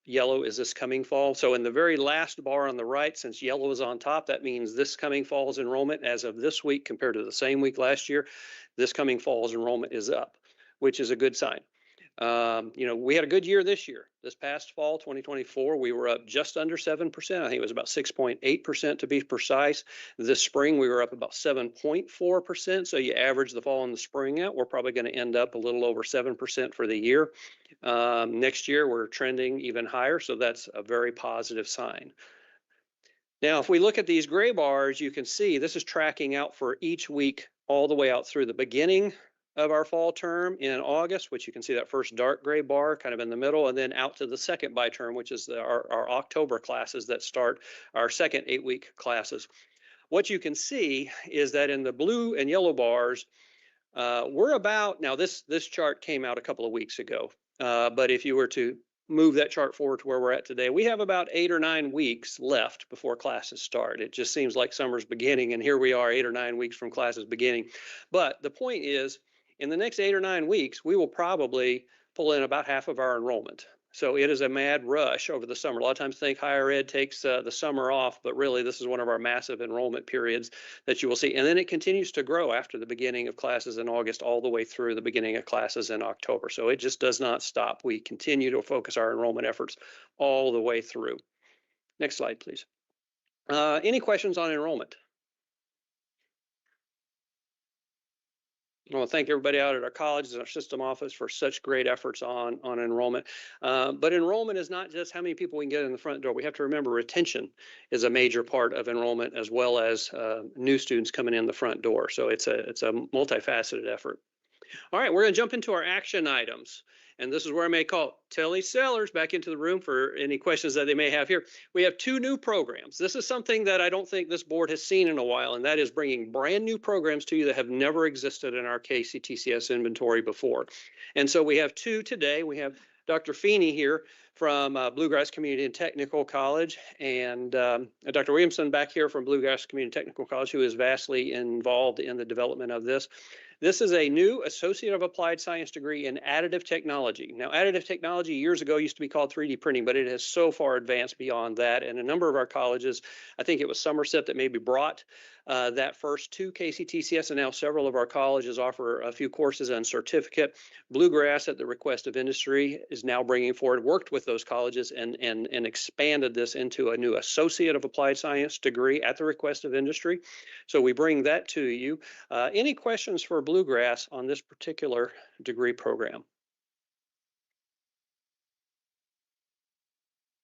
Yellow is this coming fall. So in the very last bar on the right, since yellow is on top, that means this coming fall's enrollment as of this week compared to the same week last year, this coming fall's enrollment is up, which is a good sign. We had a good year this year. This past fall, 2024, we were up just under 7%. I think it was about 6.8% to be precise. This spring, we were up about 7.4%. So you average the fall and the spring out, we're probably going to end up a little over 7% for the year. Next year, we're trending even higher. So that's a very positive sign. Now, if we look at these gray bars, you can see this is tracking out for each week all the way out through the beginning of our fall term in August, which you can see that first dark gray bar kind of in the middle, and then out to the second bi-term, which is our October classes that start our second 8-week classes. What you can see is that in the blue and yellow bars, we're about, now this chart came out a couple of weeks ago, but if you were to move that chart forward to where we're at today, we have about 8 or 9 weeks left before classes start. It just seems like summer's beginning, and here we are 8 or 9 weeks from classes beginning. But the point is, in the next 8 or 9 weeks, we will probably pull in about half of our enrollment. So it is a mad rush over the summer. A lot of times think higher ed takes the summer off, but really this is one of our massive enrollment periods that you will see. And then it continues to grow after the beginning of classes in August all the way through the beginning of classes in October. So it just does not stop. We continue to focus our enrollment efforts all the way through. Next slide, please. Any questions on enrollment? I want to thank everybody out at our colleges and our system office for such great efforts on enrollment. But enrollment is not just how many people we can get in the front door. We have to remember retention is a major part of enrollment, as well as new students coming in the front door. So it's a multifaceted effort. All right, we're going to jump into our action items. And this is where I may call Telly Sellers back into the room for any questions that they may have here. We have 2 new programs. This is something that I don't think this board has seen in a while, and that is bringing brand new programs to you that have never existed in our KCTCS inventory before. And so we have 2 today. We have Dr. Feeney here from Bluegrass Community and Technical College, and Dr. Williamson back here from Bluegrass Community and Technical College, who is vastly involved in the development of this. This is a new Associate of Applied Science degree in additive technology. Now, additive technology years ago used to be called 3D printing, but it has so far advanced beyond that. And a number of our colleges, I think it was Somerset that maybe brought that first to KCTCS, and now several of our colleges offer a few courses and certificate. Bluegrass, at the request of industry, is now bringing forward, worked with those colleges and expanded this into a new Associate of Applied Science degree at the request of industry. So we bring that to you. Any questions for Bluegrass on this particular degree program?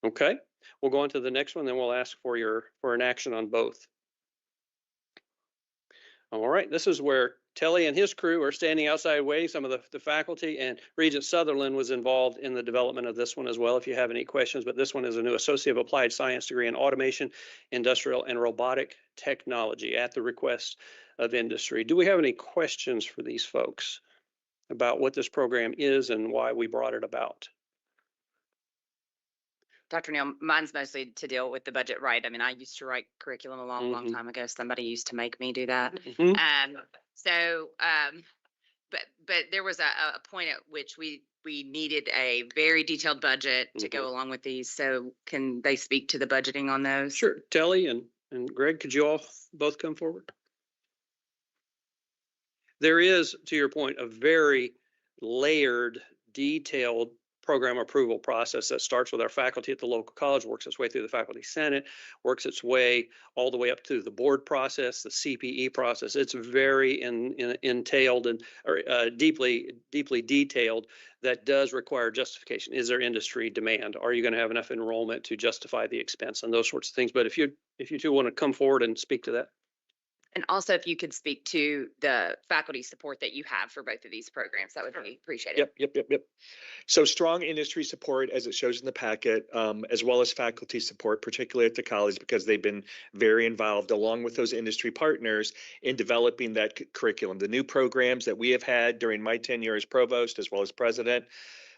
Okay, we'll go on to the next one, then we'll ask for an action on both. All right, this is where Telly and his crew are standing outside waiting. Some of the faculty, and Regents Sutherland was involved in the development of this one as well, if you have any questions. But this one is a new Associate of Applied Science degree in Automation, Industrial, and Robotic Technology at the request of industry. Do we have any questions for these folks about what this program is and why we brought it about? Dr. Neal, mine's mostly to deal with the budget, right? I mean, I used to write curriculum a long time ago. Somebody used to make me do that. But there was a point at which we we needed a very detailed budget to go along with these. So can they speak to the budgeting on those? Sure. Telly and Greg, could you all both come forward? There is, to your point, a very layered, detailed program approval process that starts with our faculty at the local college, works its way through the faculty senate, works its way all the way up to the board process, the CPE process. It's very entailed and deeply detailed. That does require justification. Is there industry demand? Are you going to have enough enrollment to justify the expense and those sorts of things? But if you two want to come forward and speak to that. And also, if you could speak to the faculty support that you have for both of these programs, that would be appreciated. Yep. So strong industry support, as it shows in the packet, as well as faculty support, particularly at the college, because they've been very involved along with those industry partners in developing that curriculum. The new programs that we have had during my tenure as provost, as well as president,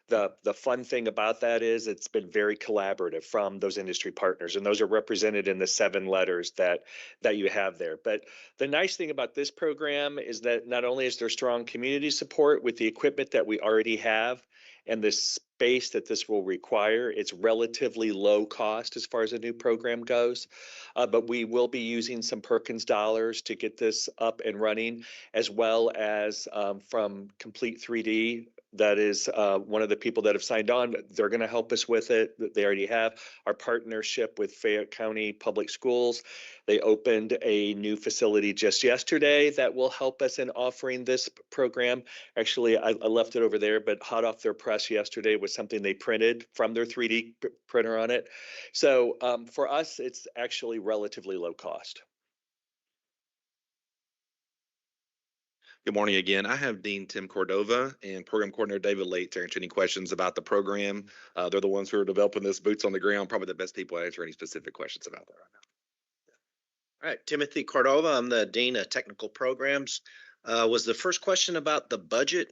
the fun thing about that is it's been very collaborative from those industry partners, and those are represented in the 7 letters that you have there. But the nice thing about this program is that not only is there strong community support with the equipment that we already have and the space that this will require, it's relatively low cost as far as a new program goes. But we will be using some Perkins dollars to get this up and running, as well as from Complete 3D. That is one of the people that have signed on. They're going to help us with it. They already have our partnership with Fayette County Public Schools. They opened a new facility just yesterday that will help us in offering this program. Actually, I left it over there, but hot off their press yesterday was something they printed from their 3D printer on it. So for us, it's actually relatively low cost. Good morning again. I have Dean Tim Cordova and Program Coordinator David Late to answer any questions about the program. They're the ones who are developing this, boots on the ground, probably the best people to answer any specific questions about that right now. All right, Timothy Cordova, I'm the Dean of Technical Programs. Was the first question about the budget?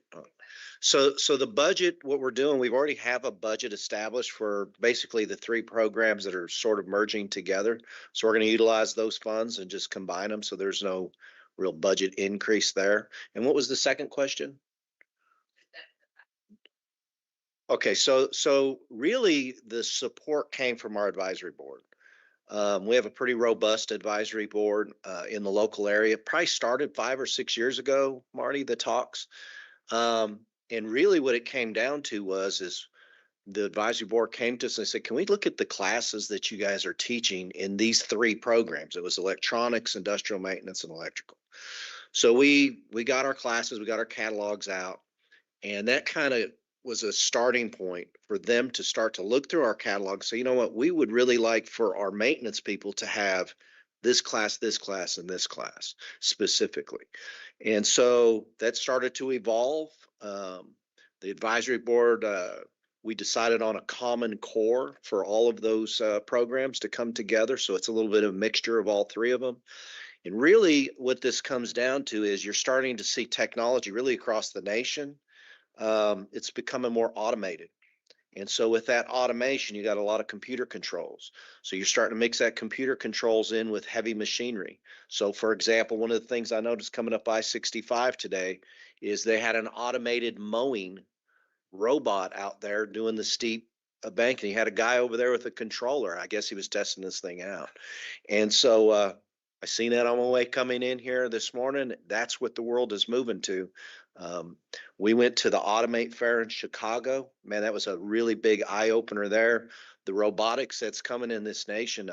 So the budget, what we're doing, we've already have a budget established for basically the 3 programs that are sort of merging together. So we're going to utilize those funds and just combine them. So there's no real budget increase there. And what was the second question? Okay, so really the support came from our advisory board. We have a pretty robust advisory board in the local area. Probably started 5 or 6 years ago, Marty, the talks. And really what it came down to is the advisory board came to us and said, can we look at the classes that you guys are teaching in these 3 programs? It was electronics, industrial maintenance, and electrical. So we got our classes, we got our catalogs out, and that kind of was a starting point for them to start to look through our catalog. So, you know what, we would really like for our maintenance people to have this class, and this class specifically. And so that started to evolve. The advisory board, we decided on a common core for all of those programs to come together. So it's a little bit of a mixture of all 3 of them. And really what this comes down to is you're starting to see technology really across the nation. It's becoming more automated. And so with that automation, you got a lot of computer controls. So you're starting to mix that computer controls in with heavy machinery. So for example, one of the things I noticed coming up I-65 today is they had an automated mowing robot out there doing the steep banking. He had a guy over there with a controller. I guess he was testing this thing out. And so I seen that on my way coming in here this morning. That's what the world is moving to. We went to the Automate Fair in Chicago. Man, that was a really big eye opener there. The robotics that's coming in this nation,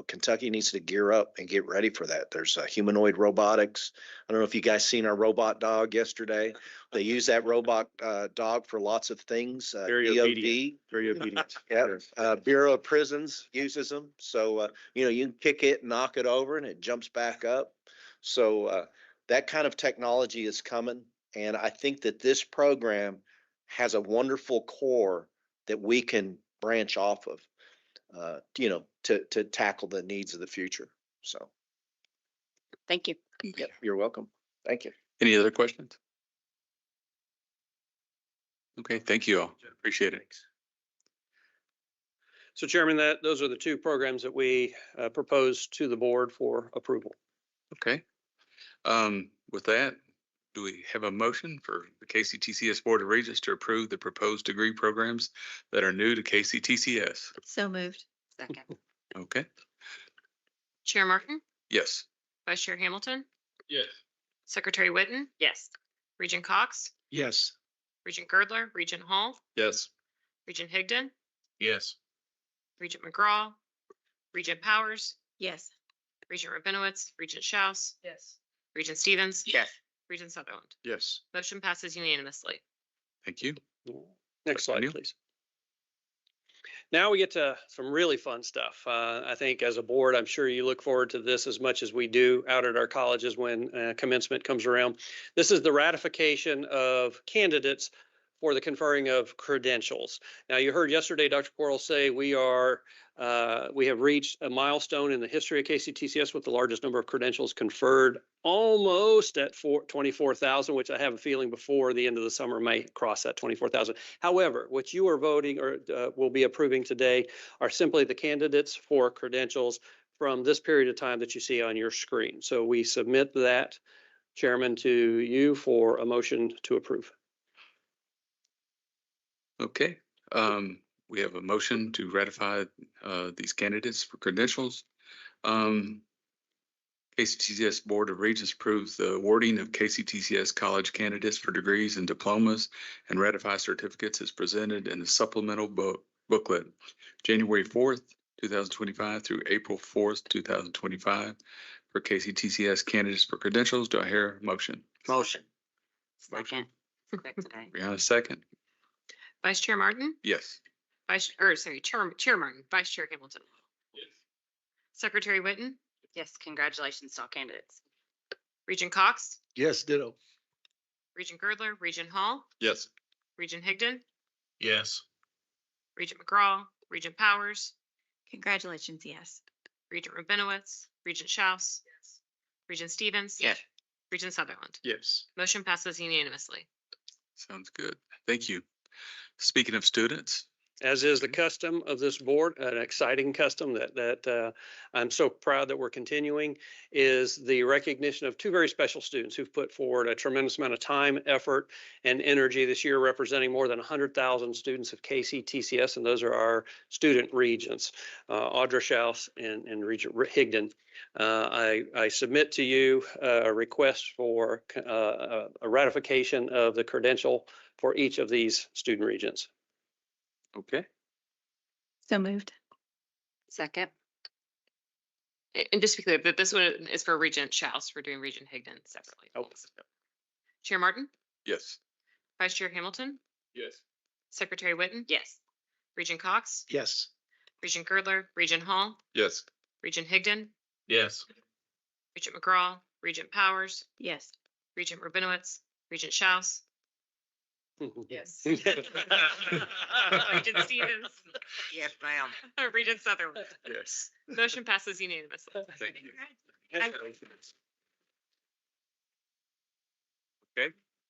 Kentucky needs to gear up and get ready for that. There's humanoid robotics. I don't know if you guys seen our robot dog yesterday. They use that robot dog for lots of things. Very obedient. Very obedient. Yeah. Bureau of Prisons uses them. So, you can kick it, knock it over, and it jumps back up. So that kind of technology is coming. And I think that this program has a wonderful core that we can branch off of, to tackle the needs of the future. So. Thank you. Yep, you're welcome. Thank you. Any other questions? Okay, thank you all. Appreciate it. So Chairman, those are the 2 programs that we proposed to the board for approval. Okay. With that, Do we have a motion for the KCTCS Board of Regents to approve the proposed degree programs that are new to KCTCS? So moved. Second. Okay, Chair Martin, yes. Vice Chair Hamilton, Yes. Secretary Witten, Yes. Regent Cox, Yes. Regent Girdler, Regent Hall, Yes. Regent Higdon, Yes. Regent McGraw, Regent Powers, Yes. Regent Rabinowitz, Regent Schaus, Yes. Regent Stevens, Yes. Regent Sutherland. Yes. Motion passes unanimously. Thank you. Next slide, Neil? please. Now we get to some really fun stuff. I think as a board, I'm sure you look forward to this as much as we do out at our colleges when commencement comes around. This is the ratification of candidates for the conferring of credentials. Now, you heard yesterday Dr. Quarles say we have reached a milestone in the history of KCTCS with the largest number of credentials conferred, almost at 24,000, which I have a feeling before the end of the summer may cross that 24,000. However, what you are voting or will be approving today are simply the candidates for credentials from this period of time that you see on your screen. So we submit that, Chairman, to you for a motion to approve. Okay, we have a motion to ratify these candidates for credentials. KCTCS Board of Regents approves the awarding of KCTCS college candidates for degrees and diplomas and ratify certificates as presented in the supplemental booklet, January 4th, 2025 through April 4th, 2025 for KCTCS candidates for credentials. Do I hear a motion? Motion. Second. Quick today. Brianna, second. Vice Chair Martin, Chair Martin, Vice Chair Hamilton. Yes. Secretary Witten, Yes, congratulations to all candidates. Regent Cox, Yes, ditto. Regent Girdler, Regent Hall, Yes. Regent Higdon, Yes. Regent McGraw, Regent Powers, Congratulations, yes. Regent Rabinowitz, Regent Schaus, Regent Stevens. Yes. Regent Sutherland. Yes. Motion passes unanimously. Sounds good. Thank you. Speaking of students, As is the custom of this board, an exciting custom that I'm so proud that we're continuing, is the recognition of two very special students who've put forward a tremendous amount of time, effort, and energy this year, representing more than 100,000 students of KCTCS, and those are our student regents, Audra Schaus and Regent Higdon. I submit to you a request for a ratification of the credential for each of these student regents. okay. So moved. Second. And just to be clear, that this one is for Regent Schaus. We're doing Regent Higdon separately. Oh. Chair Martin, Yes. Vice Chair Hamilton, Yes. Secretary Witten, Yes. Regent Cox, Yes. Regent Girdler, Regent Hall, Yes. Regent Higdon, Yes. Regent McGraw, Regent Powers, Yes. Regent Rabinowitz, Regent Schaus, Yes. Regent Stevens, Yes, ma'am. Regent Sutherland. Yes. Motion passes unanimously. Thank you.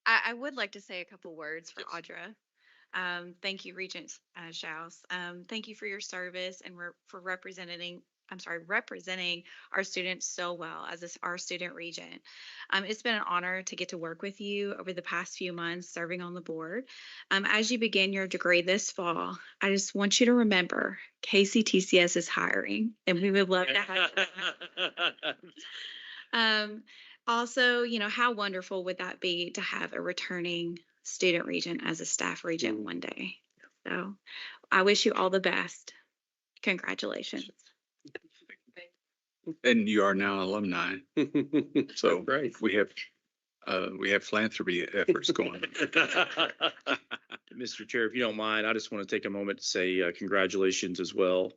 I would like to say a couple words for Audra. Thank you, Regent Schaus. Thank you for your service and for representing our students so well as our student regent. It's been an honor to get to work with you over the past few months serving on the board. As you begin your degree this fall, I just want you to remember KCTCS is hiring and we would love to have you. Also, how wonderful would that be to have a returning student regent as a staff regent one day? So I wish you all the best. Congratulations. And you are now alumni. So Great. we have philanthropy efforts going. Mr. Chair, if you don't mind, I just want to take a moment to say congratulations as well.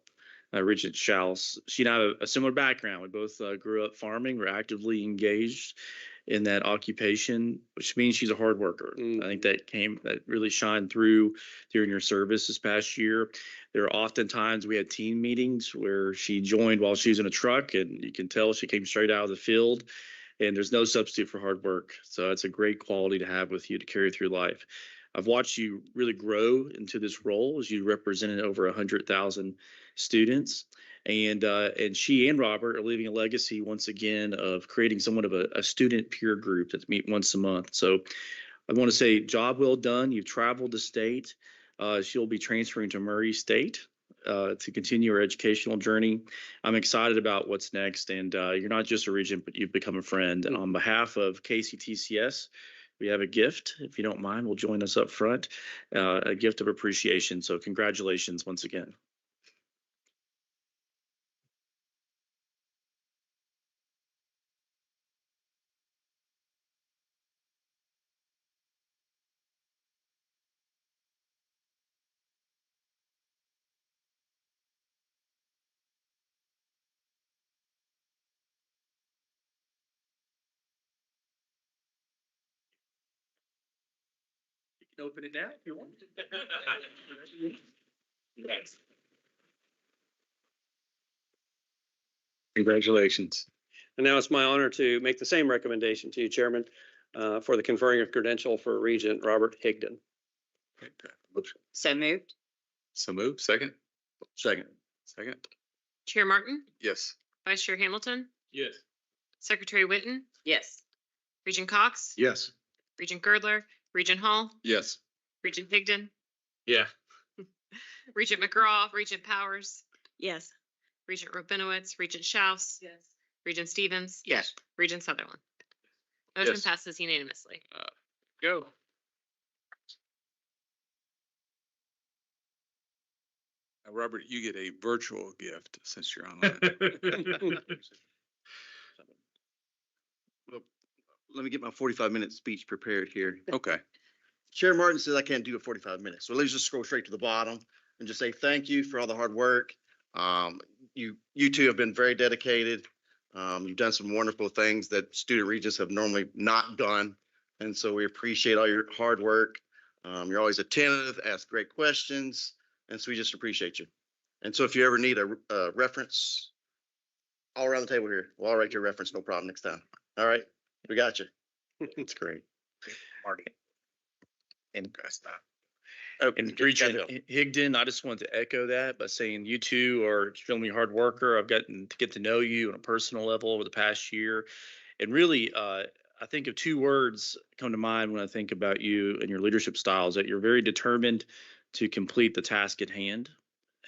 Regent Schaus, she and I have a similar background. We both grew up farming. We're actively engaged in that occupation, which means she's a hard worker. I think that really shined through during your service this past year. There are often times we had team meetings where she joined while she was in a truck, and you can tell she came straight out of the field. And there's no substitute for hard work. So it's a great quality to have with you to carry through life. I've watched you really grow into this role as you represented over 100,000 students. And she and Robert are leaving a legacy once again of creating somewhat of a student peer group that meet once a month. So I want to say job well done. You've traveled the state. She'll be transferring to Murray State to continue her educational journey. I'm excited about what's next. And you're not just a regent, but you've become a friend. And on behalf of KCTCS, we have a gift. If you don't mind, we'll join us up front. A gift of appreciation. So congratulations once again. Open it now if you want. Yes. Congratulations. And now it's my honor to make the same recommendation to you, Chairman, for the conferring of credential for Regent Robert Higdon. So moved. So moved. Second. Second. Second. Chair Martin, Yes. Vice Chair Hamilton, Yes. Secretary Witten, Yes. Regent Cox, Yes. Regent Girdler, Regent Hall, Yes. Regent Higdon, Yeah. Regent McGraw, Regent Powers, Yes. Regent Rabinowitz, Regent Schaus, Yes. Regent Stevens, Yes. Regent Sutherland. Motion Yes. passes unanimously. Go. Now, Robert, you get a virtual gift since you're online. Well, let me get my 45-minute speech prepared here. Okay. Chair Martin says I can't do it 45 minutes. So let's just scroll straight to the bottom and just say thank you for all the hard work. You two have been very dedicated. You've done some wonderful things that student regents have normally not done. And so we appreciate all your hard work. You're always attentive, ask great questions. And so we just appreciate you. And so if you ever need a reference, all around the table here, we'll all write your reference, no problem next time. All right, we got you. It's great. Marty. And And Regent Higdon, I just wanted to echo that by saying you two are extremely hard worker. I've gotten to get to know you on a personal level over the past year. And really, I think of two words come to mind when I think about you and your leadership styles, that you're very determined to complete the task at hand.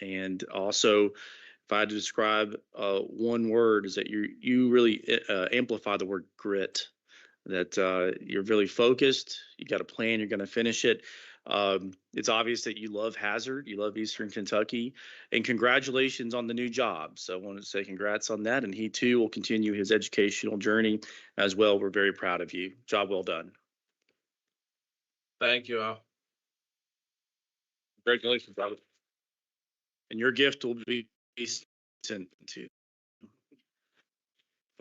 And also, if I had to describe one word, is that you really amplify the word grit, that you're really focused, you got a plan, you're going to finish it. It's obvious that you love Hazard, you love Eastern Kentucky, and congratulations on the new job. So I wanted to say congrats on that, and he too will continue his educational journey as well. We're very proud of you. Job well done. Thank you all. Congratulations, Robert. And your gift will be sent to.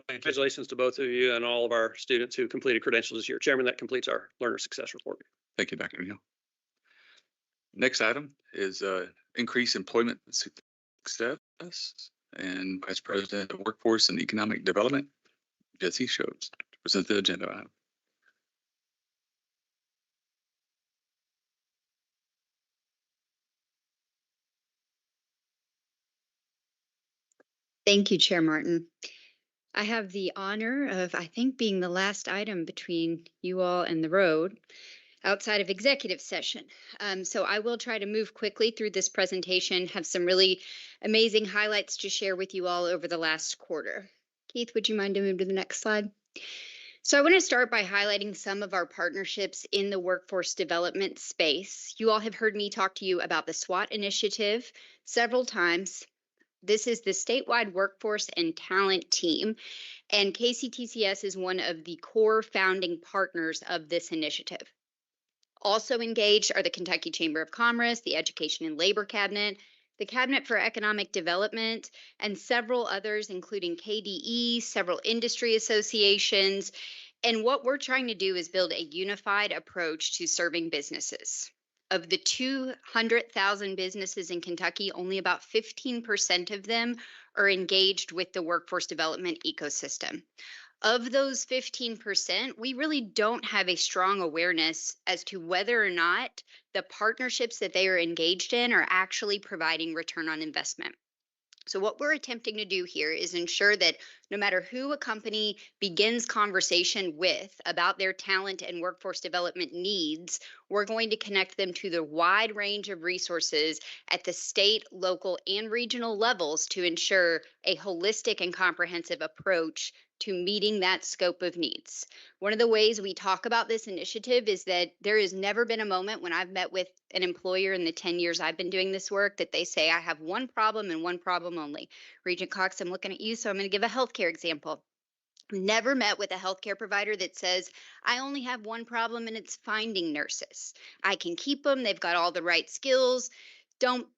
Congratulations to both of you and all of our students who completed credentials this year. Chairman, that completes our learner success report. Thank you, Dr. Neal. Next item is increase employment success, and Vice President of Workforce and Economic Development, Jesse Shows, to present the agenda item. Thank you, Chair Martin. I have the honor of, I think, being the last item between you all and the road outside of executive session. So I will try to move quickly through this presentation, have some really amazing highlights to share with you all over the last quarter. Keith, would you mind to move to the next slide? So I want to start by highlighting some of our partnerships in the workforce development space. You all have heard me talk to you about the SWAT initiative several times. This is the statewide workforce and talent team, and KCTCS is one of the core founding partners of this initiative. Also engaged are the Kentucky Chamber of Commerce, the Education and Labor Cabinet, the Cabinet for Economic Development, and several others, including KDE, several industry associations. And what we're trying to do is build a unified approach to serving businesses. Of the 200,000 businesses in Kentucky, only about 15% of them are engaged with the workforce development ecosystem. Of those 15%, we really don't have a strong awareness as to whether or not the partnerships that they are engaged in are actually providing return on investment. So, what we're attempting to do here is ensure that no matter who a company begins conversation with about their talent and workforce development needs, we're going to connect them to the wide range of resources at the state, local, and regional levels to ensure a holistic and comprehensive approach to meeting that scope of needs. One of the ways we talk about this initiative is that there has never been a moment when I've met with an employer in the 10 years I've been doing this work that they say, I have one problem and one problem only. Regent Cox, I'm looking at you, so I'm going to give a healthcare example. Never met with a healthcare provider that says, I only have one problem and it's finding nurses. I can keep them, they've got all the right skills. Don't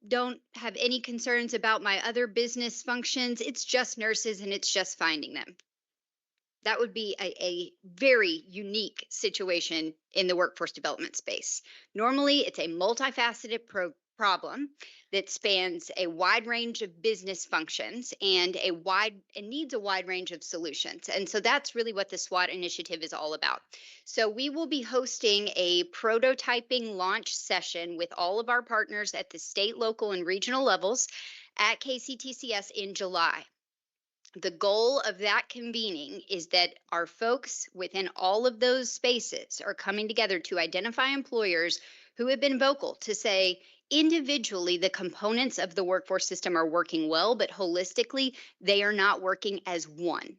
have any concerns about my other business functions. It's just nurses and it's just finding them. That would be a very unique situation in the workforce development space. Normally, it's a multifaceted problem that spans a wide range of business functions and needs a wide range of solutions. And so that's really what the SWOT initiative is all about. So we will be hosting a prototyping launch session with all of our partners at the state, local, and regional levels at KCTCS in July. The goal of that convening is that our folks within all of those spaces are coming together to identify employers who have been vocal to say individually the components of the workforce system are working well, but holistically they are not working as one.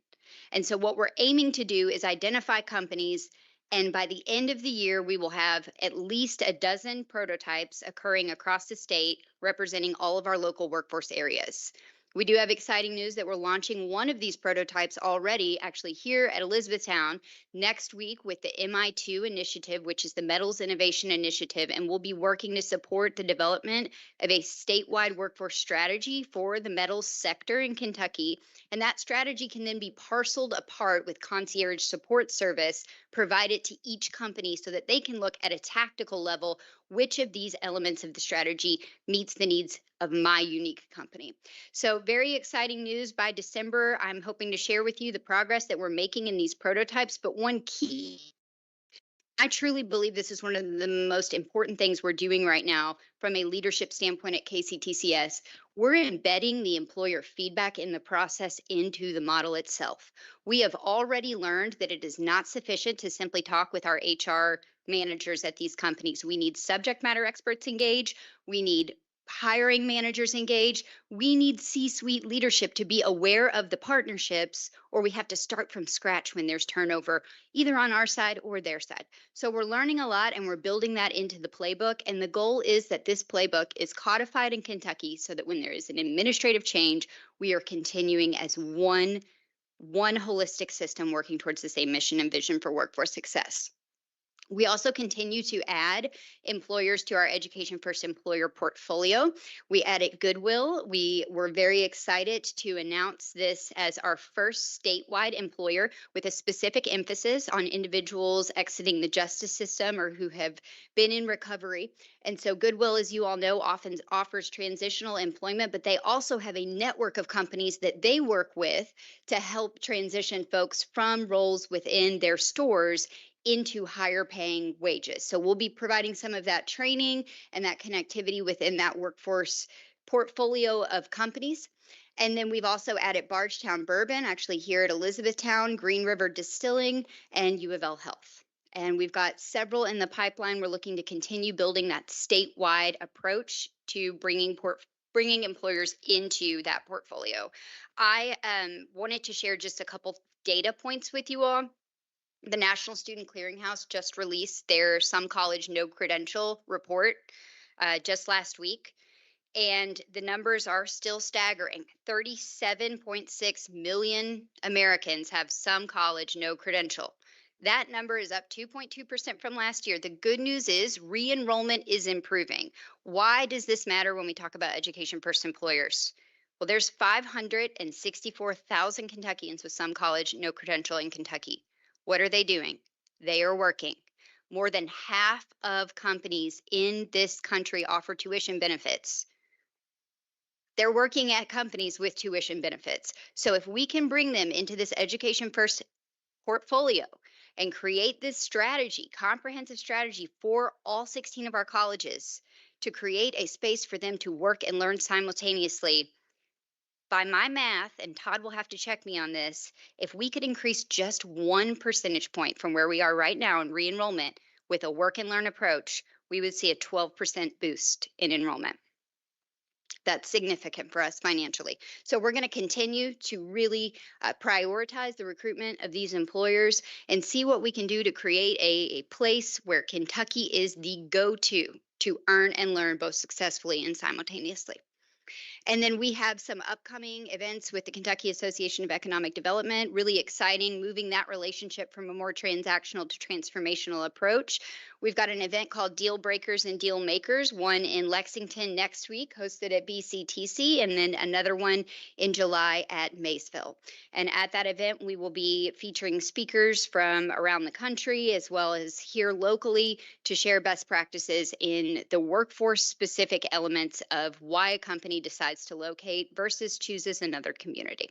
And so what we're aiming to do is identify companies, and by the end of the year, we will have at least a dozen prototypes occurring across the state representing all of our local workforce areas. We do have exciting news that we're launching one of these prototypes already, actually here at Elizabethtown next week with the MI2 initiative, which is the Metals Innovation Initiative, and we'll be working to support the development of a statewide workforce strategy for the metals sector in Kentucky. And that strategy can then be parceled apart with concierge support service provided to each company so that they can look at a tactical level which of these elements of the strategy meets the needs of my unique company. So very exciting news. By December, I'm hoping to share with you the progress that we're making in these prototypes. But one key, I truly believe this is one of the most important things we're doing right now from a leadership standpoint at KCTCS. We're embedding the employer feedback in the process into the model itself. We have already learned that it is not sufficient to simply talk with our HR managers at these companies. We need subject matter experts engaged. We need hiring managers engaged. We need C-suite leadership to be aware of the partnerships, or we have to start from scratch when there's turnover, either on our side or their side. So we're learning a lot and we're building that into the playbook. And the goal is that this playbook is codified in Kentucky so that when there is an administrative change, we are continuing as one holistic system working towards the same mission and vision for workforce success. We also continue to add employers to our Education First employer portfolio. We added Goodwill. We were very excited to announce this as our first statewide employer with a specific emphasis on individuals exiting the justice system or who have been in recovery. And so Goodwill, as you all know, often offers transitional employment, but they also have a network of companies that they work with to help transition folks from roles within their stores into higher paying wages. So we'll be providing some of that training and that connectivity within that workforce portfolio of companies. And then we've also added Bardstown Bourbon, actually here at Elizabethtown, Green River Distilling, and U of L Health. And we've got several in the pipeline. We're looking to continue building that statewide approach to bringing employers into that portfolio. I wanted to share just a couple data points with you all. The National Student Clearinghouse just released their Some College No Credential report just last week, and the numbers are still staggering. 37.6 million Americans have some college no credential. That number is up 2.2% from last year. The good news is re-enrollment is improving. Why does this matter when we talk about Education First employers? Well, there's 564,000 Kentuckians with some college no credential in Kentucky. What are they doing? They are working. More than half of companies in this country offer tuition benefits. They're working at companies with tuition benefits. So if we can bring them into this Education First portfolio and create this strategy, comprehensive strategy for all 16 of our colleges to create a space for them to work and learn simultaneously. By my math, and Todd will have to check me on this, if we could increase just 1 percentage point from where we are right now in re-enrollment with a work and learn approach, we would see a 12% boost in enrollment. That's significant for us financially. So we're going to continue to really prioritize the recruitment of these employers and see what we can do to create a place where Kentucky is the go-to to earn and learn both successfully and simultaneously. And then we have some upcoming events with the Kentucky Association of Economic Development, really exciting, moving that relationship from a more transactional to transformational approach. We've got an event called Deal Breakers and Deal Makers, one in Lexington next week, hosted at BCTC, and then another one in July at Maysville. And at that event, we will be featuring speakers from around the country, as well as here locally, to share best practices in the workforce-specific elements of why a company decides to locate versus chooses another community.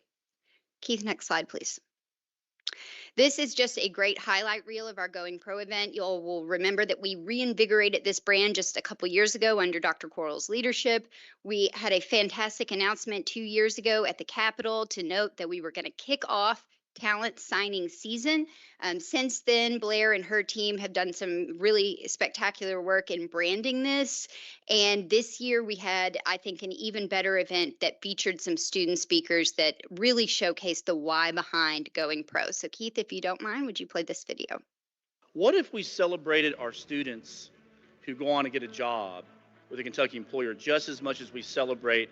Keith, next slide, please. This is just a great highlight reel of our Going Pro event. You all will remember that we reinvigorated this brand just a couple years ago under Dr. Quarles' leadership. We had a fantastic announcement 2 years ago at the Capitol to note that we were going to kick off talent signing season. Since then, Blair and her team have done some really spectacular work in branding this. And this year we had, I think, an even better event that featured some student speakers that really showcased the why behind Going Pro. So Keith, if you don't mind, would you play this video? What if we celebrated our students who go on to get a job with a Kentucky employer just as much as we celebrate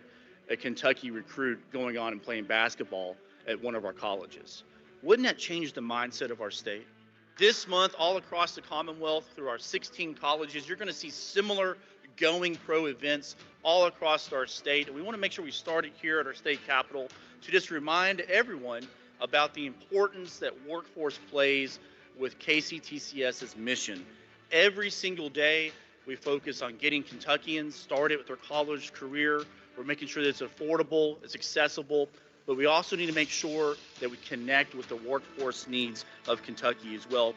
a Kentucky recruit going on and playing basketball at one of our colleges? Wouldn't that change the mindset of our state? This month, all across the Commonwealth, through our 16 colleges, you're going to see similar Going Pro events all across our state. And we want to make sure we start it here at our state capitol to just remind everyone about the importance that workforce plays with KCTCS's mission. Every single day, we focus on getting Kentuckians started with their college career. We're making sure that it's affordable, it's accessible, but we also need to make sure that we connect with the workforce needs of Kentucky as well.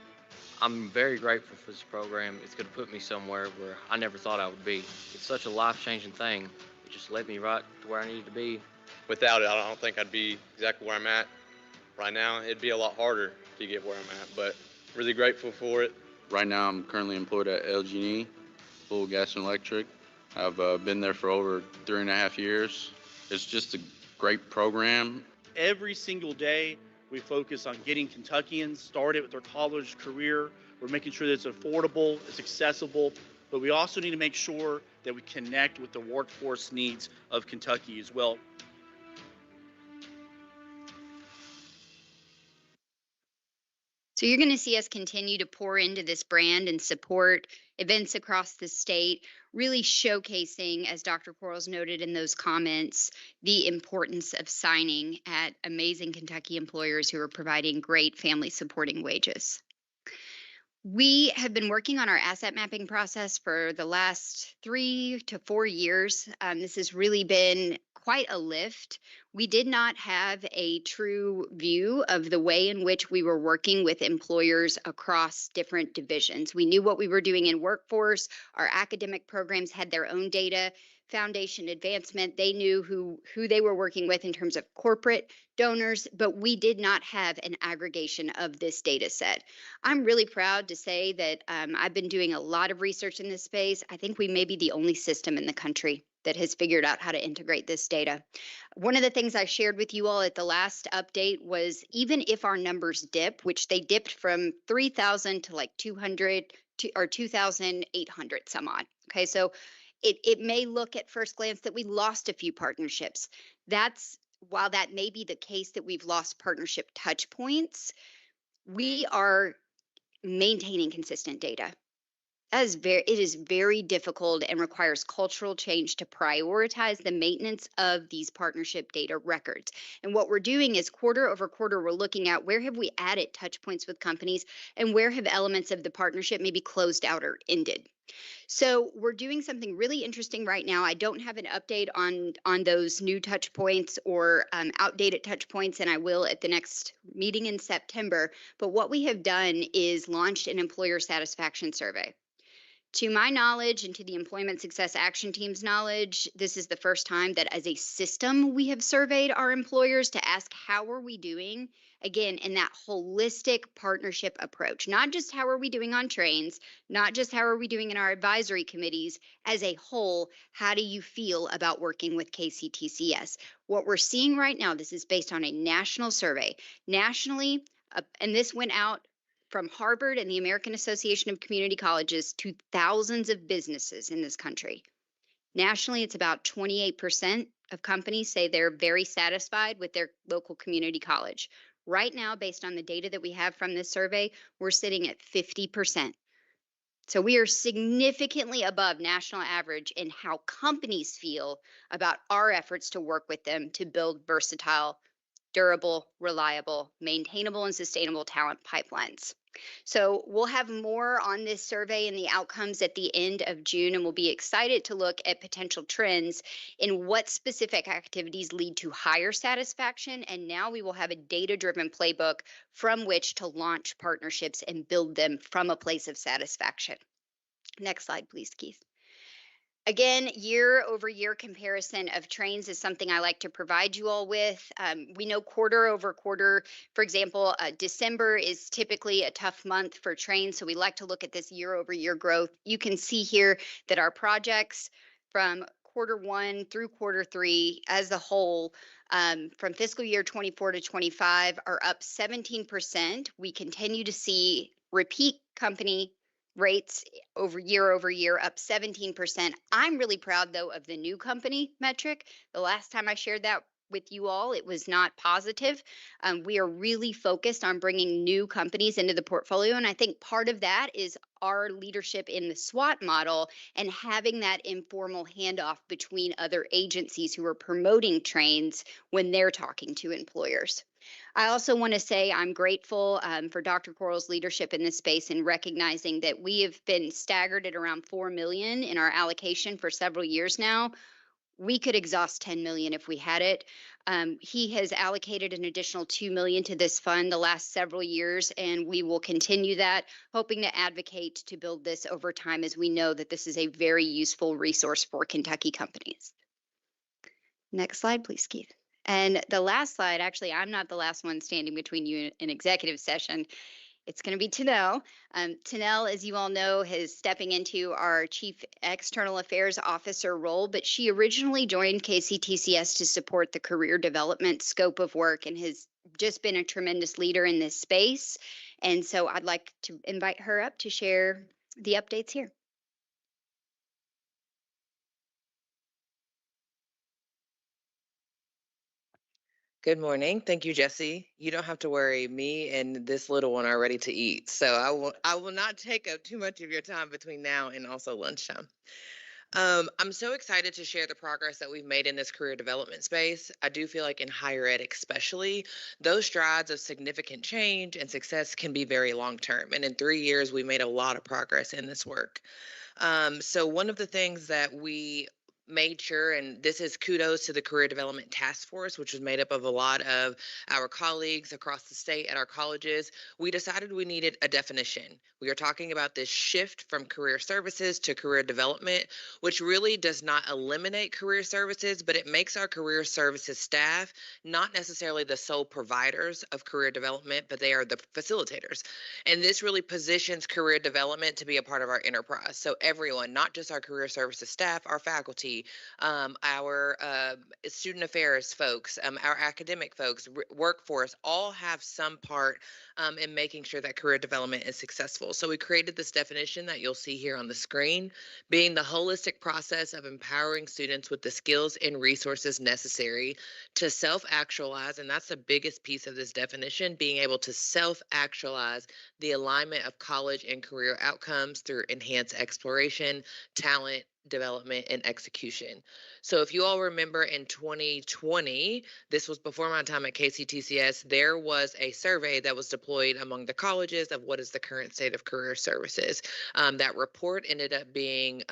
I'm very grateful for this program. It's going to put me somewhere where I never thought I would be. It's such a life-changing thing. It just led me right to where I needed to be. Without it, I don't think I'd be exactly where I'm at right now. It'd be a lot harder to get where I'm at, but really grateful for it. Right now, I'm currently employed at LG&E, Full Gas and Electric. I've been there for over 3.5 years. It's just a great program. Every single day, we focus on getting Kentuckians started with their college career. We're making sure that it's affordable, it's accessible, but we also need to make sure that we connect with the workforce needs of Kentucky as well. So you're going to see us continue to pour into this brand and support events across the state, really showcasing, as Dr. Quarles noted in those comments, the importance of signing at amazing Kentucky employers who are providing great family supporting wages. We have been working on our asset mapping process for the last 3 to 4 years. This has really been quite a lift. We did not have a true view of the way in which we were working with employers across different divisions. We knew what we were doing in workforce. Our academic programs had their own data. Foundation Advancement, they knew who they were working with in terms of corporate donors, but we did not have an aggregation of this data set. I'm really proud to say that I've been doing a lot of research in this space. I think we may be the only system in the country that has figured out how to integrate this data. One of the things I shared with you all at the last update was even if our numbers dip, which they dipped from 3,000 to like 200 or 2,800 some odd. Okay, so it may look at first glance that we lost a few partnerships. While that may be the case that we've lost partnership touch points, we are maintaining consistent data. It is very difficult and requires cultural change to prioritize the maintenance of these partnership data records. And what we're doing is quarter over quarter, we're looking at where have we added touch points with companies and where have elements of the partnership maybe closed out or ended. So we're doing something really interesting right now. I don't have an update on those new touch points or outdated touch points, and I will at the next meeting in September. But what we have done is launched an employer satisfaction survey. To my knowledge and to the Employment Success Action Team's knowledge, this is the first time that as a system we have surveyed our employers to ask how are we doing, again, in that holistic partnership approach. Not just how are we doing on trains, not just how are we doing in our advisory committees, as a whole, how do you feel about working with KCTCS? What we're seeing right now, this is based on a national survey. Nationally, and this went out from Harvard and the American Association of Community Colleges to thousands of businesses in this country. Nationally, it's about 28% of companies say they're very satisfied with their local community college. Right now, based on the data that we have from this survey, we're sitting at 50%. So we are significantly above national average in how companies feel about our efforts to work with them to build versatile, durable, reliable, maintainable, and sustainable talent pipelines. So we'll have more on this survey and the outcomes at the end of June, and we'll be excited to look at potential trends in what specific activities lead to higher satisfaction. And now we will have a data-driven playbook from which to launch partnerships and build them from a place of satisfaction. Next slide, please, Keith. Again, year over year comparison of trains is something I like to provide you all with. We know quarter over quarter, for example, December is typically a tough month for trains. So we like to look at this year over year growth. You can see here that our projects from quarter one through quarter three as a whole, from fiscal year 24 to 25 are up 17%. We continue to see repeat company rates over year up 17%. I'm really proud though of the new company metric. The last time I shared that with you all, it was not positive. We are really focused on bringing new companies into the portfolio. And I think part of that is our leadership in the SWAT model and having that informal handoff between other agencies who are promoting trains when they're talking to employers. I also want to say I'm grateful for Dr. Coral's leadership in this space and recognizing that we have been staggered at around 4 million in our allocation for several years now. We could exhaust 10 million if we had it. He has allocated an additional 2 million to this fund the last several years, and we will continue that, hoping to advocate to build this over time as we know that this is a very useful resource for Kentucky companies. Next slide, please, Keith. And the last slide, actually, I'm not the last one standing between you and executive session. It's going to be Tanel. Tanel, as you all know, is stepping into our Chief External Affairs Officer role, but she originally joined KCTCS to support the career development scope of work and has just been a tremendous leader in this space. And so I'd like to invite her up to share the updates here. Good morning. Thank you, Jesse. You don't have to worry. Me and this little one are ready to eat. So I will not take up too much of your time between now and also lunchtime. I'm so excited to share the progress that we've made in this career development space. I do feel like in higher ed especially, those strides of significant change and success can be very long term. And in 3 years, we made a lot of progress in this work. So one of the things that we made sure, and this is kudos to the Career Development Task Force, which was made up of a lot of our colleagues across the state at our colleges, we decided we needed a definition. We are talking about this shift from career services to career development, which really does not eliminate career services, but it makes our career services staff not necessarily the sole providers of career development, but they are the facilitators. And this really positions career development to be a part of our enterprise. So everyone, not just our career services staff, our faculty, faculty, our student affairs folks, our academic folks, workforce, all have some part in making sure that career development is successful. So we created this definition that you'll see here on the screen, being the holistic process of empowering students with the skills and resources necessary to self-actualize. And that's the biggest piece of this definition, being able to self-actualize the alignment of college and career outcomes through enhanced exploration, talent, development, and execution. So if you all remember in 2020, this was before my time at KCTCS, there was a survey that was deployed among the colleges of what is the current state of career services. That report ended up being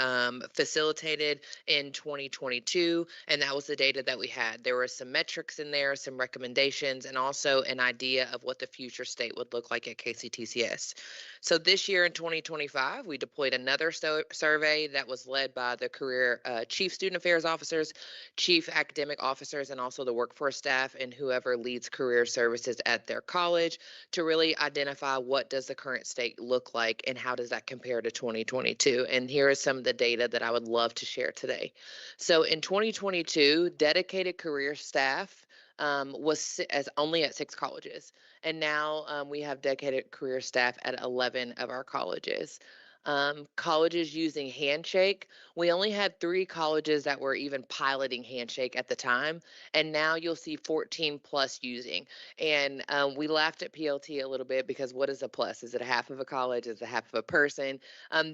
facilitated in 2022, and that was the data that we had. There were some metrics in there, some recommendations, and also an idea of what the future state would look like at KCTCS. So this year in 2025, we deployed another survey that was led by the career chief student affairs officers, chief academic officers, and also the workforce staff and whoever leads career services at their college to really identify what does the current state look like and how does that compare to 2022. And here is some of the data that I would love to share today. So in 2022, dedicated career staff was as only at 6 colleges. And now we have dedicated career staff at 11 of our colleges. Colleges using Handshake, we only had 3 colleges that were even piloting Handshake at the time, and now you'll see 14 plus using. And we laughed at PLT a little bit because what is a plus? Is it a half of a college? Is it half of a person?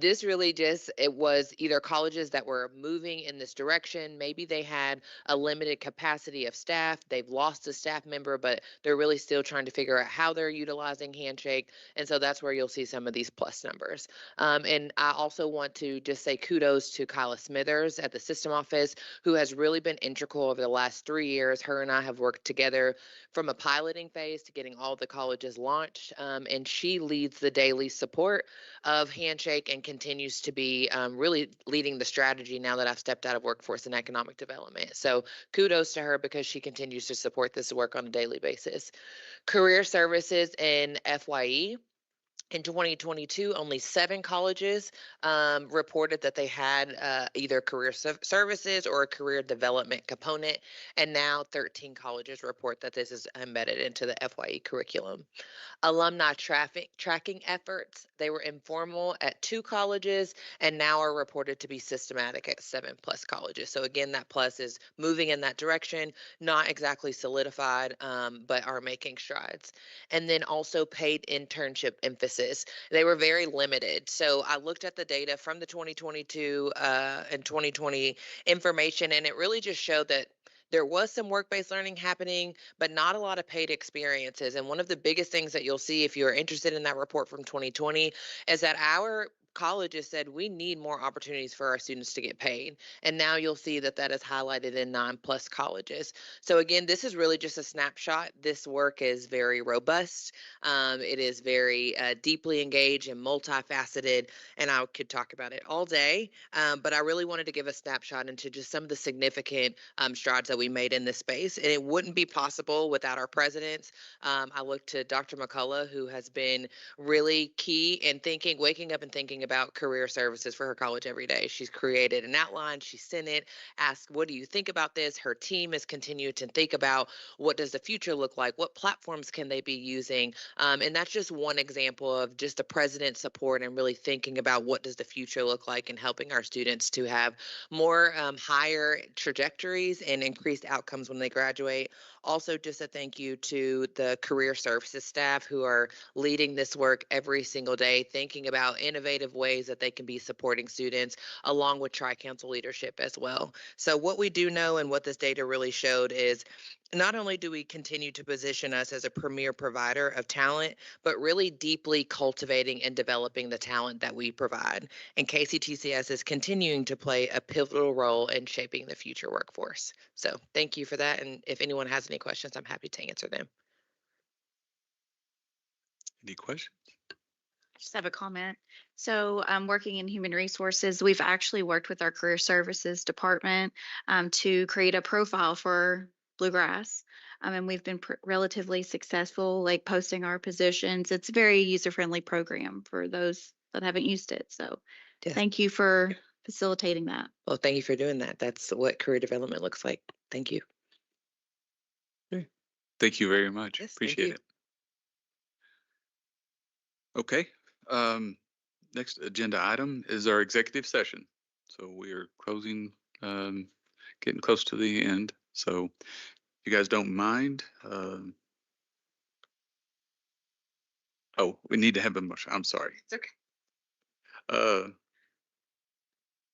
This really just, it was either colleges that were moving in this direction. Maybe they had a limited capacity of staff. They've lost a staff member, but they're really still trying to figure out how they're utilizing Handshake. And so that's where you'll see some of these plus numbers. And I also want to just say kudos to Kyla Smithers at the system office, who has really been integral over the last 3 years. Her and I have worked together from a piloting phase to getting all the colleges launched. And she leads the daily support of Handshake and continues to be really leading the strategy now that I've stepped out of workforce and economic development. So kudos to her because she continues to support this work on a daily basis. Career services in FYE. In 2022, only 7 colleges reported that they had either career services or a career development component, and now 13 colleges report that this is embedded into the FYE curriculum. Alumni tracking efforts, they were informal at 2 colleges and now are reported to be systematic at 7 plus colleges. So again, that plus is moving in that direction, not exactly solidified, but are making strides. And then also paid internship emphasis. They were very limited. So I looked at the data from the 2022 and 2020 information, and it really just showed that there was some work-based learning happening, but not a lot of paid experiences. And one of the biggest things that you'll see if you're interested in that report from 2020 is that our colleges said we need more opportunities for our students to get paid. And now you'll see that that is highlighted in 9 plus colleges. So again, this is really just a snapshot. This work is very robust. It is very deeply engaged and multifaceted, and I could talk about it all day. But I really wanted to give a snapshot into just some of the significant strides that we made in this space. And it wouldn't be possible without our presidents. I look to Dr. McCullough, who has been really key in thinking, waking up and thinking about career services for her college every day. She's created an outline, she sent it, asked, what do you think about this? Her team has continued to think about what does the future look like? What platforms can they be using? And that's just one example of just the president's support and really thinking about what does the future look like and helping our students to have more higher trajectories and increased outcomes when they graduate. Also, just a thank you to the career services staff who are leading this work every single day, thinking about innovative ways that they can be supporting students, along with Tri-Council leadership as well. So what we do know and what this data really showed is not only do we continue to position us as a premier provider of talent, but really deeply cultivating and developing the talent that we provide. And KCTCS is continuing to play a pivotal role in shaping the future workforce. So thank you for that. And if anyone has any questions, I'm happy to answer them. Any questions? Just have a comment. So working in human resources, we've actually worked with our career services department to create a profile for Bluegrass. And we've been relatively successful, like posting our positions. It's a very user-friendly program for those that haven't used it. So thank you for facilitating that. Well, thank you for doing that. That's what career development looks like. Thank you. Thank you very much. Yes, thank Appreciate you. it. Okay. Next agenda item is our executive session. So we are closing, getting close to the end. So if you guys don't mind, oh, we need to have a motion. I'm sorry. It's okay.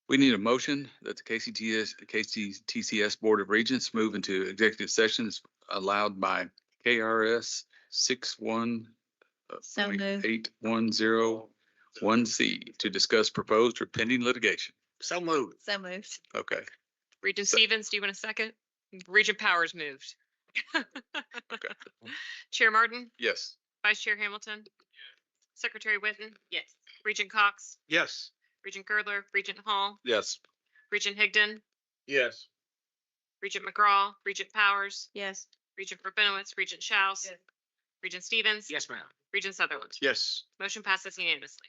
We need a motion that the KCTCS Board of Regents move into executive sessions allowed by KRS 61.8101C to discuss proposed or pending litigation. So moved. So moved. Okay. Regent So- Stevens, do you want a second? Regent Powers moved. Okay. Chair Martin, Yes. Vice Chair Hamilton. Secretary Witten. Yes. Regent Cox, Yes. Regent Girdler, Regent Hall, Yes. Regent Higdon, Yes. Regent McGraw, Regent Powers, Yes. Regent Rabinowitz, Regent Schaus, Regent Stevens. Yes, ma'am. Regent Sutherland. Yes. Motion passes unanimously.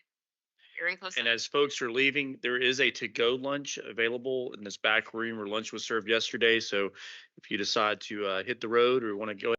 Hearing closed. And as folks are leaving, there is a to-go lunch available in this back room where lunch was served yesterday. So if you decide to hit the road or want to go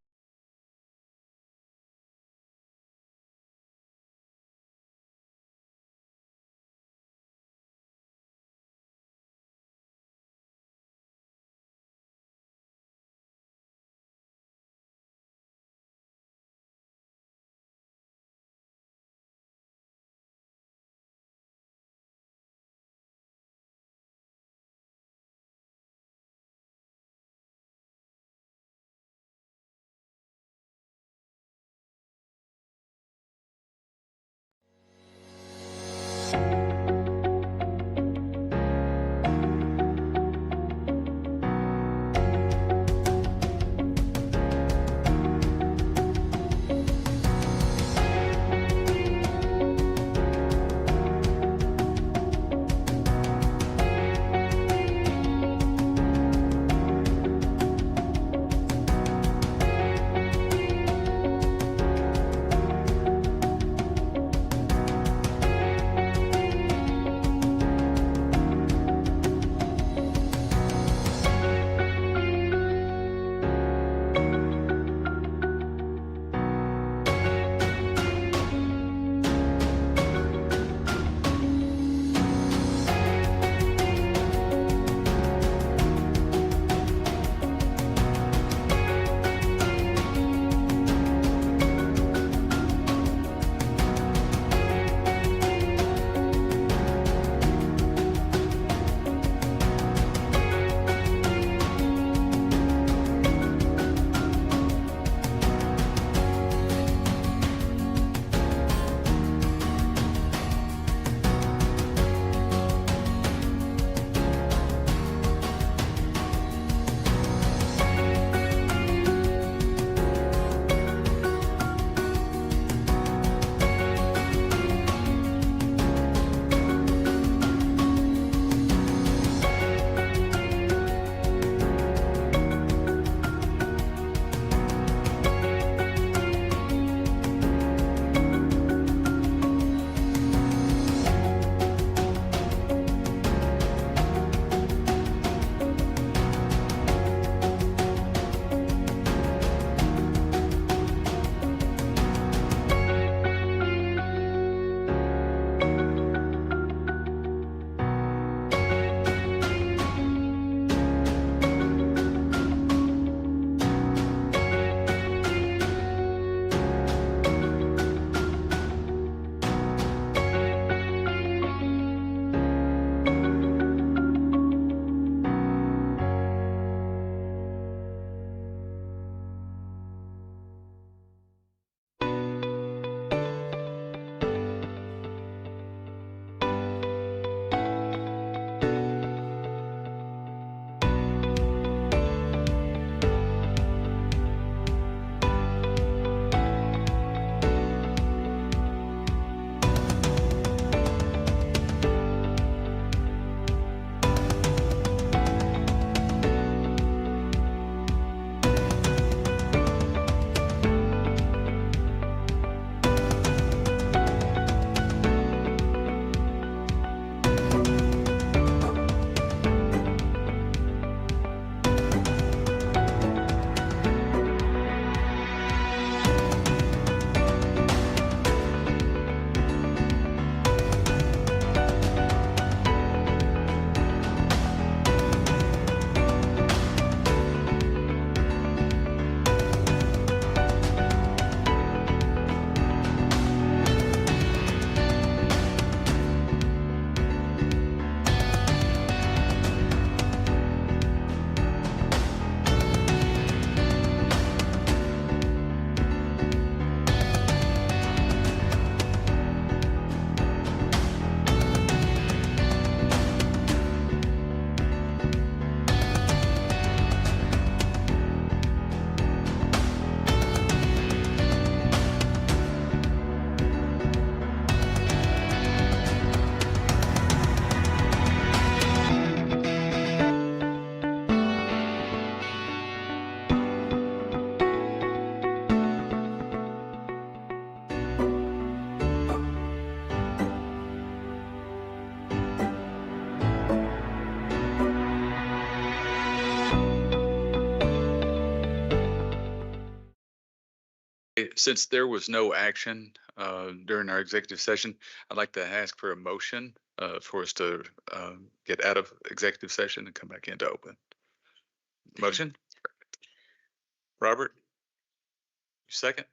since there was no action during our executive session, I'd like to ask for a motion for us to get out of executive session and come back into open. Motion? Robert? Second?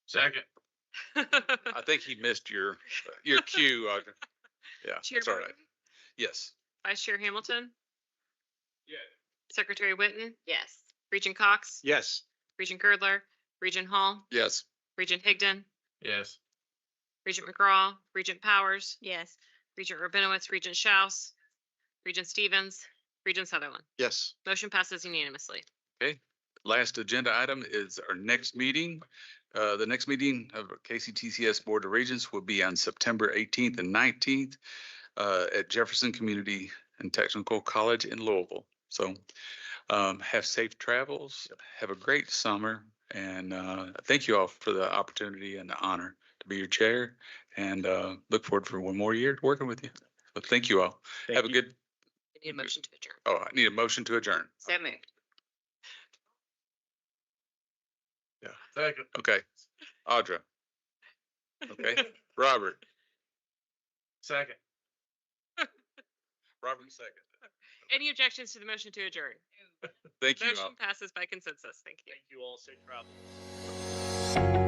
Second. I think he missed your cue, Audra. Yeah, Chair that's all right. Barton? Yes. Vice Chair Hamilton? Yeah. Secretary Witten? Yes. Regent Cox? Yes. Regent Girdler? Regent Hall? Yes. Regent Higdon? Yes. Regent McGraw? Regent Powers? Yes. Regent Rabinowitz? Regent Schaus? Regent Stevens? Regent Sutherland? Yes. Motion passes unanimously. Okay. Last agenda item is our next meeting. The next meeting of KCTCS Board of Regents will be on September 18th and 19th at Jefferson Community and Technical College in Louisville. So have safe travels, have a great summer, and thank you all for the opportunity and the honor to be your chair, and look forward for one more year working with you. So thank you all. Have a good. I need a motion to adjourn. Oh, I need a motion to adjourn. So moved. Yeah. Second. Okay. Audra. Okay. Robert. Second. Robert second. Any objections to the motion to adjourn? Thank you all. Motion passes by consensus. Thank you. Thank you all. Safe travel.